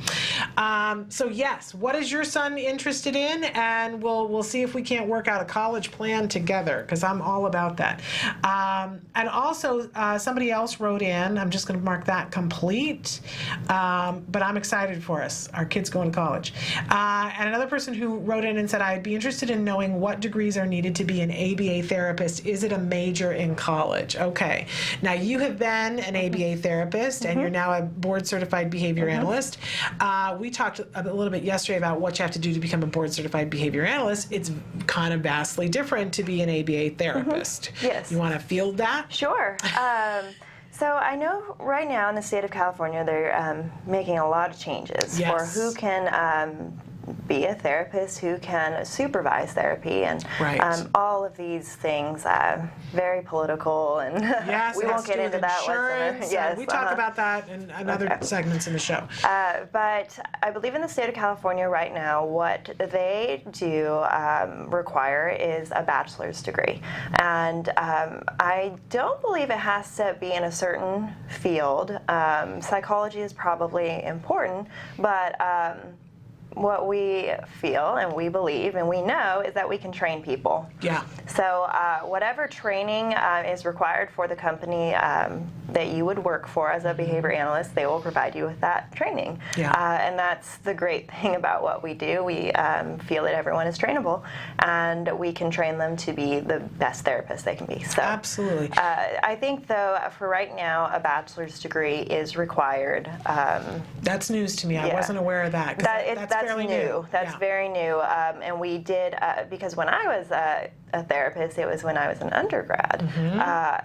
Speaker 2: So yes, what is your son interested in? And we'll see if we can't work out a college plan together, because I'm all about that. And also, somebody else wrote in. I'm just going to mark that complete. But I'm excited for us. Our kids going to college. And another person who wrote in and said, I'd be interested in knowing what degrees are needed to be an ABA therapist. Is it a major in college? Okay. Now, you have been an ABA therapist, and you're now a board-certified behavior analyst. We talked a little bit yesterday about what you have to do to become a board-certified behavior analyst. It's kind of vastly different to be an ABA therapist.
Speaker 10: Yes.
Speaker 2: You want to field that?
Speaker 10: Sure. So I know right now in the state of California, they're making a lot of changes for who can be a therapist, who can supervise therapy, and all of these things, very political, and we won't get into that.
Speaker 2: Yes, we talk about that in other segments in the show.
Speaker 10: But I believe in the state of California right now, what they do require is a bachelor's degree. And I don't believe it has to be in a certain field. Psychology is probably important, but what we feel and we believe and we know is that we can train people.
Speaker 2: Yeah.
Speaker 10: So whatever training is required for the company that you would work for as a behavior analyst, they will provide you with that training.
Speaker 2: Yeah.
Speaker 10: And that's the great thing about what we do. We feel that everyone is trainable, and we can train them to be the best therapist they can be. So
Speaker 2: absolutely.
Speaker 10: I think, though, for right now, a bachelor's degree is required.
Speaker 2: That's news to me. I wasn't aware of that.
Speaker 10: That's fairly new. That's very new. And we did, because when I was a therapist, it was when I was an undergrad.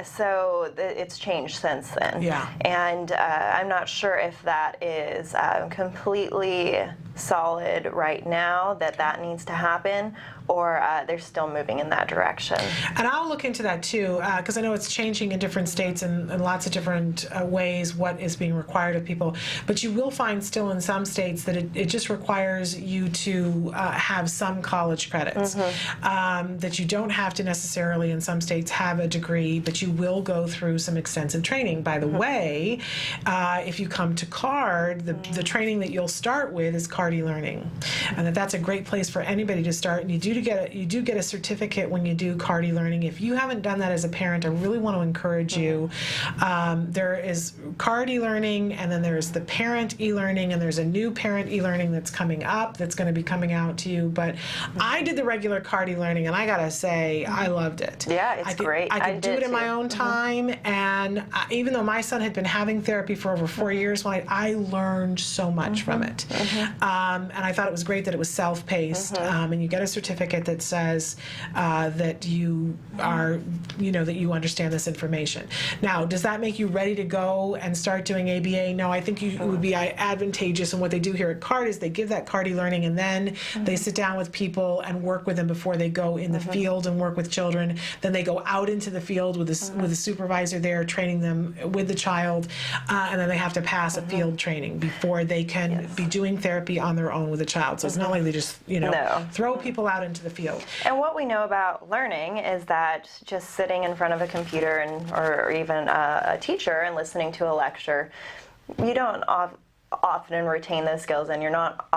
Speaker 10: So it's changed since then.
Speaker 2: Yeah.
Speaker 10: And I'm not sure if that is completely solid right now, that needs to happen, or they're still moving in that direction.
Speaker 2: And I'll look into that too, because I know it's changing in different states and lots of different ways what is being required of people. But you will find still in some states that it just requires you to have some college credits. That you don't have to necessarily in some states have a degree, but you will go through some extensive training. By the way, if you come to CARD, the training that you'll start with is CARD e-learning, and that's a great place for anybody to start. And you do get a certificate when you do CARD e-learning. If you haven't done that as a parent, I really want to encourage you. There is CARD e-learning, and then there's the parent e-learning, and there's a new parent e-learning that's coming up that's going to be coming out to you. But I did the regular CARD e-learning, and I gotta say, I loved it.
Speaker 10: Yeah, it's great.
Speaker 2: I could do it in my own time, and even though my son had been having therapy for over 4 years, I learned so much from it. And I thought it was great that it was self-paced, and you get a certificate that says that you are, that you understand this information. Now, does that make you ready to go and start doing ABA? No, I think it would be advantageous, and what they do here at CARD is they give that CARD e-learning, and then they sit down with people and work with them before they go in the field and work with children. Then they go out into the field with a supervisor there, training them with the child, and then they have to pass a field training before they can be doing therapy on their own with a child. So it's not like they just throw people out into the field.
Speaker 10: And what we know about learning is that just sitting in front of a computer or even a teacher and listening to a lecture, you don't often retain those skills, and you're not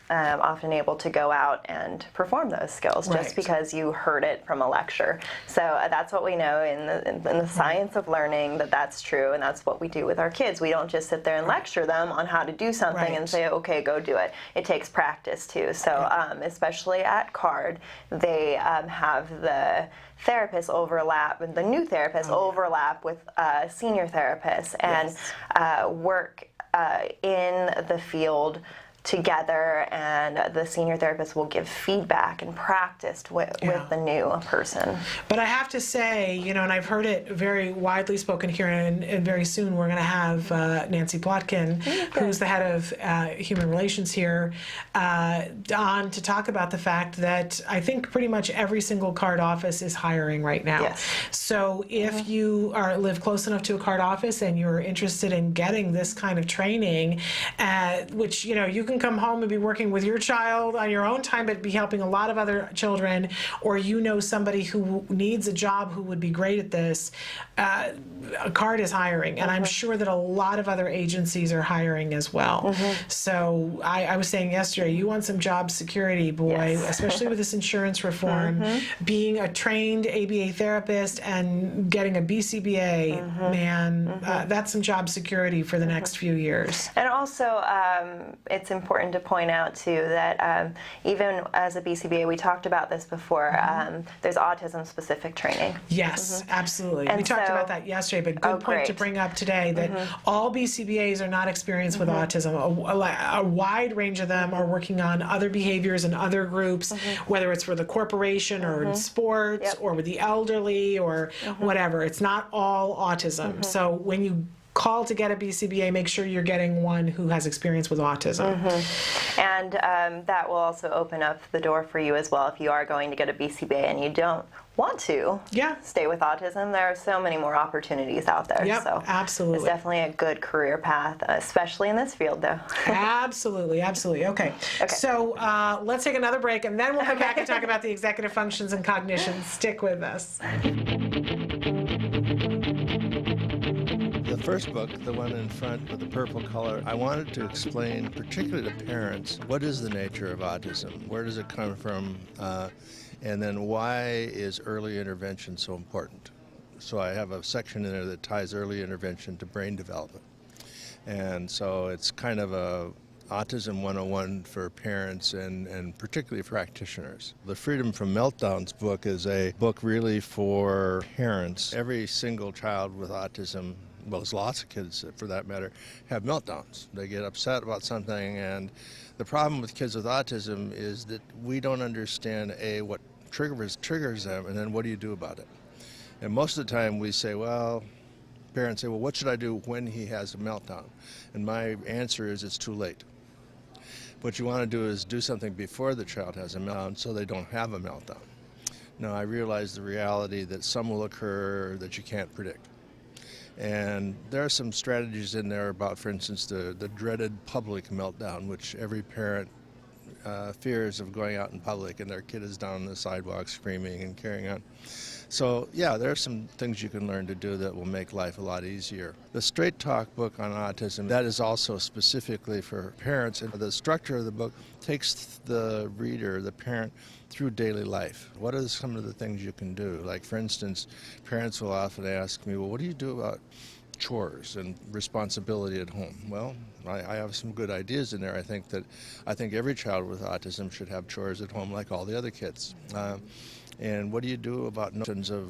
Speaker 10: often able to go out and perform those skills just because you heard it from a lecture. So that's what we know in the science of learning, that's true, and that's what we do with our kids. We don't just sit there and lecture them on how to do something and say, okay, go do it. It takes practice too. So especially at CARD, they have the therapists overlap, and the new therapists overlap with senior therapists and work in the field together, and the senior therapist will give feedback and practice with the new person.
Speaker 2: But I have to say, you know, and I've heard it very widely spoken here, and very soon we're going to have Nancy Plotkin, who's the head of human relations here, on to talk about the fact that I think pretty much every single CARD office is hiring right now.
Speaker 10: Yes.
Speaker 2: So if you live close enough to a CARD office and you're interested in getting this kind of training, which, you know, you can come home and be working with your child on your own time, but be helping a lot of other children, or you know somebody who needs a job who would be great at this, CARD is hiring, and I'm sure that a lot of other agencies are hiring as well. So I was saying yesterday, you want some job security, boy, especially with this insurance reform. Being a trained ABA therapist and getting a BCBA, man, that's some job security for the next few years.
Speaker 10: And also, it's important to point out too that even as a BCBA, we talked about this before, there's autism-specific training.
Speaker 2: Yes, absolutely.
Speaker 10: And
Speaker 2: we talked about that yesterday, but good point to bring up today, that all BCBAs are not experienced with autism. A wide range of them are working on other behaviors and other groups, whether it's for the corporation or in sports or with the elderly or whatever. It's not all autism. So when you call to get a BCBA, make sure you're getting one who has experience with autism.
Speaker 10: And that will also open up the door for you as well if you are going to get a BCBA and you don't want to stay with autism. There are so many more opportunities out there. So
Speaker 2: absolutely.
Speaker 10: It's definitely a good career path, especially in this field though.
Speaker 2: Absolutely, absolutely. Okay. So let's take another break, and then we'll come back and talk about the executive functions and cognition. Stick with us.
Speaker 13: The first book, the one in front with the purple color, I wanted to explain, particularly to parents, what is the nature of autism? Where does it come from? And then why is early intervention so important? So I have a section in there that ties early intervention to brain development. And so it's kind of a Autism 101 for parents and particularly practitioners. The Freedom from Meltdowns book is a book really for parents. Every single child with autism, well, there's lots of kids for that matter, have meltdowns. They get upset about something, and the problem with kids with autism is that we don't understand, A, what triggers them, and then what do you do about it? And most of the time we say, well, parents say, well, what should I do when he has a meltdown? And my answer is it's too late. What you want to do is do something before the child has a meltdown so they don't have a meltdown. Now, I realize the reality that some will occur that you can't predict. And there are some strategies in there about, for instance, the dreaded public meltdown, which every parent fears of going out in public and their kid is down on the sidewalk screaming and carrying on. So yeah, there are some things you can learn to do that will make life a lot easier. The Straight Talk book on autism, that is also specifically for parents, and the structure of the book takes the reader, the parent, through daily life. What are some of the things you can do? Like, for instance, parents will often ask me, well, what do you do about chores and responsibility at home? Well, I have some good ideas in there. I think every child with autism should have chores at home like all the other kids. And what do you do about notions of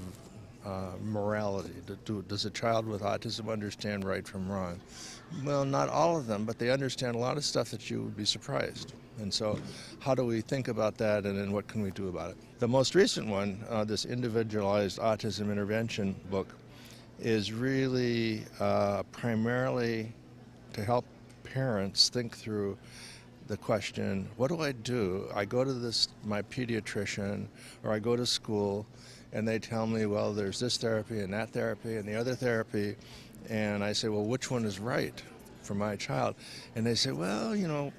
Speaker 13: morality? Does a child with autism understand right from wrong? Well, not all of them, but they understand a lot of stuff that you would be surprised. And so how do we think about that, and then what can we do about it? The most recent one, this Individualized Autism Intervention book, is really primarily to help parents think through the question, what do? I go to my pediatrician, or I go to school, and they tell me, well, there's this therapy and that therapy and the other therapy, and I say, well, which one is right for my child? And they say, well, you know,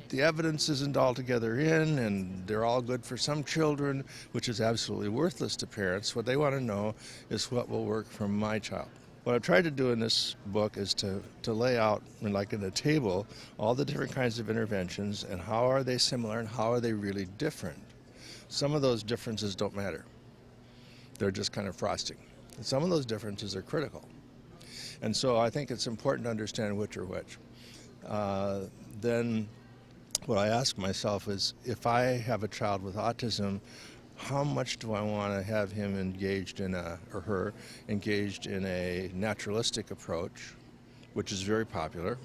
Speaker 13: the evidence isn't altogether in, and they're all good for some children, which is absolutely worthless to parents. What they want to know is what will work for my child. What I've tried to do in this book is to lay out, like in a table, all the different kinds of interventions and how are they similar and how are they really different. Some of those differences don't matter. They're just kind of frosting. And some of those differences are critical. And so I think it's important to understand which are which. Then what I ask myself is, if I have a child with autism, how much do I want to have him engaged in or her engaged in a naturalistic approach, which is very popular,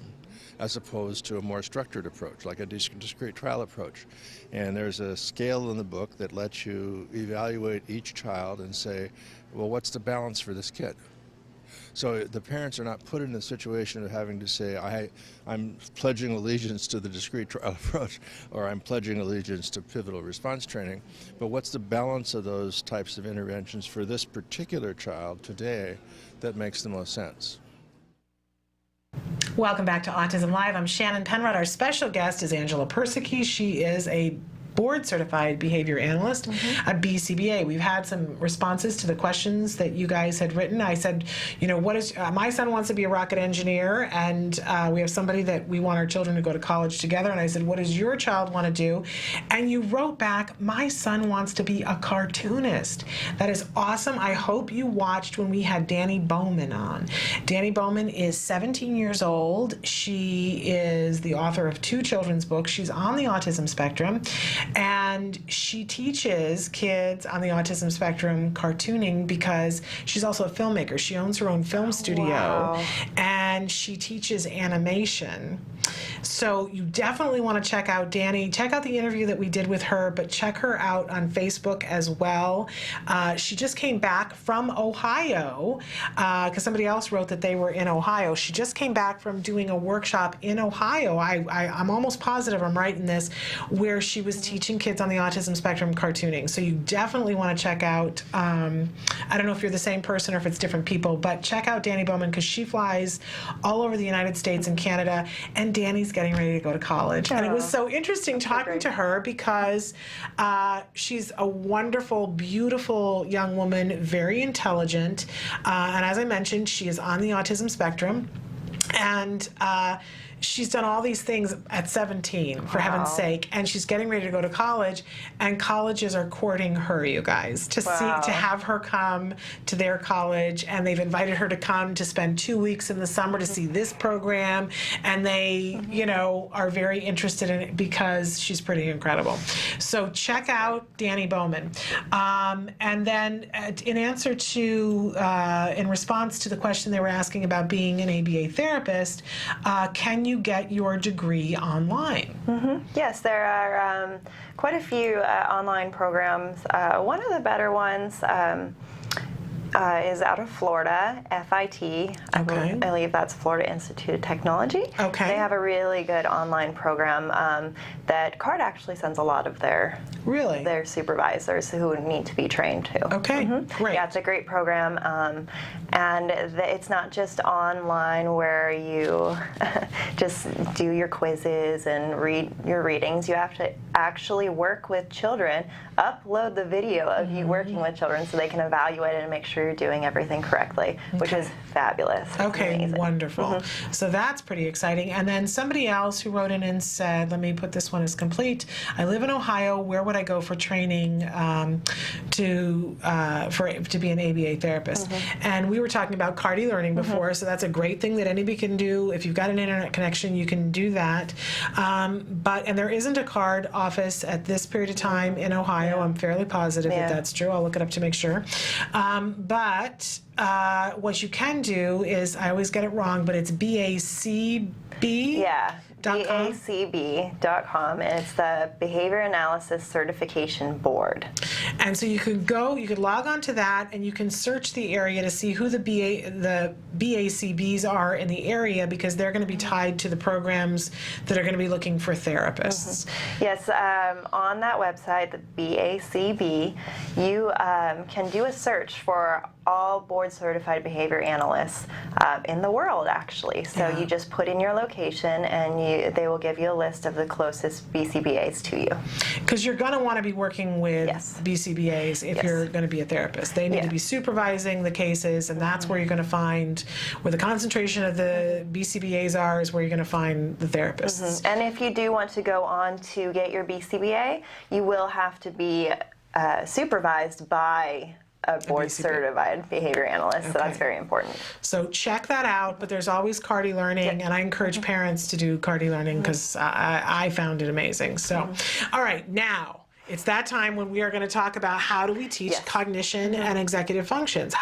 Speaker 13: as opposed to a more structured approach, like a discrete trial approach. And there's a scale in the book that lets you evaluate each child and say, well, what's the balance for this kid? So the parents are not put in the situation of having to say, I'm pledging allegiance to the discrete trial approach, or I'm pledging allegiance to pivotal response training. But what's the balance of those types of interventions for this particular child today that makes the most sense?
Speaker 2: Welcome back to Autism Live. I'm Shannon Penrod. Our special guest is Angela Persicke. She is a board-certified behavior analyst at BCBA. We've had some responses to the questions that you guys had written. I said, you know, what is, my son wants to be a rocket engineer, and we have somebody that we want our children to go to college together, and I said, what does your child want to do? And you wrote back, my son wants to be a cartoonist. That is awesome. I hope you watched when we had Danny Bowman on. Danny Bowman is 17 years old. She is the author of 2 children's books. She's on the autism spectrum. And she teaches kids on the autism spectrum cartooning because she's also a filmmaker. She owns her own film studio, and she teaches animation. So you definitely want to check out Danny. Check out the interview that we did with her, but check her out on Facebook as well. She just came back from Ohio because somebody else wrote that they were in Ohio. She just came back from doing a workshop in Ohio. I'm almost positive I'm right in this, where she was teaching kids on the autism spectrum cartooning. So you definitely want to check out, I don't know if you're the same person or if it's different people, but check out Danny Bowman because she flies all over the United States and Canada, and Danny's getting ready to go to college. And it was so interesting talking to her because she's a wonderful, beautiful young woman, very intelligent, and as I mentioned, she is on the autism spectrum, and she's done all these things at 17, for heaven's sake, and she's getting ready to go to college, and colleges are courting her, you guys, to have her come to their college, and they've invited her to come to spend 2 weeks in the summer to see this program, and they, you know, are very interested in it because she's pretty incredible. So check out Danny Bowman. And then in answer to, in response to the question they were asking about being an ABA therapist, can you get your degree online?
Speaker 10: Yes, there are quite a few online programs. One of the better ones is out of Florida, FIT. I believe that's Florida Institute of Technology. They have a really good online program that CARD actually sends a lot of their supervisors who need to be trained to. Great. Yeah, it's a great program. And it's not just online where you just do your quizzes and read your readings. You have to actually work with children, upload the video of you working with children so they can evaluate it and make sure you're doing everything correctly, which is fabulous. Amazing.
Speaker 2: Wonderful. So that's pretty exciting. And then somebody else who wrote in and said, let me put this one as complete. I live in Ohio. Where would I go for training to be an ABA therapist? And we were talking about CARD e-learning before, so that's a great thing that anybody can do. If you've got an internet connection, you can do that. And there isn't a CARD office at this period of time in Ohio. I'm fairly positive that that's true. I'll look it up to make sure. But what you can do is, I always get it wrong, but it's BACB. BACB.com, and it's the Behavior Analysis Certification Board. And so you could log on to that, and you can search the area to see who the BACBs are in the area, because they're going to be tied to the programs that are going to be looking for therapists.
Speaker 10: Yes, on that website, the BACB, you can do a search for all board-certified behavior analysts in the world, actually. So you just put in your location, and they will give you a list of the closest BCBAs to you.
Speaker 2: Because you're going to want to be working with BCBAs if you're going to be a therapist. They need to be supervising the cases, and that's where you're going to find where the concentration of the BCBAs are, is where you're going to find the therapists.
Speaker 10: And if you do want to go on to get your BCBA, you will have to be supervised by a board-certified behavior analyst, so that's very important.
Speaker 2: So check that out, but there's always CARD e-learning, and I encourage parents to do CARD e-learning because I found it amazing. So, all right, now, it's that time when we are going to talk about how do we teach cognition and executive functions.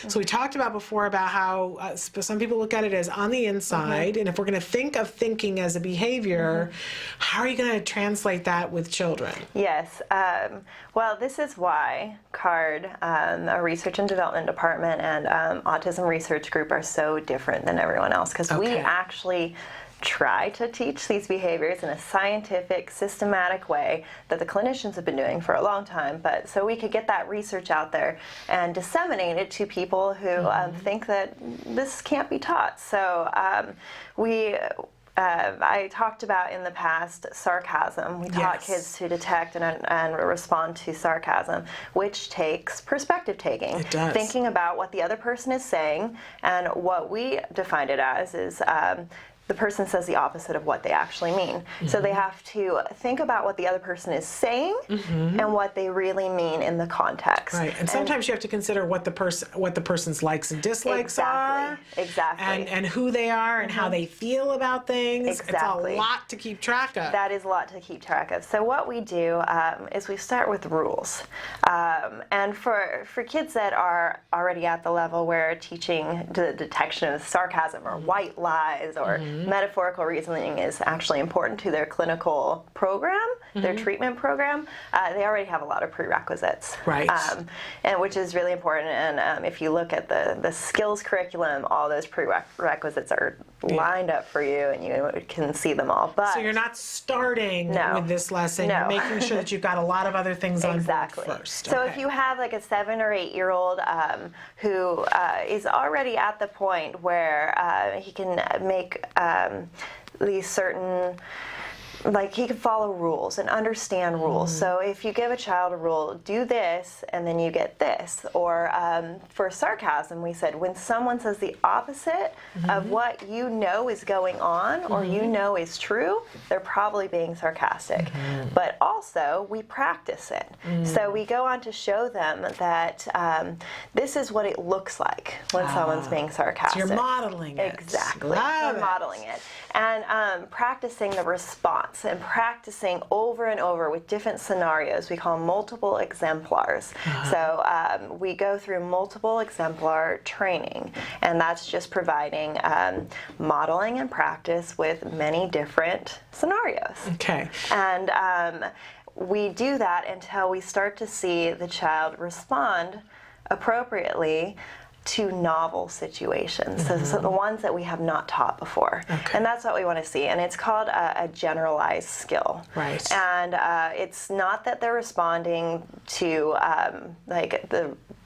Speaker 2: So we talked about before about how some people look at it as on the inside, and if we're going to think of thinking as a behavior, how are you going to translate that with children?
Speaker 10: Yes. Well, this is why CARD, a research and development department, and autism research group are so different than everyone else, because we actually try to teach these behaviors in a scientific, systematic way that the clinicians have been doing for a long time, but so we could get that research out there and disseminate it to people who think that this can't be taught. So I talked about in the past sarcasm. We taught kids to detect and respond to sarcasm, which takes perspective taking.
Speaker 2: It does.
Speaker 10: Thinking about what the other person is saying, and what we defined it as is the person says the opposite of what they actually mean. So they have to think about what the other person is saying and what they really mean in the context.
Speaker 2: Right, and sometimes you have to consider what the person's likes and dislikes are.
Speaker 10: Exactly.
Speaker 2: And who they are and how they feel about things.
Speaker 10: Exactly.
Speaker 2: It's a lot to keep track of.
Speaker 10: That is a lot to keep track of. So what we do is we start with rules. And for kids that are already at the level where teaching the detection of sarcasm or white lies or metaphorical reasoning is actually important to their clinical program, their treatment program, they already have a lot of prerequisites.
Speaker 2: Right.
Speaker 10: And which is really important. And if you look at the skills curriculum, all those prerequisites are lined up for you, and you can see them all. But
Speaker 2: so you're not starting with this lesson. You're making sure that you've got a lot of other things on board first.
Speaker 10: So if you have like a 7 or 8 year old who is already at the point where he can make these certain, like he can follow rules and understand rules. So if you give a child a rule, do this and then you get this. Or for sarcasm, we said when someone says the opposite of what you know is going on or you know is true, they're probably being sarcastic. But also we practice it. So we go on to show them that this is what it looks like when someone's being sarcastic.
Speaker 2: So you're modeling it.
Speaker 10: Exactly. We're modeling it. And practicing the response and practicing over and over with different scenarios. We call them multiple exemplars. So we go through multiple exemplar training, and that's just providing modeling and practice with many different scenarios.
Speaker 2: Okay.
Speaker 10: And we do that until we start to see the child respond appropriately to novel situations, so the ones that we have not taught before. And that's what we want to see, and it's called a generalized skill.
Speaker 2: Right.
Speaker 10: And it's not that they're responding to like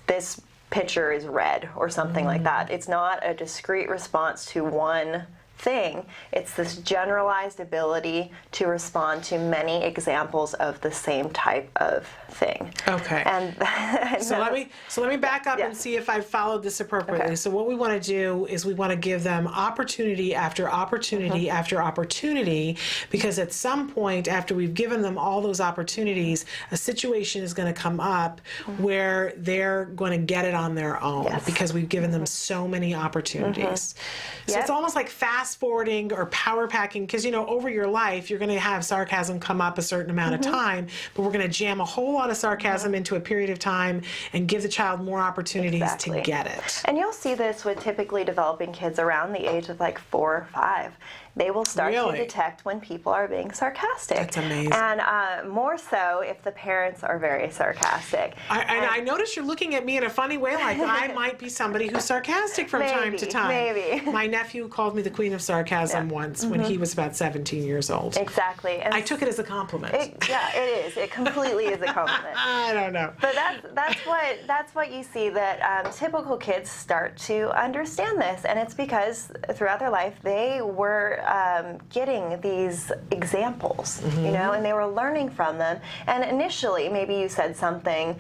Speaker 10: this picture is red or something like that. It's not a discrete response to one thing. It's this generalized ability to respond to many examples of the same type of thing.
Speaker 2: Okay.
Speaker 10: And
Speaker 2: so let me back up and see if I followed this appropriately. So what we want to do is we want to give them opportunity after opportunity after opportunity, because at some point after we've given them all those opportunities, a situation is going to come up where they're going to get it on their own because we've given them so many opportunities. So it's almost like fast forwarding or power packing, because you know over your life you're going to have sarcasm come up a certain amount of time, but we're going to jam a whole lot of sarcasm into a period of time and give the child more opportunities to get it.
Speaker 10: And you'll see this with typically developing kids around the age of like 4 or 5. they will start
Speaker 2: Really?
Speaker 10: to detect when people are being sarcastic.
Speaker 2: That's amazing.
Speaker 10: And more so if the parents are very sarcastic.
Speaker 2: I notice you're looking at me in a funny way, like I might be somebody who's sarcastic from time to time.
Speaker 10: Maybe.
Speaker 2: My nephew called me the queen of sarcasm once when he was about 17 years old.
Speaker 10: Exactly. And
Speaker 2: I took it as a compliment.
Speaker 10: Yeah, it is. It completely is a compliment.
Speaker 2: I don't know.
Speaker 10: But that's what you see, that typical kids start to understand this, and it's because throughout their life they were getting these examples, you know, and they were learning from them. And initially, maybe you said something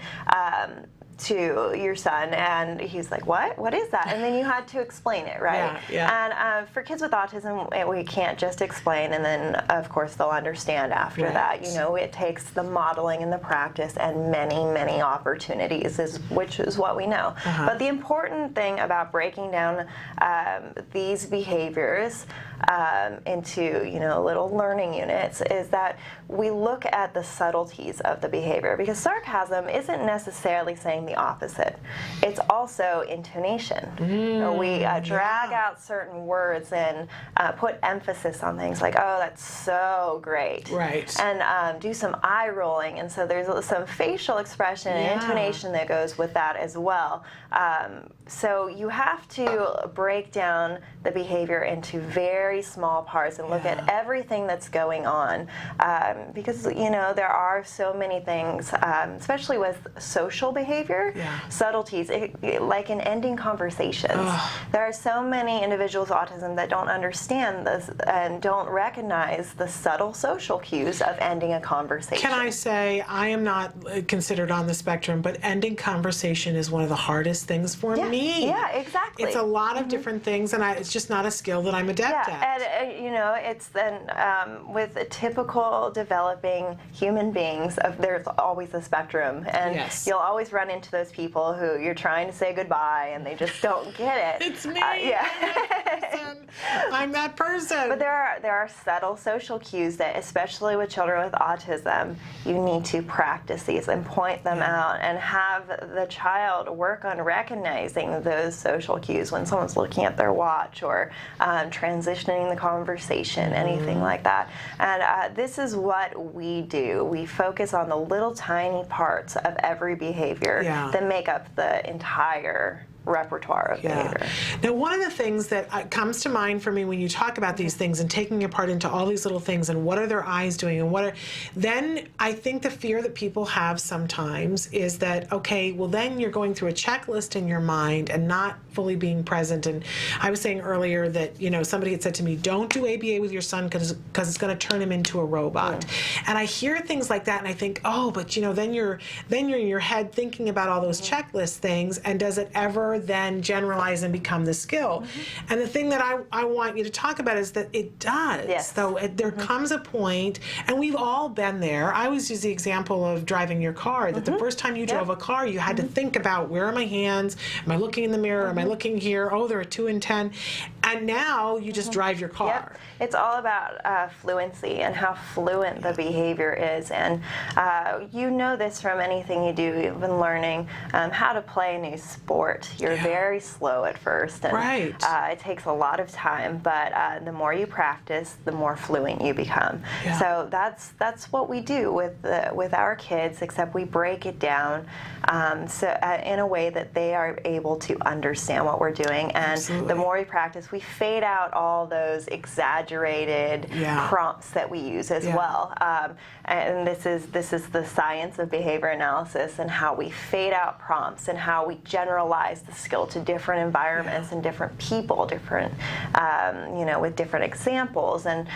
Speaker 10: to your son and he's like, what is that? And then you had to explain it, right? And for kids with autism, we can't just explain and then of course they'll understand after that. You know, it takes the modeling and the practice and many opportunities, which is what we know. But the important thing about breaking down these behaviors into, you know, little learning units is that we look at the subtleties of the behavior, because sarcasm isn't necessarily saying the opposite. It's also intonation. We drag out certain words and put emphasis on things like, oh, that's so great.
Speaker 2: Right.
Speaker 10: And do some eye rolling. And so there's some facial expression and intonation that goes with that as well. So you have to break down the behavior into very small parts and look at everything that's going on. Because, you know, there are so many things, especially with social behavior, subtleties, like in ending conversations. There are so many individuals with autism that don't understand this and don't recognize the subtle social cues of ending a conversation.
Speaker 2: Can I say, I am not considered on the spectrum, but ending conversation is one of the hardest things for me.
Speaker 10: Yeah, exactly.
Speaker 2: It's a lot of different things, and it's just not a skill that I'm adept at.
Speaker 10: And you know, it's then with a typical developing human beings, there's always a spectrum, and you'll always run into those people who you're trying to say goodbye and they just don't get it.
Speaker 2: It's me. I'm that person.
Speaker 10: But there are subtle social cues that, especially with children with autism, you need to practice these and point them out and have the child work on recognizing those social cues when someone's looking at their watch or transitioning the conversation, anything like that. And this is what we do. We focus on the little tiny parts of every behavior that make up the entire repertoire of behavior.
Speaker 2: Now, one of the things that comes to mind for me when you talk about these things and taking apart into all these little things and what are their eyes doing and then I think the fear that people have sometimes is that, okay, well then you're going through a checklist in your mind and not fully being present. And I was saying earlier that, you know, somebody had said to me, don't do ABA with your son because it's going to turn him into a robot. And I hear things like that and I think, oh, but you know, then you're in your head thinking about all those checklist things, and does it ever then generalize and become the skill? And the thing that I want you to talk about is that it does. So there comes a point, and we've all been there. I always use the example of driving your car, that the first time you drove a car, you had to think about, where are my hands? Am I looking in the mirror? Am I looking here? Oh, there are 2 and 10. And now you just drive your car.
Speaker 10: It's all about fluency and how fluent the behavior is. And you know this from anything you do. You've been learning how to play a new sport. You're very slow at first, and it takes a lot of time, but the more you practice, the more fluent you become. So that's what we do with our kids, except we break it down in a way that they are able to understand what we're doing. And the more we practice, we fade out all those exaggerated prompts that we use as well. And this is the science of behavior analysis, and how we fade out prompts and how we generalize the skill to different environments and different people, different, you know, with different examples. And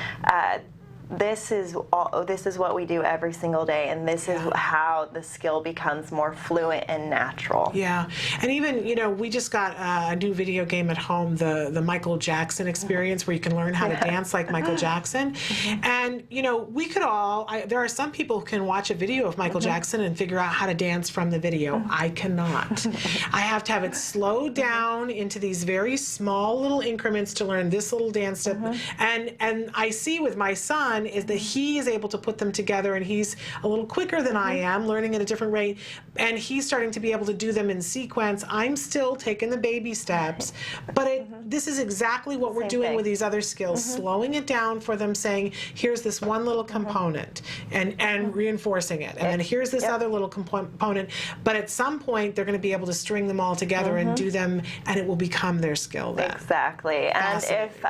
Speaker 10: this is what we do every single day, and this is how the skill becomes more fluent and natural.
Speaker 2: And even, you know, we just got a new video game at home, the Michael Jackson experience, where you can learn how to dance like Michael Jackson. And, you know, we could all, there are some people who can watch a video of Michael Jackson and figure out how to dance from the video. I cannot. I have to have it slowed down into these very small little increments to learn this little dance step. And I see with my son, son is that he is able to put them together, and he's a little quicker than I am, learning at a different rate, and he's starting to be able to do them in sequence. I'm still taking the baby steps, but this is exactly what we're doing with these other skills, slowing it down for them, saying, here's this one little component, and reinforcing it, and then here's this other little component, but at some point they're going to be able to string them all together and do them, and it will become their skill then.
Speaker 10: Exactly. And if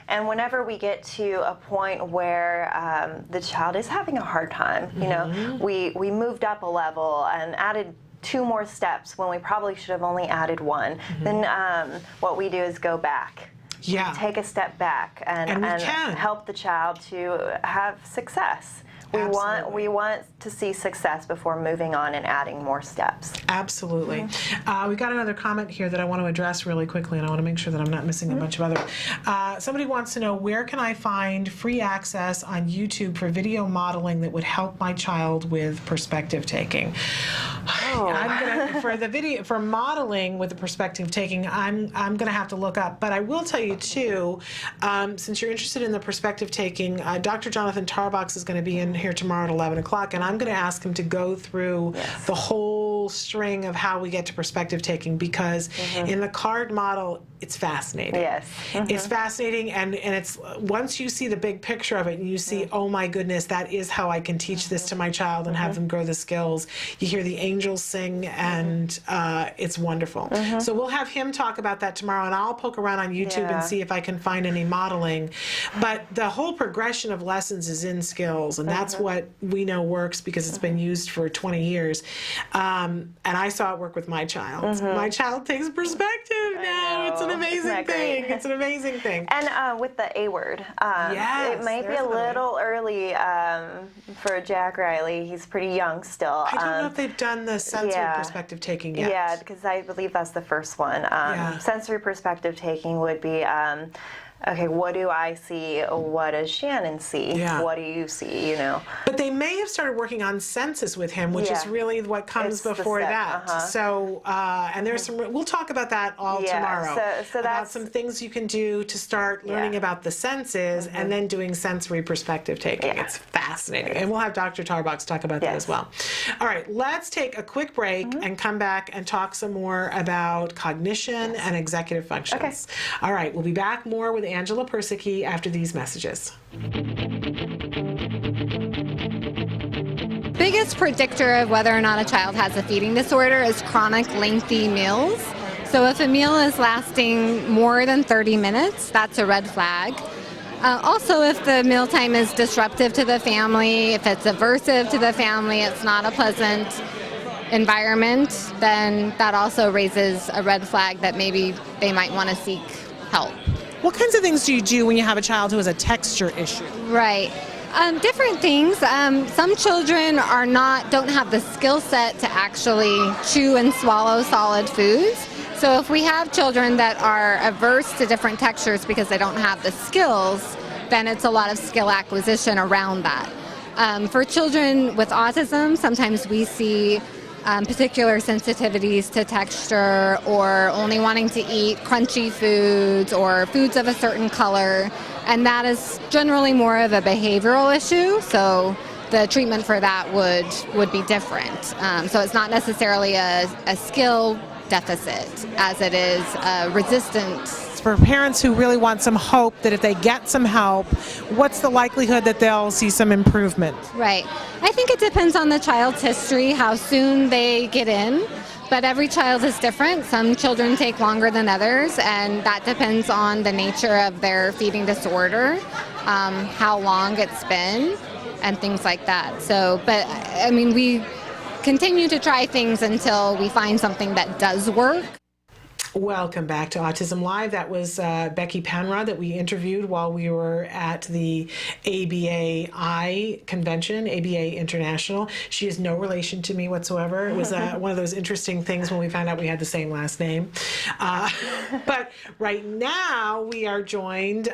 Speaker 10: and whenever we get to a point where the child is having a hard time, you know, we moved up a level and added 2 more steps when we probably should have only added 1, then what we do is go back.
Speaker 2: Yeah.
Speaker 10: Take a step back and help the child to have success. We want to see success before moving on and adding more steps.
Speaker 2: Absolutely. We got another comment here that I want to address really quickly, and I want to make sure that I'm not missing a bunch of other. Somebody wants to know, where can I find free access on YouTube for video modeling that would help my child with perspective taking? For modeling with the perspective taking, I'm going to have to look up. But I will tell you too, since you're interested in the perspective taking, Dr. Jonathan Tarbox is going to be in here tomorrow at 11 o'clock, and I'm going to ask him to go through the whole string of how we get to perspective taking, because in the card model, it's fascinating.
Speaker 10: Yes.
Speaker 2: It's fascinating, and it's once you see the big picture of it and you see, oh my goodness, that is how I can teach this to my child and have them grow the skills. You hear the angels sing, and it's wonderful. So we'll have him talk about that tomorrow, and I'll poke around on YouTube and see if I can find any modeling. But the whole progression of lessons is in skills, and that's what we know works because it's been used for 20 years. And I saw it work with my child. My child takes perspective now. It's an amazing thing. It's an amazing thing.
Speaker 10: And with the A word, it might be a little early for Jack Riley. He's pretty young still.
Speaker 2: I don't know if they've done the sensory perspective taking yet.
Speaker 10: Yeah, because I believe that's the first one. Sensory perspective taking would be, okay, what do I see? What does Shannon see? What do you see? You know.
Speaker 2: But they may have started working on senses with him, which is really what comes before that. So, and there's some. We'll talk about that all tomorrow.
Speaker 10: So
Speaker 2: about
Speaker 10: that's
Speaker 2: some things you can do to start learning about the senses, and then doing sensory perspective taking. It's fascinating, and we'll have Dr. Tarbox talk about that as well. All right, let's take a quick break and come back and talk some more about cognition and executive functions.
Speaker 10: Okay.
Speaker 2: All right, we'll be back more with Angela Persicke after these messages.
Speaker 14: Biggest predictor of whether or not a child has a feeding disorder is chronic lengthy meals. So if a meal is lasting more than 30 minutes, that's a red flag. Also, if the mealtime is disruptive to the family, if it's aversive to the family, it's not a pleasant environment, then that also raises a red flag that maybe they might want to seek help.
Speaker 2: What kinds of things do you do when you have a child who has a texture issue?
Speaker 14: Right. Different things. Some children don't have the skill set to actually chew and swallow solid foods. So if we have children that are averse to different textures because they don't have the skills, then it's a lot of skill acquisition around that. For children with autism, sometimes we see particular sensitivities to texture, or only wanting to eat crunchy foods or foods of a certain color, and that is generally more of a behavioral issue, so the treatment for that would be different. So it's not necessarily a skill deficit as it is resistance.
Speaker 2: For parents who really want some hope that if they get some help, what's the likelihood that they'll see some improvement?
Speaker 14: Right. I think it depends on the child's history, how soon they get in, but every child is different. Some children take longer than others, and that depends on the nature of their feeding disorder, how long it's been, and things like that. So, but I mean, we continue to try things until we find something that does work.
Speaker 2: Welcome back to Autism Live. That was Becky Penrod that we interviewed while we were at the ABAI convention, ABA International. She is no relation to me whatsoever. It was one of those interesting things when we found out we had the same last name. But right now we are joined,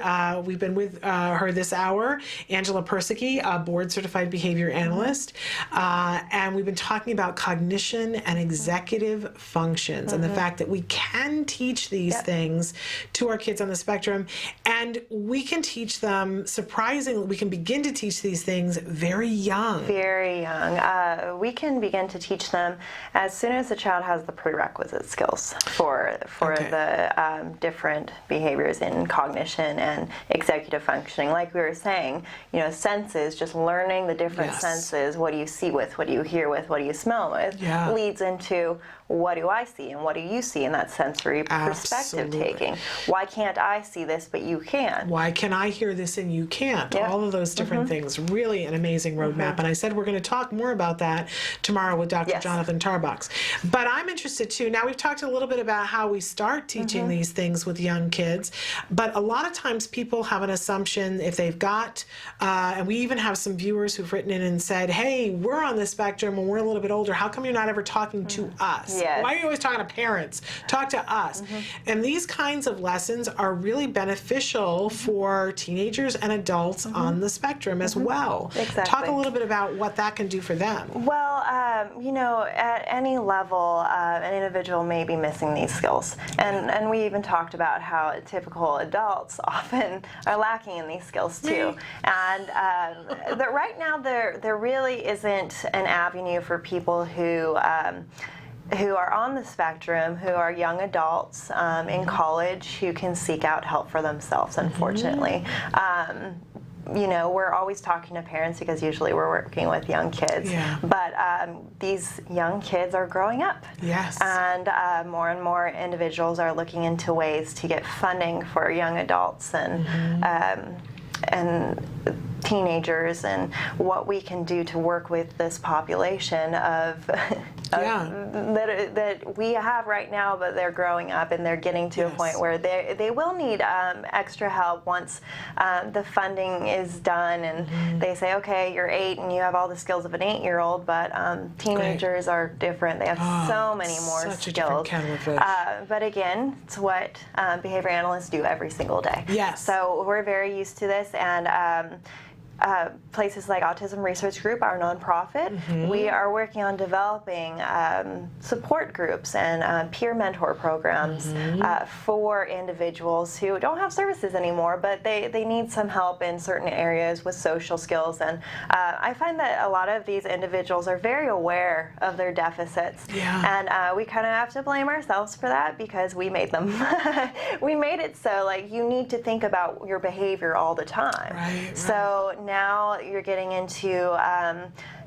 Speaker 2: we've been with her this hour, Angela Persicke, a board-certified behavior analyst, and we've been talking about cognition and executive functions and the fact that we can can teach these things to our kids on the spectrum, and we can teach them, surprisingly, we can begin to teach these things very young.
Speaker 10: Very young. We can begin to teach them as soon as the child has the prerequisite skills for the different behaviors in cognition and executive functioning. Like we were saying, you know, senses, just learning the different senses, what do you see with, what do you hear with, what do you smell with, leads into what do I see and what do you see in that sensory perspective taking. Why can't I see this but you can?
Speaker 2: Why can I hear this and you can't? All of those different things. Really an amazing roadmap. And I said we're going to talk more about that tomorrow with Dr. Jonathan Tarbox. But I'm interested too. Now we've talked a little bit about how we start teaching these things with young kids, but a lot of times people have an assumption if they've got, and we even have some viewers who've written in and said, hey, we're on the spectrum and we're a little bit older. How come you're not ever talking to us? Why are you always talking to parents? Talk to us. And these kinds of lessons are really beneficial for teenagers and adults on the spectrum as well.
Speaker 10: Exactly.
Speaker 2: Talk a little bit about what that can do for them.
Speaker 10: Well, you know, at any level, an individual may be missing these skills. And we even talked about how typical adults often are lacking in these skills too. And right now there really isn't an avenue for people who are on the spectrum, who are young adults in college, who can seek out help for themselves, unfortunately. You know, we're always talking to parents because usually we're working with young kids. But these young kids are growing up. And more individuals are looking into ways to get funding for young adults and teenagers, and what we can do to work with this population of that we have right now, but they're growing up and they're getting to a point where they will need extra help once the funding is done and they say, okay, you're 8 and you have all the skills of an 8-year-old, but teenagers are different. They have so many more skills. But again, it's what behavior analysts do every single day. So we're very used to this, and places like Autism Research Group, our nonprofit, we are working on developing support groups and peer mentor programs for individuals who don't have services anymore, but they need some help in certain areas with social skills. And I find that a lot of these individuals are very aware of their deficits, and we kind of have to blame ourselves for that because we made them. We made it so like you need to think about your behavior all the time. So now you're getting into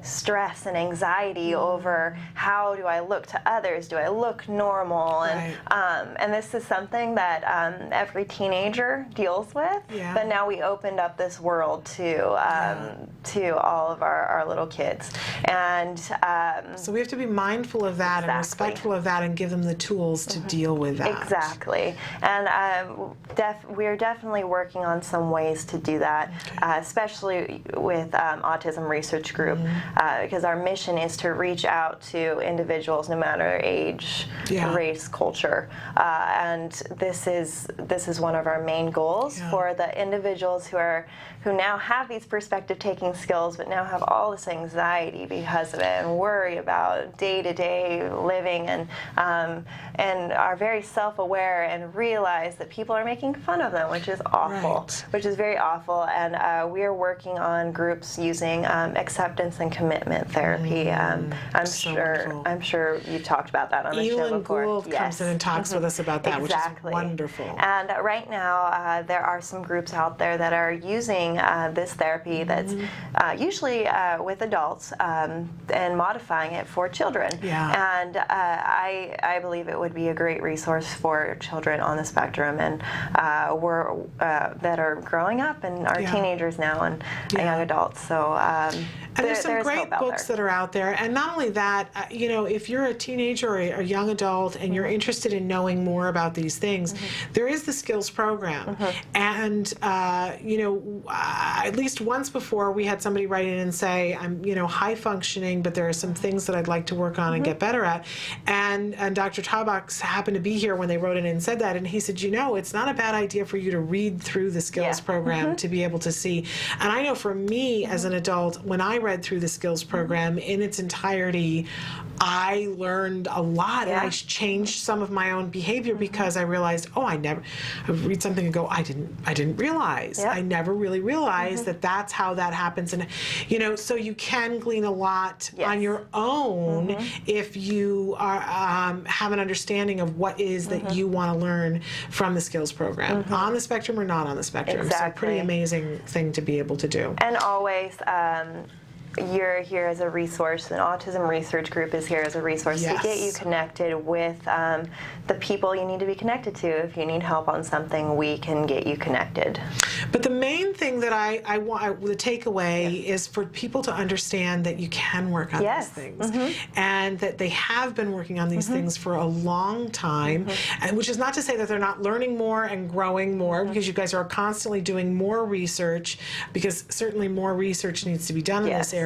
Speaker 10: stress and anxiety over how do I look to others? Do I look normal? And this is something that every teenager deals with. But now we opened up this world to all of our little kids, and
Speaker 2: so we have to be mindful of that and respectful of that, and give them the tools to deal with that.
Speaker 10: Exactly. And we're definitely working on some ways to do that, especially with Autism Research Group, because our mission is to reach out to individuals no matter age, race, culture, and this is one of our main goals for the individuals who now have these perspective-taking skills, but now have all this anxiety because of it, and worry about day-to-day living, and are very self-aware and realize that people are making fun of them, which is awful, which is very awful. And we are working on groups using acceptance and commitment therapy. I'm sure you've talked about that on the show before.
Speaker 2: Gould comes in and talks with us about that, which is wonderful.
Speaker 10: And right now, there are some groups out there that are using this therapy that's usually with adults and modifying it for children. And I believe it would be a great resource for children on the spectrum and that are growing up and are teenagers now and young adults. So
Speaker 2: and there's some great books that are out there. And not only that, you know, if you're a teenager or a young adult and you're interested in knowing more about these things, there is the skills program. And, you know, at least once before we had somebody write in and say, I'm, you know, high functioning, but there are some things that I'd like to work on and get better at. And Dr. Tarbox happened to be here when they wrote in and said that. And he said, you know, it's not a bad idea for you to read through the skills program to be able to see. And I know for me as an adult, when I read through the skills program in its entirety, I learned a lot, and I
Speaker 10: Yeah.
Speaker 2: changed some of my own behavior because I realized, I read something and go, I didn't realize.
Speaker 10: Yep.
Speaker 2: I never really realized that that's how that happens. And, so you can glean a lot on your own if you are, have an understanding of what is that you want to learn from the skills program, on the spectrum or not on the spectrum.
Speaker 10: Exactly.
Speaker 2: So pretty amazing thing to be able to do.
Speaker 10: And always, you're here as a resource. An autism research group is here as a resource to get you connected with the people you need to be connected to. If you need help on something, we can get you connected.
Speaker 2: But the main thing that I want, the takeaway is for people to understand that you can work on these things, and that they have been working on these things for a long time, and which is not to say that they're not learning more and growing more, because you guys are constantly doing more research, because certainly more research needs to be done in this area.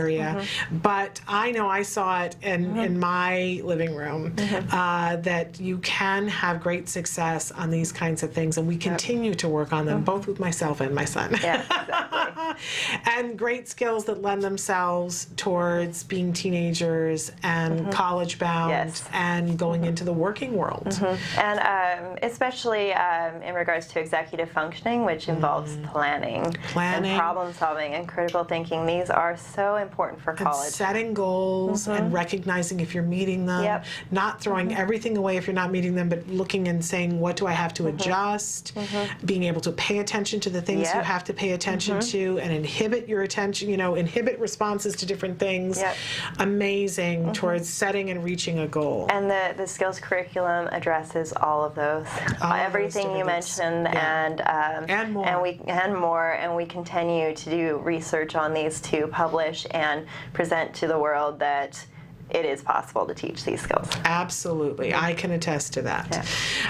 Speaker 2: But I know I saw it in my living room, that you can have great success on these kinds of things, and we continue to work on them, both with myself and my son.
Speaker 10: Yeah, exactly.
Speaker 2: And great skills that lend themselves towards being teenagers and college bound and going into the working world.
Speaker 10: And especially in regards to executive functioning, which involves planning and problem solving and critical thinking. These are so important for college.
Speaker 2: And setting goals and recognizing if you're meeting them, not throwing everything away if you're not meeting them, but looking and saying, what do I have to adjust? Being able to pay attention to the things you have to pay attention to, and inhibit your attention, inhibit responses to different things. Amazing towards setting and reaching a goal.
Speaker 10: And the skills curriculum addresses all of those. Everything you mentioned, and more. And we continue to do research on these to publish and present to the world that it is possible to teach these skills.
Speaker 2: Absolutely. I can attest to that.
Speaker 10: Yeah.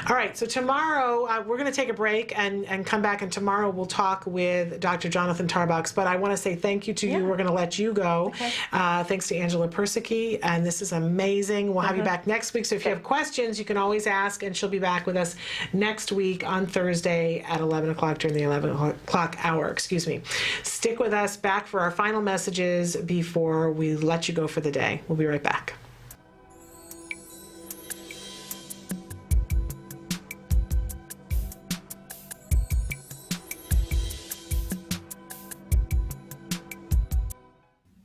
Speaker 2: All right, so tomorrow we're going to take a break and come back, and tomorrow we'll talk with Dr. Jonathan Tarbox, but I want to say thank you to you. We're going to let you go. Thanks to Angela Persicke, and this is amazing. We'll have you back next week, so if you have questions, you can always ask, and she'll be back with us next week on Thursday at 11 o'clock during the 11 o'clock hour. Stick with us back for our final messages before we let you go for the day. We'll be right back.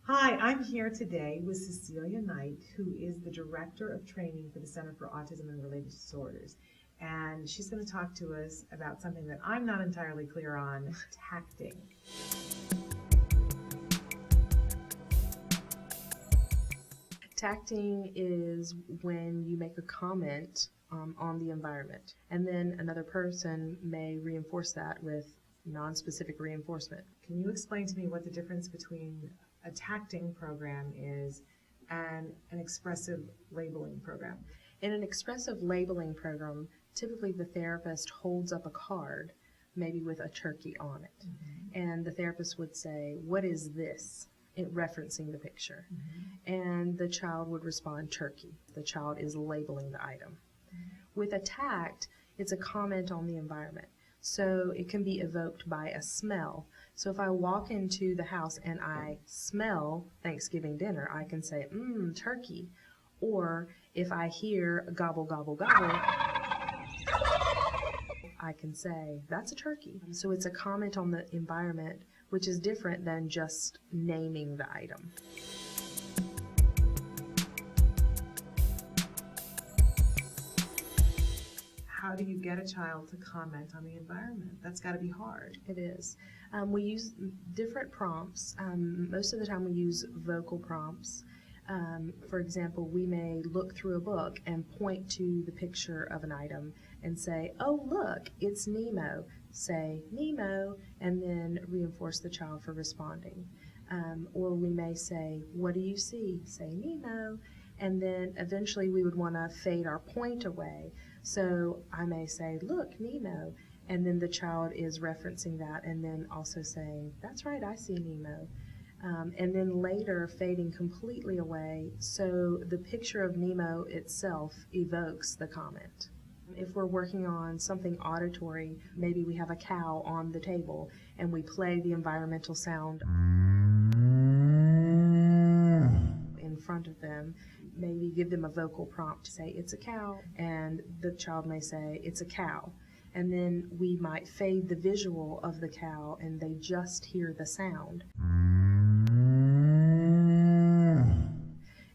Speaker 2: Hi, I'm here today with Cecilia Knight, who is the Director of Training for the Center for Autism and Related Disorders. And she's going to talk to us about something that I'm not entirely clear on, tacting.
Speaker 3: Tacting is when you make a comment on the environment, and then another person may reinforce that with non-specific reinforcement.
Speaker 2: Can you explain to me what the difference between a tacting program is and an expressive labeling program?
Speaker 3: In an expressive labeling program, typically the therapist holds up a card, maybe with a turkey on it, and the therapist would say, "What is this?" referencing the picture. And the child would respond, "turkey." The child is labeling the item. With a tact, it's a comment on the environment. So it can be evoked by a smell. So if I walk into the house and I smell Thanksgiving dinner, I can say, turkey. Or if I hear gobble, gobble, gobble, I can say, that's a turkey. So it's a comment on the environment, which is different than just naming the item.
Speaker 2: How do you get a child to comment on the environment? That's got to be hard.
Speaker 3: It is. We use different prompts. Most of the time we use vocal prompts. For example, we may look through a book and point to the picture of an item and say, "Oh, look, it's Nemo." Say, "Nemo," and then reinforce the child for responding. Or we may say, "What do you see?" Say, "Nemo." And then eventually we would want to fade our point away. So I may say, "Look, Nemo." And then the child is referencing that and then also saying, "That's right, I see Nemo." And then later fading completely away so the picture of Nemo itself evokes the comment. If we're working on something auditory, maybe we have a cow on the table and we play the environmental sound in front front of them, maybe give them a vocal prompt to say, it's a cow, and the child may say, it's a cow. And then we might fade the visual of the cow and they just hear the sound.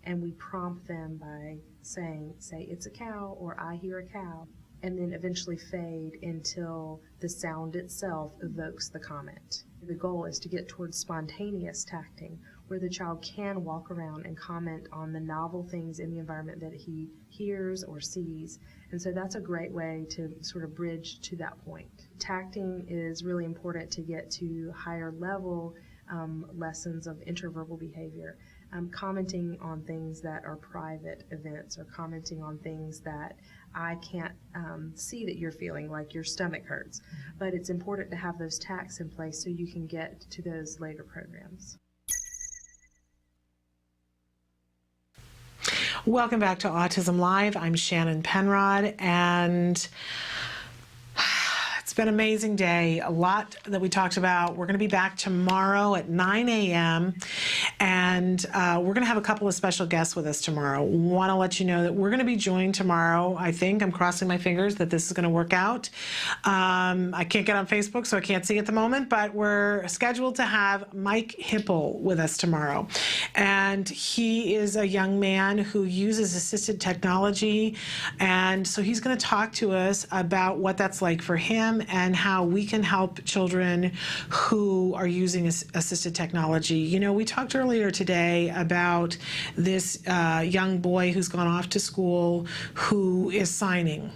Speaker 3: And we prompt them by saying, say, it's a cow, or I hear a cow, and then eventually fade until the sound itself evokes the comment. The goal is to get towards spontaneous tacting, where the child can walk around and comment on the novel things in the environment that he hears or sees. And so that's a great way to sort of bridge to that point. Tacting is really important to get to higher level lessons of interverbal behavior. Commenting on things that are private events, or commenting on things that I can't see that you're feeling, like your stomach hurts. But it's important to have those tacts in place so you can get to those later programs.
Speaker 2: Welcome back to Autism Live. I'm Shannon Penrod, and it's been an amazing day. A lot that we talked about. We're going to be back tomorrow at 9 a.m. and we're going to have a couple of special guests with us tomorrow. Want to let you know that we're going to be joined tomorrow. I think I'm crossing my fingers that this is going to work out. I can't get on Facebook, so I can't see at the moment, but we're scheduled to have Mike Hipple with us tomorrow. And he is a young man who uses assisted technology, and so he's going to talk to us about what that's like for him and how we can help children who are using assisted technology. You know, we talked earlier today about this young boy who's gone off to school who is signing.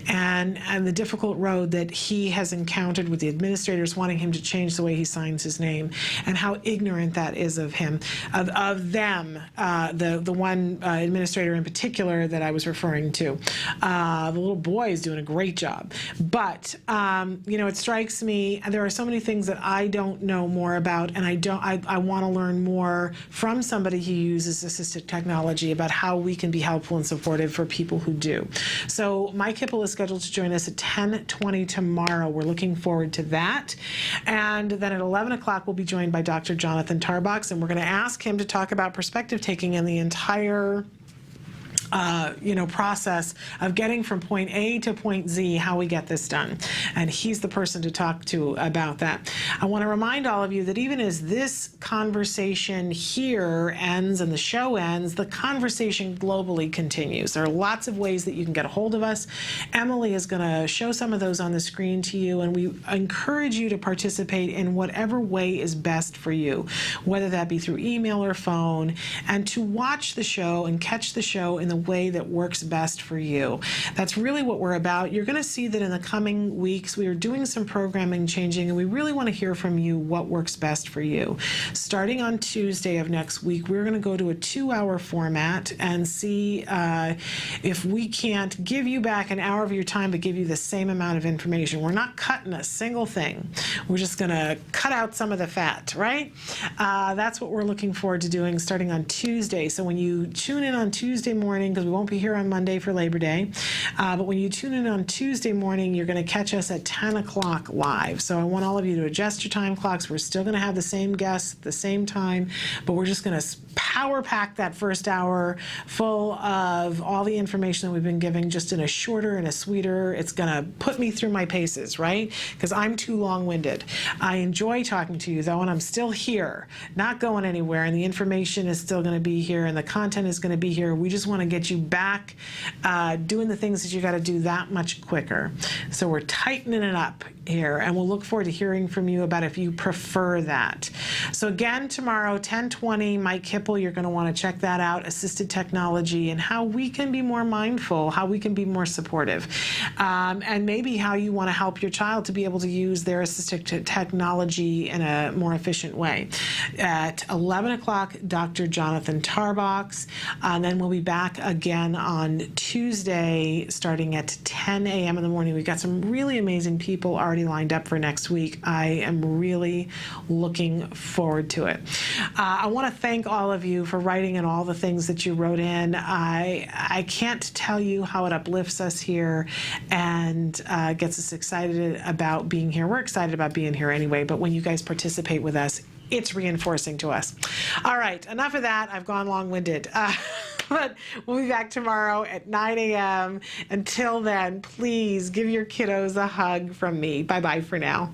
Speaker 2: And the difficult road that he has encountered with the administrators wanting him to change the way he signs his name, and how ignorant that is of him, of them, the one administrator in particular that I was referring to. The little boy is doing a great job. But, you know, it strikes me, there are so many things that I don't know more about, and I want to learn more from somebody who uses assistive technology about how we can be helpful and supportive for people who do. So Mike Hipple is scheduled to join us at 10:20 tomorrow. We're looking forward to that. And then at 11 o'clock, we'll be joined by Dr. Jonathan Tarbox, and we're going to ask him to talk about perspective taking in the entire process of getting from point A to point Z, how we get this done. And he's the person to talk to about that. I want to remind all of you that even as this conversation here ends and the show ends, the conversation globally continues. There are lots of ways that you can get a hold of us. Emily is going to show some of those on the screen to you, and we encourage you to participate in whatever way is best for you, whether that be through email or phone, and to watch the show and catch the show in the way that works best for you. That's really what we're about. You're going to see that in the coming weeks we are doing some programming changing, and we really want to hear from you what works best for you. Starting on Tuesday of next week, we're going to go to a 2-hour format and see if we can't give you back an hour of your time but give you the same amount of information. We're not cutting a single thing. We're just going to cut out some of the fat, right? That's what we're looking forward to doing starting on Tuesday. So when you tune in on Tuesday morning, because we won't be here on Monday for Labor Day, but when you tune in on Tuesday morning, you're going to catch us at 10 o'clock live. So I want all of you to adjust your time clocks. We're still going to have the same guests at the same time, but we're just going to power pack that first hour full of all the information that we've been giving, just in a shorter and a sweeter. It's going to put me through my paces, right? Because I'm too long-winded. I enjoy talking to you, though, and I'm still here, not going anywhere, and the information is still going to be here, and the content is going to be here. We just want to get you back doing the things that you got to do that much quicker. So we're tightening it up here, and we'll look forward to hearing from you about if you prefer that. So again, tomorrow, 10:20, Mike Hipple, you're going to want to check that out, assisted technology and how we can be more mindful, how we can be more supportive, and maybe how you want to help your child to be able to use their assistive technology in a more efficient way. At 11 o'clock, Dr. Jonathan Tarbox, and then we'll be back again on Tuesday starting at 10 a.m. in the morning. We've got some really amazing people already lined up for next week. I am really looking forward to it. I want to thank all of you for writing in all the things that you wrote in. I can't tell you how it uplifts us here and gets us excited about being here. We're excited about being here anyway, but when you guys participate with us, it's reinforcing to us. All right, enough of that. I've gone long-winded. But we'll be back tomorrow at 9 a.m. Until then, please give your kiddos a hug from me. Bye-bye for now.